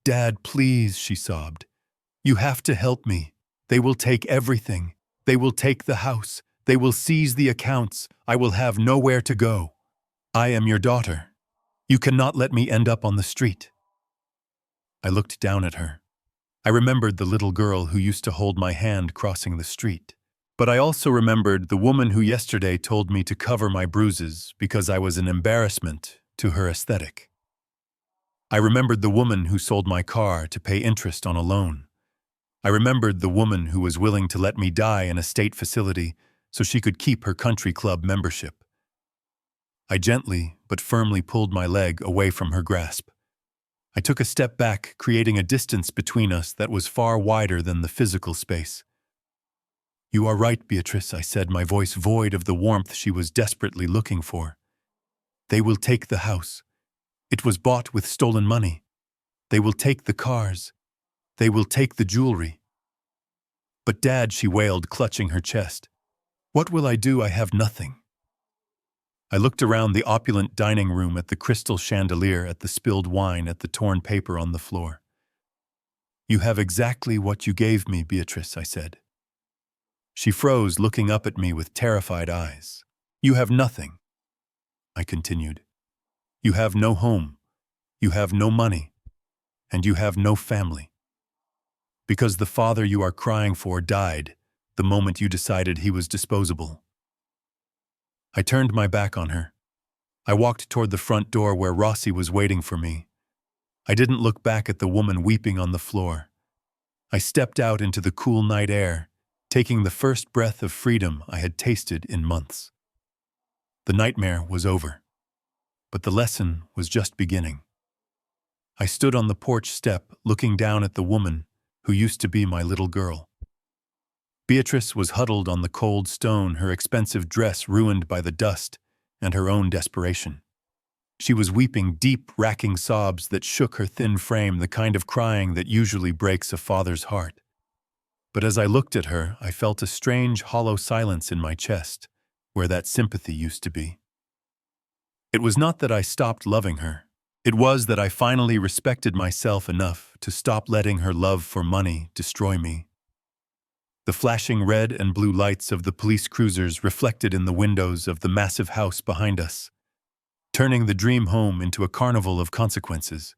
"Dad, please," she sobbed. "You have to help me. They will take everything. They will take the house. They will seize the accounts. I will have nowhere to go. I am your daughter. You cannot let me end up on the street." I looked down at her. I remembered the little girl who used to hold my hand crossing the street. But I also remembered the woman who yesterday told me to cover my bruises because I was an embarrassment to her aesthetic. I remembered the woman who sold my car to pay interest on a loan. I remembered the woman who was willing to let me die in a state facility so she could keep her country club membership. I gently but firmly pulled my leg away from her grasp. I took a step back, creating a distance between us that was far wider than the physical space. "You are right, Beatrice," I said, my voice void of the warmth she was desperately looking for. "They will take the house. It was bought with stolen money. They will take the cars. They will take the jewelry." "But Dad," she wailed, clutching her chest. "What will I do? I have nothing." I looked around the opulent dining room, at the crystal chandelier, at the spilled wine, at the torn paper on the floor. "You have exactly what you gave me, Beatrice," I said. She froze, looking up at me with terrified eyes. "You have nothing," I continued. "You have no home, you have no money, and you have no family. Because the father you are crying for died the moment you decided he was disposable." I turned my back on her. I walked toward the front door where Rossi was waiting for me. I didn't look back at the woman weeping on the floor. I stepped out into the cool night air, taking the first breath of freedom I had tasted in months. The nightmare was over, but the lesson was just beginning. I stood on the porch step, looking down at the woman who used to be my little girl. Beatrice was huddled on the cold stone, her expensive dress ruined by the dust and her own desperation. She was weeping deep, racking sobs that shook her thin frame, the kind of crying that usually breaks a father's heart. But as I looked at her, I felt a strange, hollow silence in my chest, where that sympathy used to be. It was not that I stopped loving her. It was that I finally respected myself enough to stop letting her love for money destroy me. The flashing red and blue lights of the police cruisers reflected in the windows of the massive house behind us, turning the dream home into a carnival of consequences.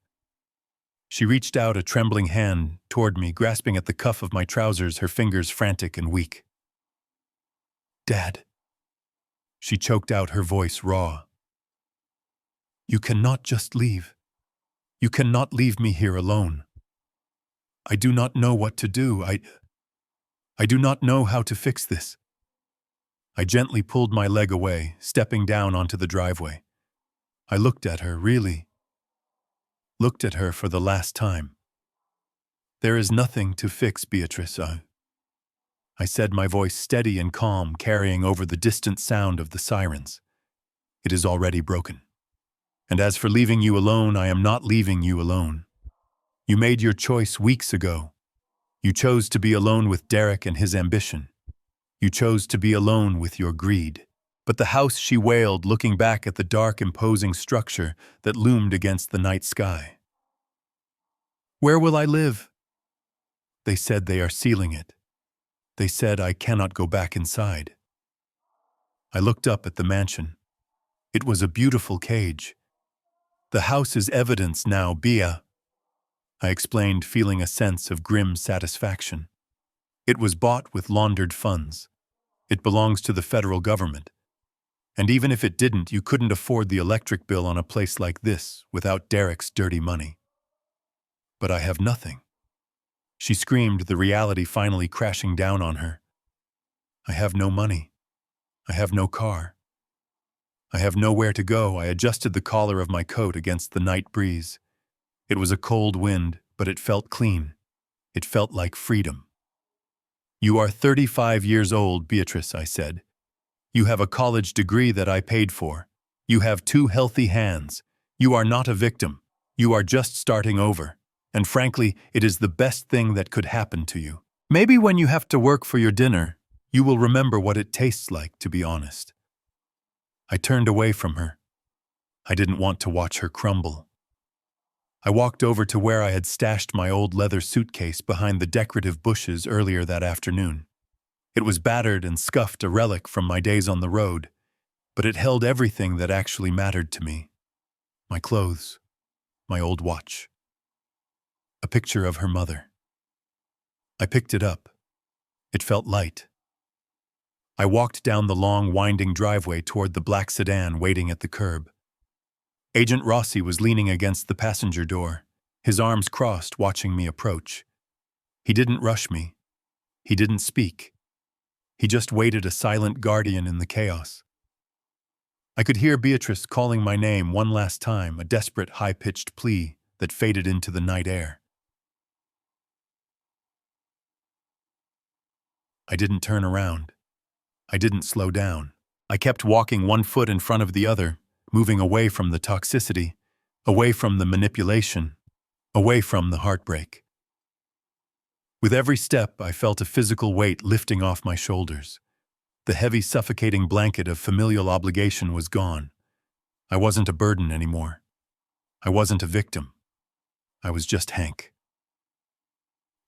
She reached out a trembling hand toward me, grasping at the cuff of my trousers, her fingers frantic and weak. "Dad," she choked out, her voice raw. "You cannot just leave. You cannot leave me here alone. I do not know what to do. I do not know how to fix this." I gently pulled my leg away, stepping down onto the driveway. I looked at her, looked at her for the last time. "There is nothing to fix, Beatrice," I said, my voice steady and calm, carrying over the distant sound of the sirens. "It is already broken. And as for leaving you alone, I am not leaving you alone. You made your choice weeks ago. You chose to be alone with Derek and his ambition. You chose to be alone with your greed." "But the house," she wailed, looking back at the dark, imposing structure that loomed against the night sky. "Where will I live?" "They said they are sealing it. They said I cannot go back inside." I looked up at the mansion. It was a beautiful cage. "The house is evidence now, Bia," I explained, feeling a sense of grim satisfaction. "It was bought with laundered funds. It belongs to the federal government. And even if it didn't, you couldn't afford the electric bill on a place like this without Derek's dirty money." "But I have nothing," she screamed, the reality finally crashing down on her. "I have no money. I have no car. I have nowhere to go." I adjusted the collar of my coat against the night breeze. It was a cold wind, but it felt clean. It felt like freedom. "You are 35 years old, Beatrice," I said. "You have a college degree that I paid for. You have 2 healthy hands. You are not a victim. You are just starting over. And frankly, it is the best thing that could happen to you. Maybe when you have to work for your dinner, you will remember what it tastes like, to be honest." I turned away from her. I didn't want to watch her crumble. I walked over to where I had stashed my old leather suitcase behind the decorative bushes earlier that afternoon. It was battered and scuffed, a relic from my days on the road, but it held everything that actually mattered to me. My clothes, my old watch, a picture of her mother. I picked it up. It felt light. I walked down the long, winding driveway toward the black sedan waiting at the curb. Agent Rossi was leaning against the passenger door, his arms crossed, watching me approach. He didn't rush me. He didn't speak. He just waited, a silent guardian in the chaos. I could hear Beatrice calling my name one last time, a desperate, high-pitched plea that faded into the night air. I didn't turn around. I didn't slow down. I kept walking, one foot in front of the other, moving away from the toxicity, away from the manipulation, away from the heartbreak. With every step, I felt a physical weight lifting off my shoulders. The heavy, suffocating blanket of familial obligation was gone. I wasn't a burden anymore. I wasn't a victim. I was just Hank.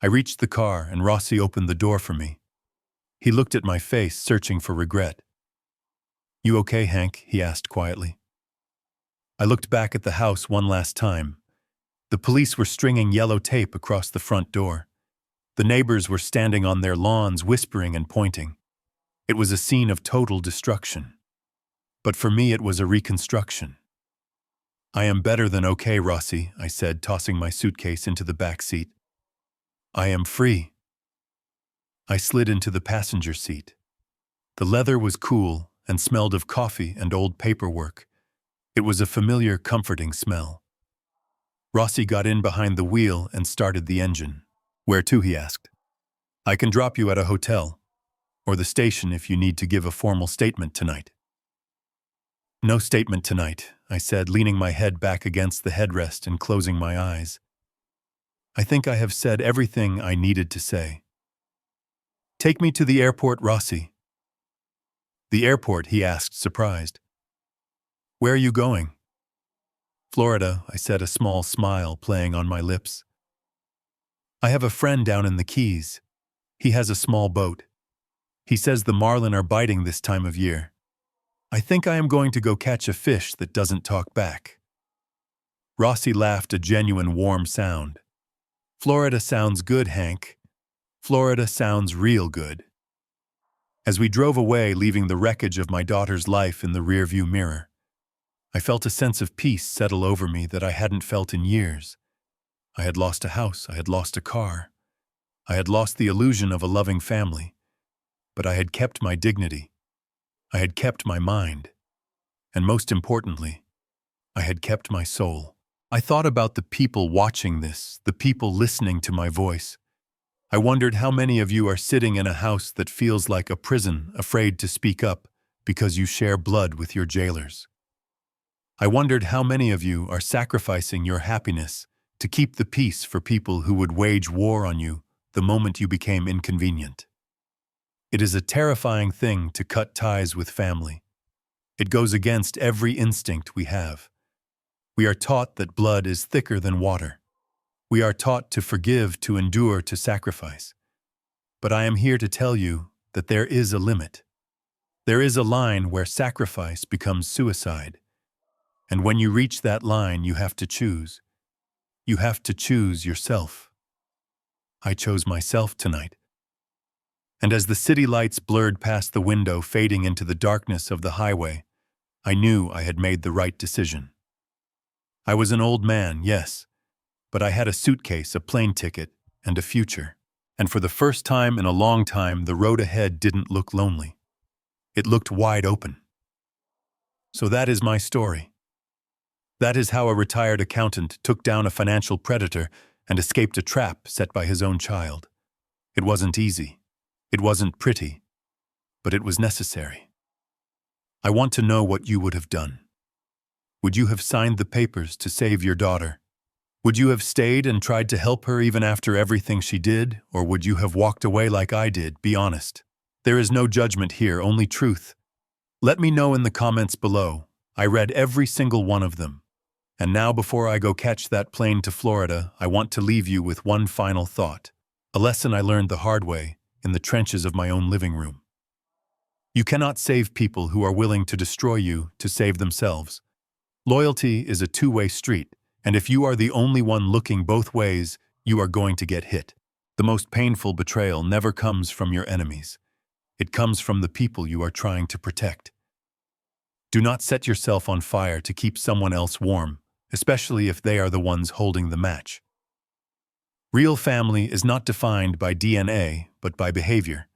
I reached the car and Rossi opened the door for me. He looked at my face, searching for regret. "You okay, Hank?" he asked quietly. I looked back at the house one last time. The police were stringing yellow tape across the front door. The neighbors were standing on their lawns, whispering and pointing. It was a scene of total destruction. But for me, it was a reconstruction. "I am better than okay, Rossi," I said, tossing my suitcase into the back seat. "I am free." I slid into the passenger seat. The leather was cool and smelled of coffee and old paperwork. It was a familiar, comforting smell. Rossi got in behind the wheel and started the engine. "Where to?" he asked. "I can drop you at a hotel, or the station if you need to give a formal statement tonight." "No statement tonight," I said, leaning my head back against the headrest and closing my eyes. "I think I have said everything I needed to say." "Take me to the airport, Rossi." "The airport?" he asked, surprised. "Where are you going?" "Florida," I said, a small smile playing on my lips. "I have a friend down in the Keys. He has a small boat. He says the marlin are biting this time of year. I think I am going to go catch a fish that doesn't talk back." Rossi laughed, a genuine warm sound. "Florida sounds good, Hank. Florida sounds real good." As we drove away, leaving the wreckage of my daughter's life in the rearview mirror, I felt a sense of peace settle over me that I hadn't felt in years. I had lost a house, I had lost a car, I had lost the illusion of a loving family, but I had kept my dignity. I had kept my mind. And most importantly, I had kept my soul. I thought about the people watching this, the people listening to my voice. I wondered how many of you are sitting in a house that feels like a prison, afraid to speak up because you share blood with your jailers. I wondered how many of you are sacrificing your happiness to keep the peace for people who would wage war on you the moment you became inconvenient. It is a terrifying thing to cut ties with family. It goes against every instinct we have. We are taught that blood is thicker than water. We are taught to forgive, to endure, to sacrifice. But I am here to tell you that there is a limit. There is a line where sacrifice becomes suicide. And when you reach that line, you have to choose. You have to choose yourself. I chose myself tonight. And as the city lights blurred past the window, fading into the darkness of the highway, I knew I had made the right decision. I was an old man, yes, but I had a suitcase, a plane ticket, and a future. And for the first time in a long time, the road ahead didn't look lonely. It looked wide open. So that is my story. That is how a retired accountant took down a financial predator and escaped a trap set by his own child. It wasn't easy. It wasn't pretty. But it was necessary. I want to know what you would have done. Would you have signed the papers to save your daughter? Would you have stayed and tried to help her even after everything she did, or would you have walked away like I did? Be honest. There is no judgment here, only truth. Let me know in the comments below. I read every single one of them. And now, before I go catch that plane to Florida, I want to leave you with one final thought. A lesson I learned the hard way, in the trenches of my own living room. You cannot save people who are willing to destroy you to save themselves. Loyalty is a two-way street, and if you are the only one looking both ways, you are going to get hit. The most painful betrayal never comes from your enemies. It comes from the people you are trying to protect. Do not set yourself on fire to keep someone else warm, especially if they are the ones holding the match. Real family is not defined by DNA, but by behavior.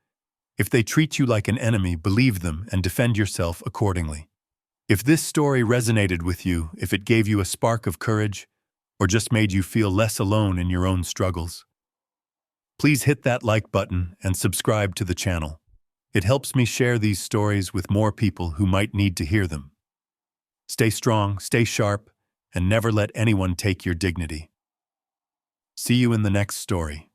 If they treat you like an enemy, believe them and defend yourself accordingly. If this story resonated with you, if it gave you a spark of courage, or just made you feel less alone in your own struggles, please hit that like button and subscribe to the channel. It helps me share these stories with more people who might need to hear them. Stay strong, stay sharp, and never let anyone take your dignity. See you in the next story.